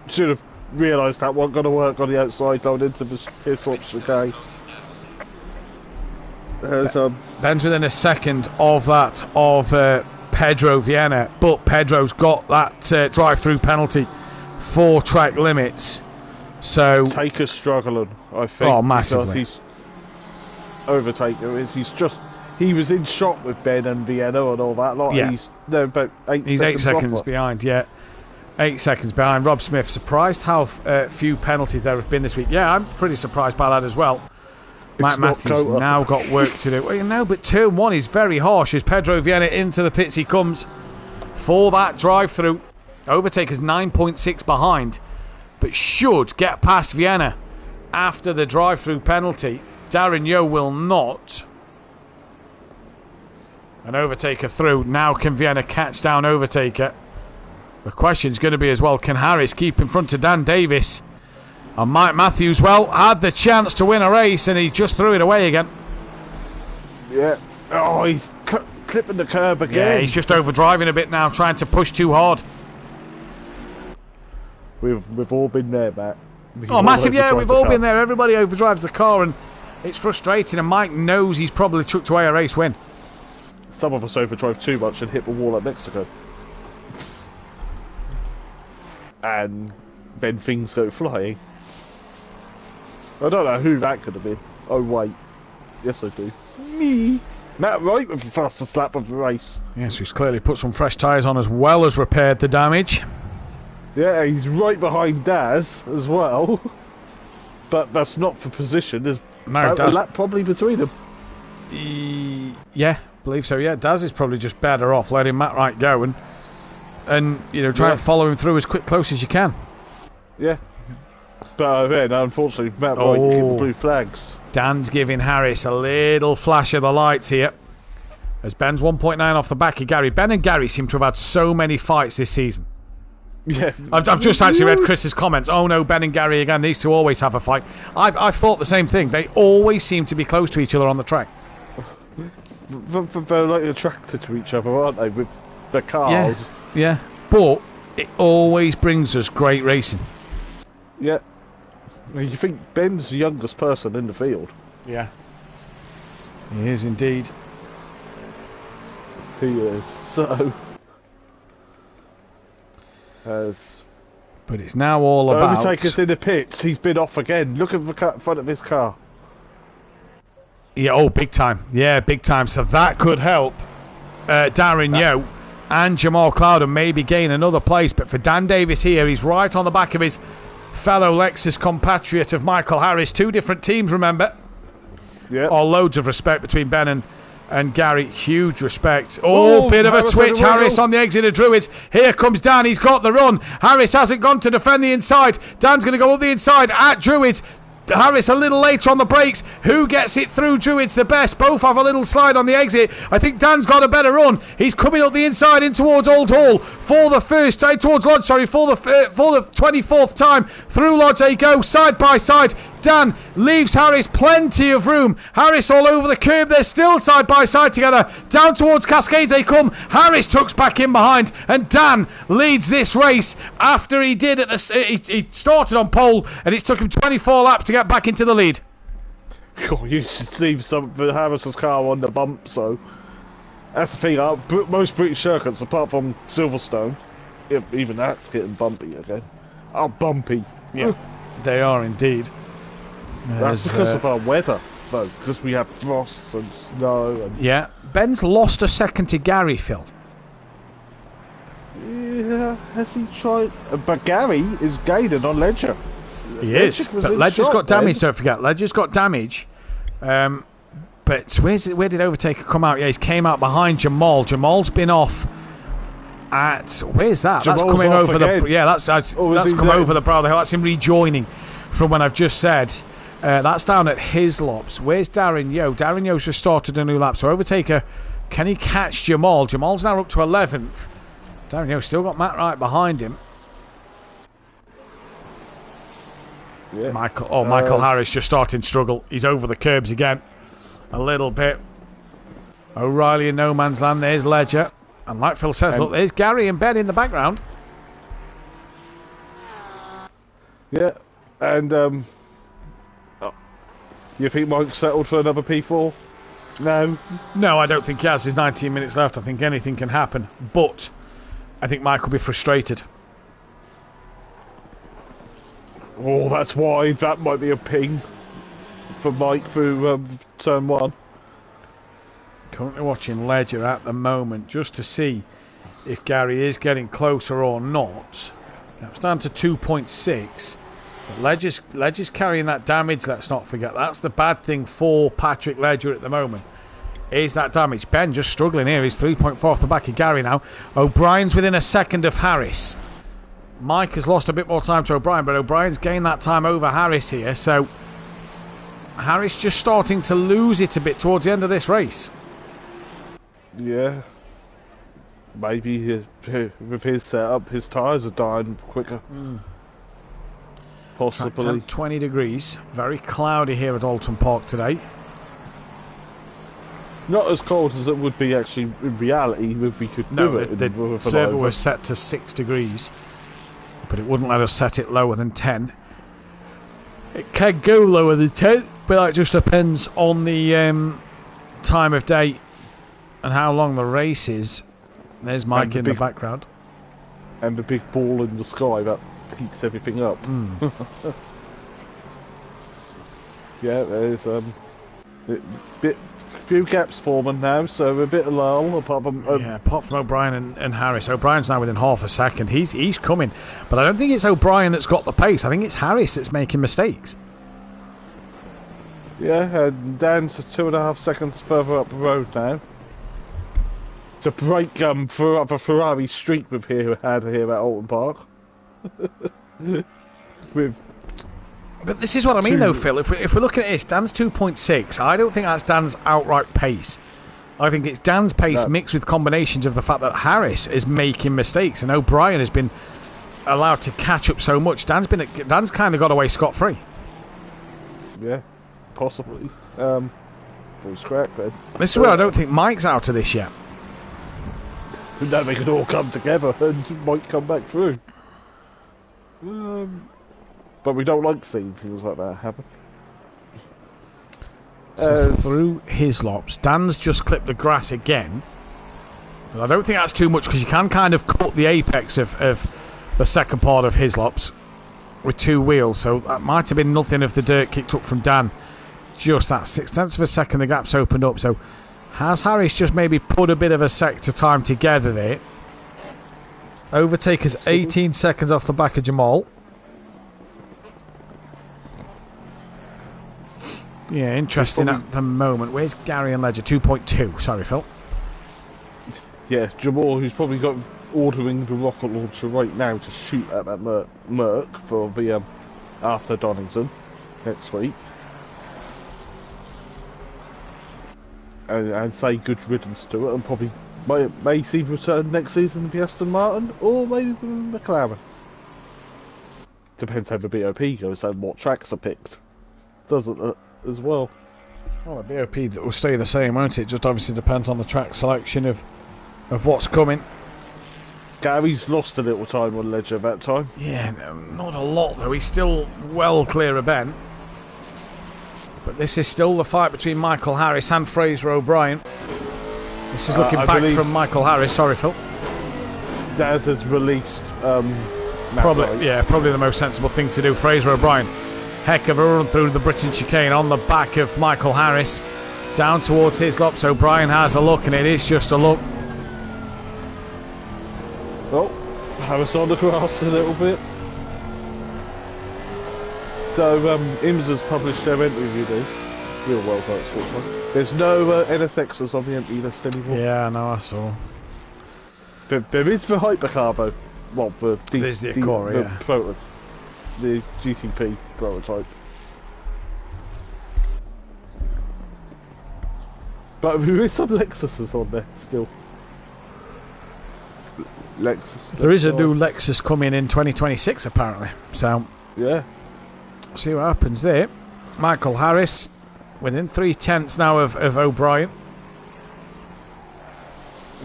should have realised that wasn't going to work on the outside going into the Hislops chicane. Ben's within a second of that of Pedro Vienna, but Pedro's got that drive-through penalty for track limits. So Taker's struggling, I think. Oh, massively. Overtaker is. He was in shot with Ben and Vienna and all that lot. Yeah. He's about 8 He's 8 seconds off. behind, yeah. 8 seconds behind. Rob Smith, surprised how few penalties there have been this week. Yeah, I'm pretty surprised by that as well. Mike Matthews now got work to do. Well, no, but turn 1 is very harsh as Pedro Vienna into the pits he comes for that drive-through. Overtaker's 9.6 behind, but should get past Vienna after the drive-through penalty. Darren Yeo will not. An Overtaker through. Now can Vienna catch down Overtaker? The question's going to be as well, can Harris keep in front of Dan Davis? And Mike Matthews, well, had the chance to win a race and he just threw it away again. Yeah. Oh, he's clipping the curb again. Yeah, he's just overdriving a bit now, trying to push too hard. We've all been there, Matt. Oh, massive, yeah, we've all been there. Everybody overdrives the car and it's frustrating, and Mike knows he's probably chucked away a race win. Some of us overdrive too much and hit the wall at Mexico. And then things go flying. I don't know who that could have been. Oh, wait. Yes, I do. Me! Matt Wright with the fastest lap of the race. Yes, he's clearly put some fresh tyres on as well as repaired the damage. Yeah, he's right behind Daz as well. But that's not for position. There's about a lap probably between them. Yeah, believe so. Yeah, Daz is probably just better off letting Matt Wright go and you know, try and follow him through as close as you can. Yeah. But then, unfortunately, Matt Wright hit the blue flags. Dan's giving Harris a little flash of the lights here. As Ben's 1.9 off the back of Gary. Ben and Gary seem to have had so many fights this season. Yeah. I've just actually read Chris's comments. Oh no, Ben and Gary again. These two always have a fight. I've thought the same thing. They always seem to be close to each other on the track. They're like attracted to each other, aren't they? With the cars. Yeah. But it always brings us great racing. Yeah. You think Ben's the youngest person in the field? Yeah. He is indeed. He is. So. But it's now all about. Overtaker's in the pits. He's been off again. Look at the front of his car. Yeah, oh, big time. Yeah, big time. So that could help Darren Yeo and Jamal Clouden maybe gain another place. But for Dan Davis here, he's right on the back of his fellow Lexus compatriot of Michael Harris. 2 different teams, remember? Yeah. Oh, loads of respect between Ben and Gary. Huge respect. Oh, bit of a twitch. Harris on the exit of Druids. Here comes Dan. He's got the run. Harris hasn't gone to defend the inside. Dan's going to go up the inside at Druids. Harris a little later on the brakes. Who gets it through Druids the best? Both have a little slide on the exit. I think Dan's got a better run. He's coming up the inside in towards Old Hall for the first time, towards Lodge, sorry, for the 24th time. Through Lodge they go, side by side. Dan leaves Harris plenty of room. Harris all over the curb. They're still side by side together. Down towards Cascades they come. Harris tucks back in behind, and Dan leads this race after he did at the. He started on pole, and it took him 24 laps to get back into the lead. Oh, you should see some of Harris's car on the bump. So that's the thing. Most British circuits, apart from Silverstone, even that's getting bumpy again. Oh, bumpy. Yeah, they are indeed. That's because of our weather, though, because we have frosts and snow. And yeah, Ben's lost a second to Gary, Phil. Yeah, has he tried? But Gary is gaining on Ledger. He is, but Ledger's got damage, don't forget. Ledger's got damage. But where did Overtaker come out? Yeah, he came out behind Jamal. Jamal's been off at... Where's that? Jamal's that's coming over again. the... Yeah, that's come over the brow of the hill. That's him rejoining from when I've just said... that's down at his laps. Where's Darren Yeo? Darren Yeo's just started a new lap. So Overtaker, can he catch Jamal? Jamal's now up to 11th. Darren Yeo's still got Matt Wright behind him. Yeah. Michael Harris just starting to struggle. He's over the curbs again. A little bit. O'Reilly in no man's land. There's Ledger. And like Phil says, look, there's Gary and Ben in the background. Yeah. And, you think Mike's settled for another P4? No. No, I don't think he has. There's 19 minutes left. I think anything can happen. But I think Mike will be frustrated. Oh, that's wide. That might be a ping for Mike through turn 1. Currently watching Ledger at the moment just to see if Gary is getting closer or not. It's down to 2.6. But Ledger's carrying that damage, let's not forget. That's the bad thing for Patrick Ledger at the moment. Is that damage. Ben just struggling here. He's 3.4 off the back of Gary now. O'Brien's within a second of Harris. Mike has lost a bit more time to O'Brien, but O'Brien's gained that time over Harris here. So Harris just starting to lose it a bit towards the end of this race. Yeah. Maybe with his setup, his tyres are dying quicker. Possibly. 20 degrees. Very cloudy here at Alton Park today. Not as cold as it would be actually in reality if we could do it. The server was set to 6 degrees, but it wouldn't let us set it lower than 10. It can go lower than 10, but that just depends on the time of day and how long the race is. There's Mike in the background. And the big ball in the sky that heats everything up. Yeah, there's few gaps forming now, so a bit of lull apart from O'Brien and Harris. O'Brien's now within half a second. He's coming, but I don't think it's O'Brien that's got the pace. I think it's Harris that's making mistakes. Yeah, and Dan's 2.5 seconds further up the road now. To break for the Ferrari streak we've had here at Alton Park. But this is what I mean, though, Phil. If we're looking at this, Dan's 2.6. I don't think that's Dan's outright pace. I think it's Dan's pace mixed with combinations of the fact that Harris is making mistakes and O'Brien has been allowed to catch up so much. Dan's kind of got away scot-free. Yeah, possibly. Full scrap, then. This is where I don't think Mike's out of this yet. Now they could all come together and might come back through. But we don't like seeing things like that happen. So through Hislops, Dan's just clipped the grass again. But I don't think that's too much because you can kind of cut the apex of the second part of Hislops with 2 wheels. So that might have been nothing of the dirt kicked up from Dan. Just that 0.6 of a second the gap's opened up. So has Harris just maybe put a bit of a sector time together there? Overtake is 18 seconds off the back of Jamal. Yeah, interesting at the moment. Where's Gary and Ledger? 2.2. Sorry, Phil. Yeah, Jamal, who's probably got ordering the rocket launcher right now to shoot at that Merc for the after Donington next week. And say good riddance to it, and probably may see return next season in the Aston Martin, or maybe the McLaren. Depends how the BOP goes and what tracks are picked, doesn't it, as well? Well, the BOP that will stay the same, won't it? Just obviously depends on the track selection of what's coming. Gary's lost a little time on Ledger that time. Yeah, no, not a lot though. He's still well clear of Ben. But this is still the fight between Michael Harris and Fraser O'Brien. This is looking back from Michael Harris. Sorry, Phil. Daz has released. Probably the most sensible thing to do. Fraser O'Brien, heck of a run through the Britain chicane on the back of Michael Harris, down towards Hislops. O'Brien has a look, and it is just a look. Oh, Harris on the grass a little bit. So, IMS has published their entry reviews. Real World Motorsport one. There's no NSXs on the empty list anymore. Yeah, no, I saw. There is the hypercar though. Well, there's the Acura, the GTP prototype. But there is some Lexuses on there still. Lexus. There is a new Lexus coming in 2026 apparently. So yeah. See what happens there. Michael Harris within 3/10 now of O'Brien.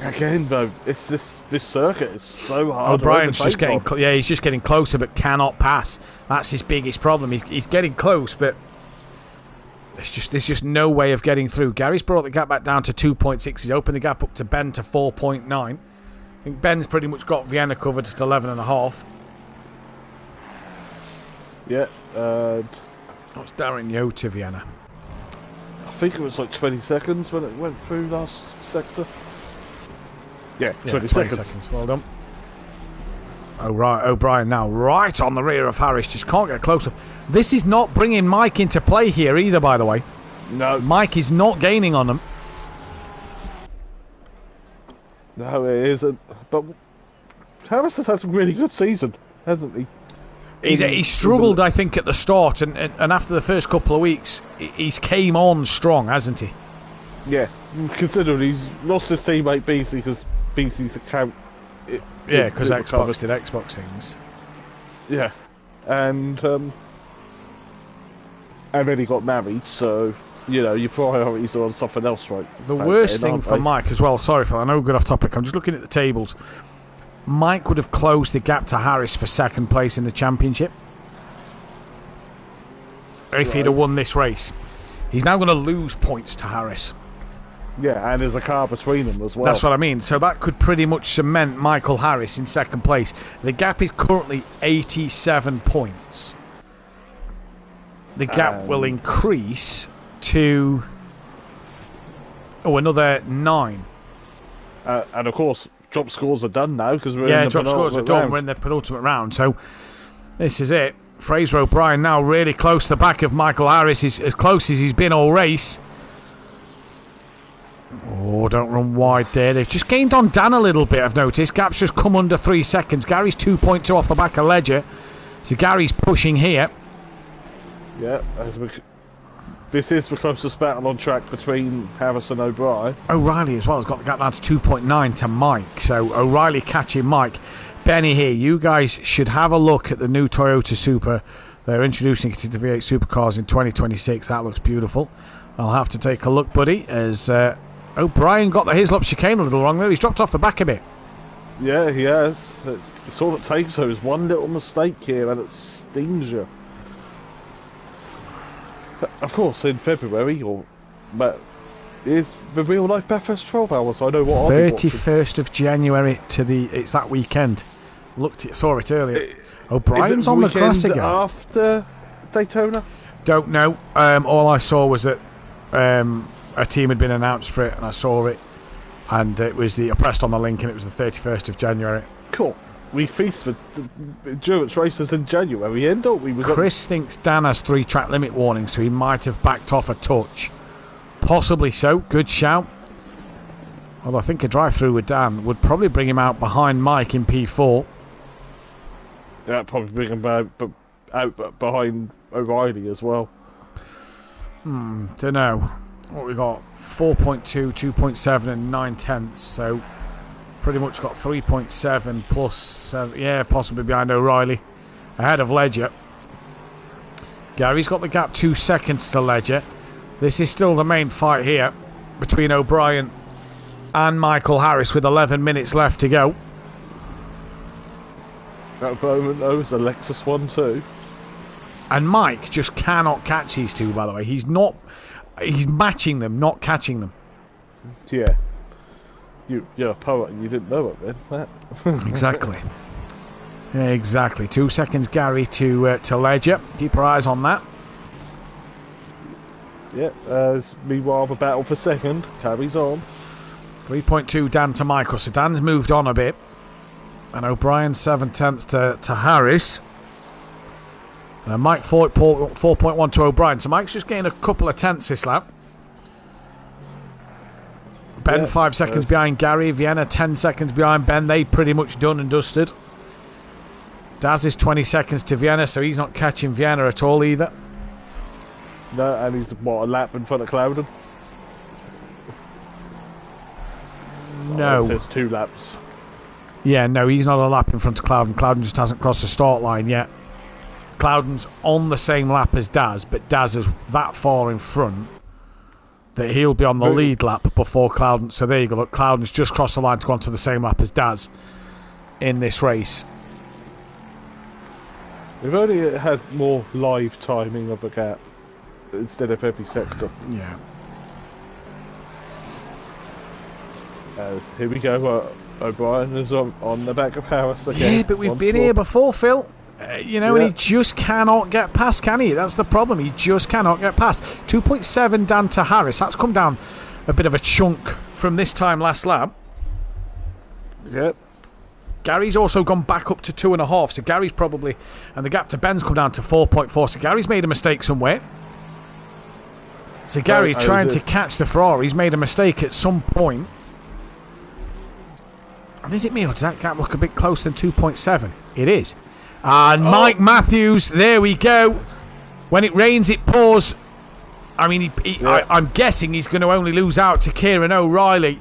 Again, though, it's this circuit is so hard. O'Brien's just getting he's just getting closer, but cannot pass. That's his biggest problem. He's getting close, but there's just no way of getting through. Gary's brought the gap back down to 2.6. He's opened the gap up to Ben to 4.9. I think Ben's pretty much got Vienna covered at 11.5. Yeah. That's Darren Yo to Vienna. think it was like 20 seconds when it went through last sector. Yeah, Yeah, 20 seconds. Well done. Oh, right, O'Brien now right on the rear of Harris. Just can't get close enough. This is not bringing Mike into play here either, by the way. No. Mike is not gaining on them. No, it isn't. But Harris has had a really good season, hasn't he? He struggled, I think, at the start, and after the first couple of weeks, he's came on strong, hasn't he? Yeah, considering he's lost his teammate Beasley because Beasley's account. Yeah, because Xbox did Xbox things. Yeah, and then he got married, so you know your priorities are on something else, right? The worst thing for Mike as well. Sorry, Phil, I know we're good off topic. I'm just looking at the tables. Mike would have closed the gap to Harris for second place in the championship if he'd have won this race. He's now going to lose points to Harris. Yeah, and there's a car between them as well. That's what I mean. So that could pretty much cement Michael Harris in second place. The gap is currently 87 points. The gap will increase to another 9. And of course, drop scores are done now because we're in the drop scores are done. We're in the penultimate round. So this is it. Fraser O'Brien now really close to the back of Michael Harris. Is as close as he's been all race. Oh, don't run wide there. They've just gained on Dan a little bit, I've noticed. Gap's just come under 3 seconds. Gary's 2.2 off the back of Ledger. So Gary's pushing here. Yeah, this is the closest battle on track between Harris and O'Brien. O'Reilly as well has got the gap down to 2.9 to Mike. So O'Reilly catching Mike. Benny here, you guys should have a look at the new Toyota Supra. They're introducing it to the V8 Supercars in 2026. That looks beautiful. I'll have to take a look, buddy, as O'Brien got the Hislop chicane a little wrong there. He's dropped off the back a bit. Yeah, he has. It's all it takes, though, is one little mistake here and it stings you. Of course, in February, is the real life Bathurst 12 hours, so I know what I'll be watching. 31st of January it's that weekend. Saw it earlier. O'Brien's on the grass again. After Daytona? Don't know. All I saw was that a team had been announced for it, and I saw it, and I pressed on the link, and it was the 31st of January. Cool. We feast for endurance races in January, don't we? Chris thinks Dan has 3 track limit warnings, so he might have backed off a touch. Possibly so. Good shout. Although I think a drive-through with Dan would probably bring him out behind Mike in P4. Yeah, probably bring him out behind O'Reilly as well. Don't know. What we got? 4.2, 2.7 and 9 tenths. So pretty much got 3.7 plus 7. Yeah, possibly behind O'Reilly. Ahead of Ledger. Gary's got the gap 2 seconds to Ledger. This is still the main fight here between O'Brien and Michael Harris with 11 minutes left to go. At the moment, though, it's a Lexus one too. And Mike just cannot catch these two, by the way. He's matching them, not catching them. Yeah. You're a poet and you didn't know it, then. Exactly. Exactly. 2 seconds, Gary, to Ledger. Keep our eyes on that. Yeah, meanwhile, the battle for second carries on. 3.2 Dan to Michael, so Dan's moved on a bit. And O'Brien 7 tenths to Harris. And Mike 4.1 to O'Brien. So Mike's just getting a couple of tenths this lap. Ben 5 seconds behind Gary. Vienna 10 seconds behind Ben. They pretty much done and dusted. Daz is 20 seconds to Vienna, so he's not catching Vienna at all either. No, and he's a lap in front of Clouden? No. It says 2 laps. Yeah, no, he's not a lap in front of Clouden. Clouden just hasn't crossed the start line yet. Clouden's on the same lap as Daz, but Daz is that far in front that he'll be on the lead lap before Clouden. So there you go. Look, Clouden's just crossed the line to go onto the same lap as Daz in this race. We've only had more live timing of a gap instead of every sector. Yeah. Here we go. O'Brien is on the back of Harris again. Yeah, but we've been here before, Phil. And he just cannot get past, can he? That's the problem. He just cannot get past. 2.7 down to Harris. That's come down a bit of a chunk from this time last lap. Yep. Gary's also gone back up to 2.5, so Gary's probably... And the gap to Ben's come down to 4.4, so Gary's made a mistake somewhere. So Gary trying to catch the Ferrari. He's made a mistake at some point. And is it me, or does that gap look a bit closer than 2.7? It is. And Mike Matthews, there we go. When it rains, it pours. I mean, I'm guessing he's going to only lose out to Kieran O'Reilly.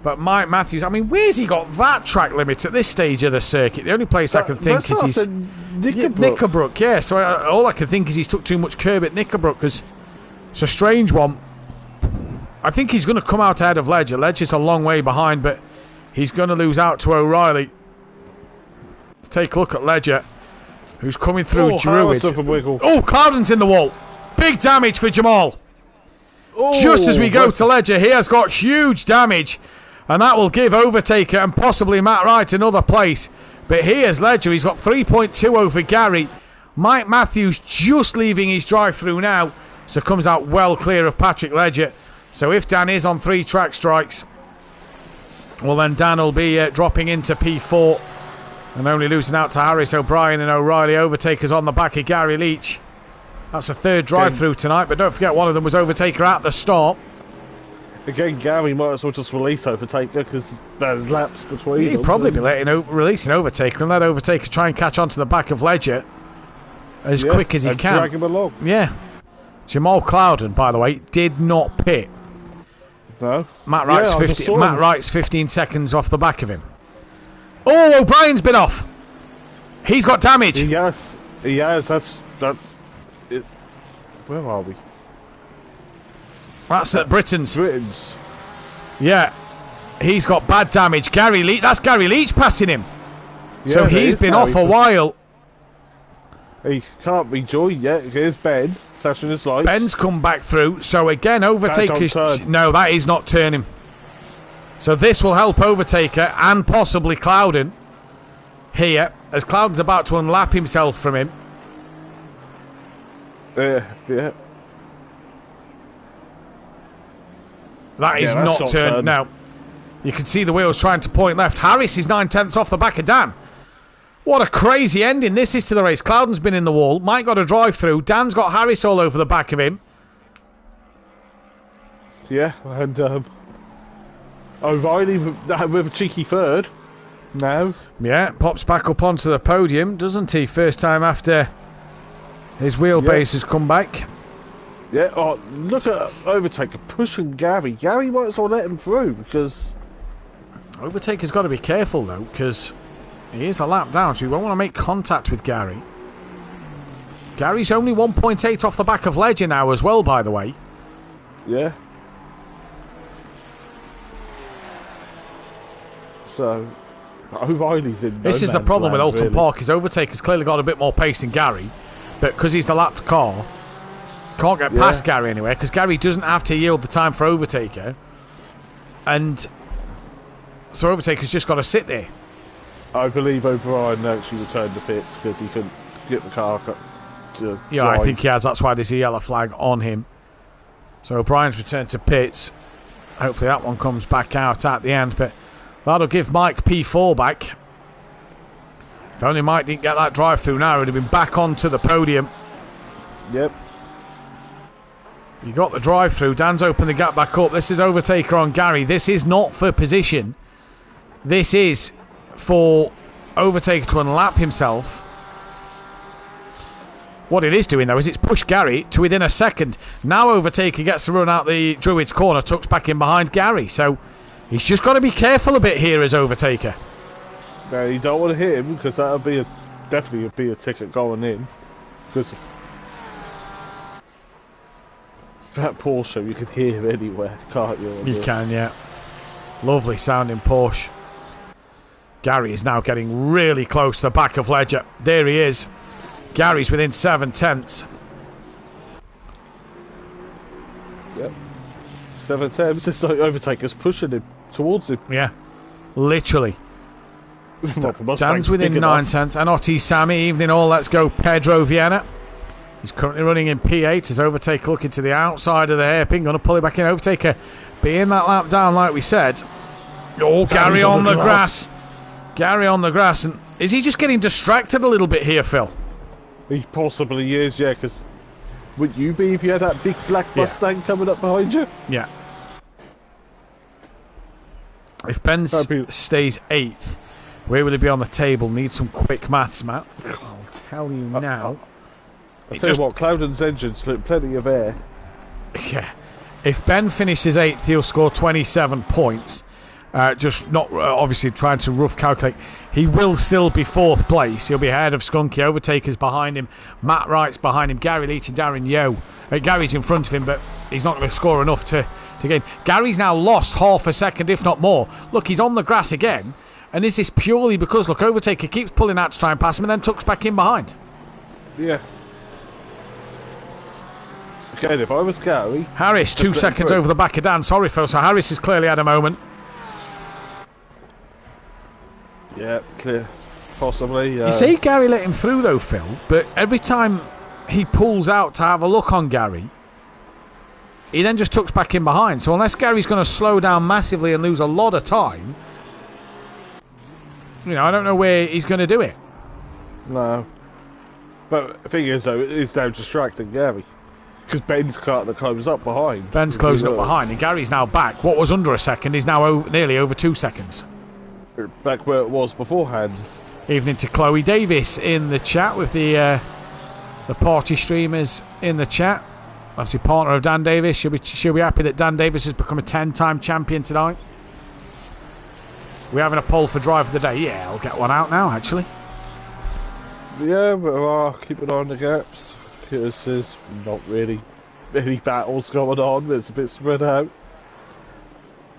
But Mike Matthews, I mean, where's he got that track limit at this stage of the circuit? The only place I can think is he's... Knickerbrook, yeah. So all I can think is he's took too much curb at Knickerbrook, because it's a strange one. I think he's going to come out ahead of Ledger. Ledger's a long way behind, but he's going to lose out to O'Reilly. Let's take a look at Ledger, who's coming through Druid. Oh, Cloudon's in the wall. Big damage for Jamal. Just as we go to Ledger, he has got huge damage. And that will give Overtaker and possibly Matt Wright another place. But here's Ledger. He's got 3.2 over Gary. Mike Matthews just leaving his drive-through now. So comes out well clear of Patrick Ledger. So if Dan is on 3 track strikes, well then Dan will be dropping into P4. And only losing out to Harris, O'Brien and O'Reilly. Overtaker's on the back of Gary Leach. That's a 3rd drive-through tonight. But don't forget, one of them was Overtaker at the start. Again, Gary might as well just release Overtaker because there's laps between them. He'd probably be releasing Overtaker and let Overtaker try and catch onto the back of Ledger as quick as he can. Drag him along. Yeah. Jamal Cloudon, by the way, did not pit. No. Matt Wright's 15 seconds off the back of him. Oh, O'Brien's been off. He's got damage. He has. Where are we? That's at Britain's. Yeah. He's got bad damage. Gary Leach. That's Gary Leach passing him. Yeah, so he's been off a while. He can't be joined yet. Here's Ben flashing his lights. Ben's come back through. So again, Overtaker. No, that is not turning. So this will help Overtaker and possibly Cloudon here, as Cloudon's about to unlap himself from him. Yeah. That is not turned. Now, you can see the wheels trying to point left. Harris is 9/10 off the back of Dan. What a crazy ending this is to the race. Cloudon's been in the wall. Mike got a drive through. Dan's got Harris all over the back of him. Yeah, and O'Reilly with a cheeky 3rd. No. Yeah, pops back up onto the podium, doesn't he? First time after his wheelbase has come back. Yeah, look at Overtaker pushing Gary. Gary might as well let him through because... Overtaker's got to be careful though, because he is a lap down, so he won't want to make contact with Gary. Gary's only 1.8 off the back of Ledger now as well, by the way. Yeah. So, O'Reilly's in. This is the problem with Alton Park, is Overtaker's clearly got a bit more pace than Gary, but because he's the lapped car, can't get past Gary anywhere, because Gary doesn't have to yield the time for Overtaker, and so Overtaker's just got to sit there. I believe O'Brien actually returned the pits because he couldn't get the car to yeah, drive. I think he has. That's why there's a yellow flag on him. So O'Brien's returned to pits. Hopefully that one comes back out at the end, but that'll give Mike P4 back. If only Mike didn't get that drive through now, he'd have been back onto the podium. Yep. You got the drive through. Dan's opened the gap back up. This is Overtaker on Gary. This is not for position. This is for Overtaker to unlap himself. What it is doing though is it's pushed Gary to within a second. Now Overtaker gets to run out the Druid's corner, tucks back in behind Gary. So he's just got to be careful a bit here as Overtaker. No, you don't want to hit him because that'll be definitely be a ticket going in. Because that Porsche you can hear anywhere, can't you? You can, yeah. Lovely sounding Porsche. Gary is now getting really close to the back of Ledger. There he is. Gary's within 7/10. Yep. 7/10. It's like Overtaker's pushing him towards him. Yeah. Literally. Dan's within 9/10. Anotti Sammy, evening all. Let's go Pedro Vienna. He's currently running in P8 as Overtaker looking to the outside of the hairpin. Going to pull it back in. Overtaker being that lap down like we said. Oh, Gary on the grass. Gary on the grass. And is he just getting distracted a little bit here, Phil? He possibly is, yeah, because would you be if you had that big black Mustang coming up behind you? Yeah. If Ben stays 8th, where will he be on the table? Need some quick maths, Matt. I'll tell you now. I'll tell you what, Cloudon's engines look plenty of air. Yeah. If Ben finishes 8th, he'll score 27 points. Just not obviously trying to rough calculate. He will still be 4th place. He'll be ahead of Skunky. Overtaker's behind him. Matt Wright's behind him. Gary Leach and Darren Yo. Gary's in front of him, but he's not going to score enough to gain. Gary's now lost half a second, if not more. Look, he's on the grass again. And is this purely because, look, Overtaker keeps pulling out to try and pass him and then tucks back in behind? Yeah. Okay, if I was Gary... Harris, 2 seconds over the back of Dan. Sorry, Phil. So Harris has clearly had a moment. Yeah, clear. Possibly. You see Gary let him through, though, Phil. But every time he pulls out to have a look on Gary, he then just tucks back in behind. So unless Gary's going to slow down massively and lose a lot of time, I don't know where he's going to do it. No. But the thing is, though, it is now distracting Gary. Because Ben's starting to close up behind. Ben's closing up behind, and Gary's now back. What was under a second is now nearly over 2 seconds. Back where it was beforehand. Evening to Chloe Davis in the chat with the party streamers in the chat. Obviously partner of Dan Davis. She'll be happy that Dan Davis has become a 10-time champion tonight. We're having a poll for drive of the day. Yeah, I'll get one out now, actually. Yeah, but keep an eye on the gaps. Because there's not really any battles going on. It's a bit spread out.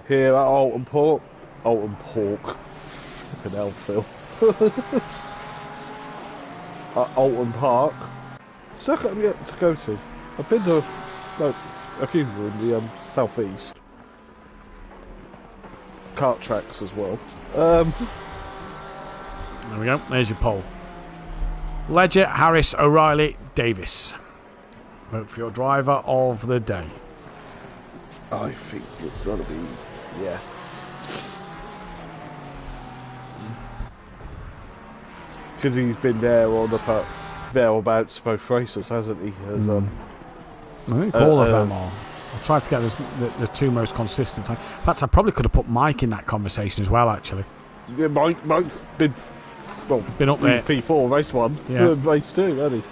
Here at Alton Park. Fucking hell, Phil. Alton Park. Circuit I'm yet to go to. I've been to a few in the southeast. Kart tracks as well. There we go. There's your poll. Ledger, Harris, O'Reilly, Davis. Vote for your driver of the day. I think it's going to be, yeah. Because he's been there on the thereabouts both races, hasn't he? As, I think all of them are. I'll try to get the two most consistent. In fact, I probably could have put Mike in that conversation as well, actually. Yeah, Mike's been up there. P4, race 1, yeah. Race 2, hasn't he?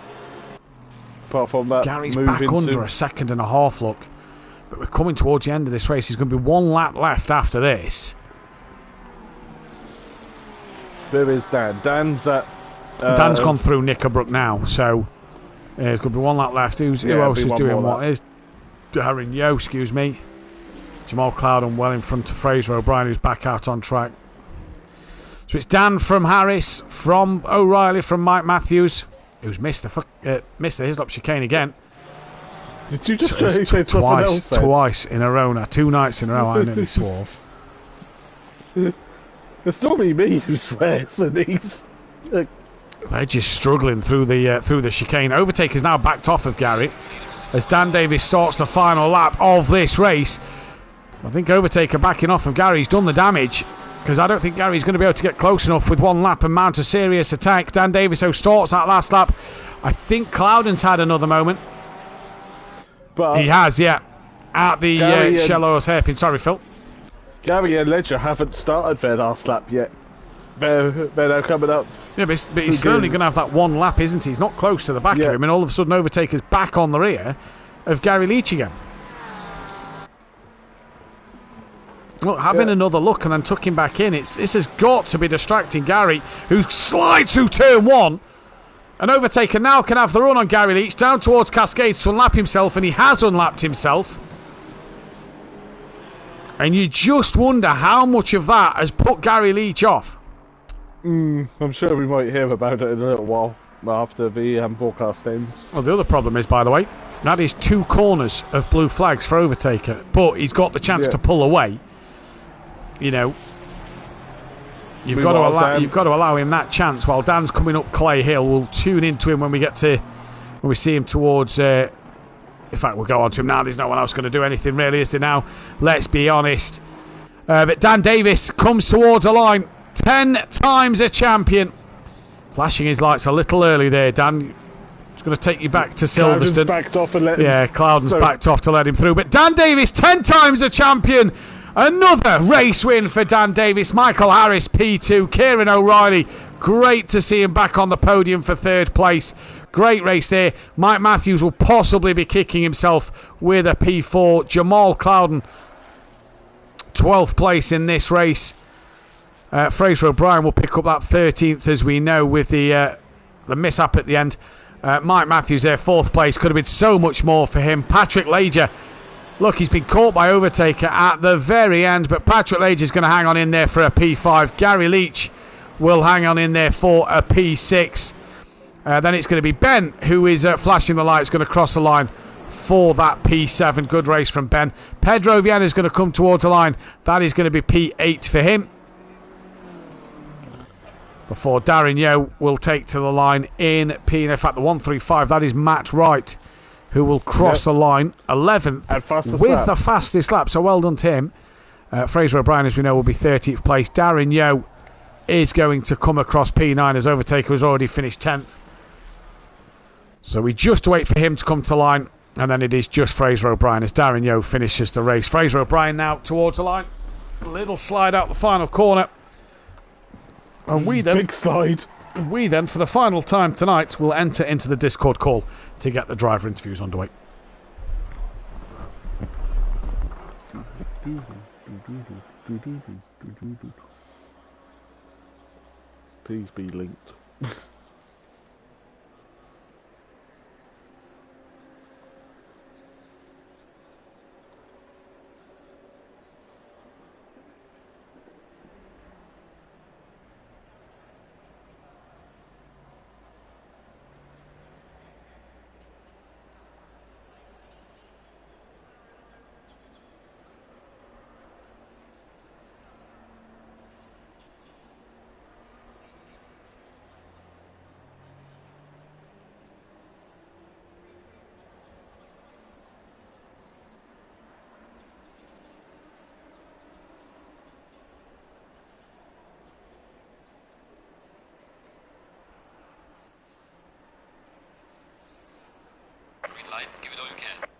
Apart from that, Gary's back under a second and a half, look. But we're coming towards the end of this race. There's going to be 1 lap left after this. There is Dan. Dan's gone through Knickerbrook now, so there's going to be 1 lap left. Who else is doing what? Here's Darren Yo, excuse me. Jamal Cloudon well in front of Fraser O'Brien, who's back out on track. So it's Dan from Harris, from O'Reilly, from Mike Matthews, who's missed the Hislop chicane again. Did you just say something else then? Twice in a row now. 2 nights in a row, I nearly swore. It's normally me who swears, and he's... They're just struggling through the chicane. Overtaker's now backed off of Gary as Dan Davis starts the final lap of this race. I think Overtaker backing off of Gary. He's done the damage because I don't think Gary's going to be able to get close enough with 1 lap and mount a serious attack. Dan Davis starts that last lap. I think Cloudon's had another moment. But he has, yeah. At the Shellows hairpin. Sorry, Phil. Gary and Ledger haven't started their last lap yet. They're now coming up. Yeah, but he's only going to have that 1 lap, isn't he? He's not close to the back of him, and all of a sudden Overtaker's back on the rear of Gary Leach again. Look, having another look and then tucking back in, this has got to be distracting Gary, who slides through turn 1. And Overtaker now can have the run on Gary Leach down towards Cascades to unlap himself, and he has unlapped himself. And you just wonder how much of that has put Gary Leach off. I'm sure we might hear about it in a little while after the broadcast ends. Well, the other problem is, by the way, that is 2 corners of blue flags for Overtaker, but he's got the chance to pull away. You've got to allow him that chance. While Dan's coming up Clay Hill, we'll tune into him when we see him towards. In fact, we'll go on to him now. There's no one else going to do anything really, is there now? Let's be honest. But Dan Davis comes towards a line. 10 times a champion. Flashing his lights a little early there, Dan. It's going to take you back to Silverstone. Backed off and let him Cloudon's backed off to let him through. But Dan Davis, 10 times a champion. Another race win for Dan Davis. Michael Harris, P2. Kieran O'Reilly, great to see him back on the podium for third place. Great race there. Mike Matthews will possibly be kicking himself with a P4. Jamal Cloudon, 12th place in this race. Fraser O'Brien will pick up that 13th, as we know, with the mishap at the end. Mike Matthews there, 4th place. Could have been so much more for him. Patrick Lager, look, he's been caught by Overtaker at the very end, but Patrick Lager is going to hang on in there for a P5. Gary Leach will hang on in there for a P6. Then it's going to be Ben, who is flashing the lights, going to cross the line for that P7. Good race from Ben. Pedro Viana is going to come towards the line. That is going to be P8 for him. Before Darren Yeo will take to the line in P. In fact, the 135, that is Matt Wright, who will cross the line 11th with the fastest lap. So well done to him. Fraser O'Brien, as we know, will be 30th place. Darren Yeo is going to come across P9 as Overtaker has already finished 10th. So we just wait for him to come to line, and then it is just Fraser O'Brien as Darren Yeo finishes the race. Fraser O'Brien now towards the line. A little slide out the final corner. And we then, big slide. We then, for the final time tonight, will enter into the Discord call to get the driver interviews underway. Please be linked. Green light, give it all you can.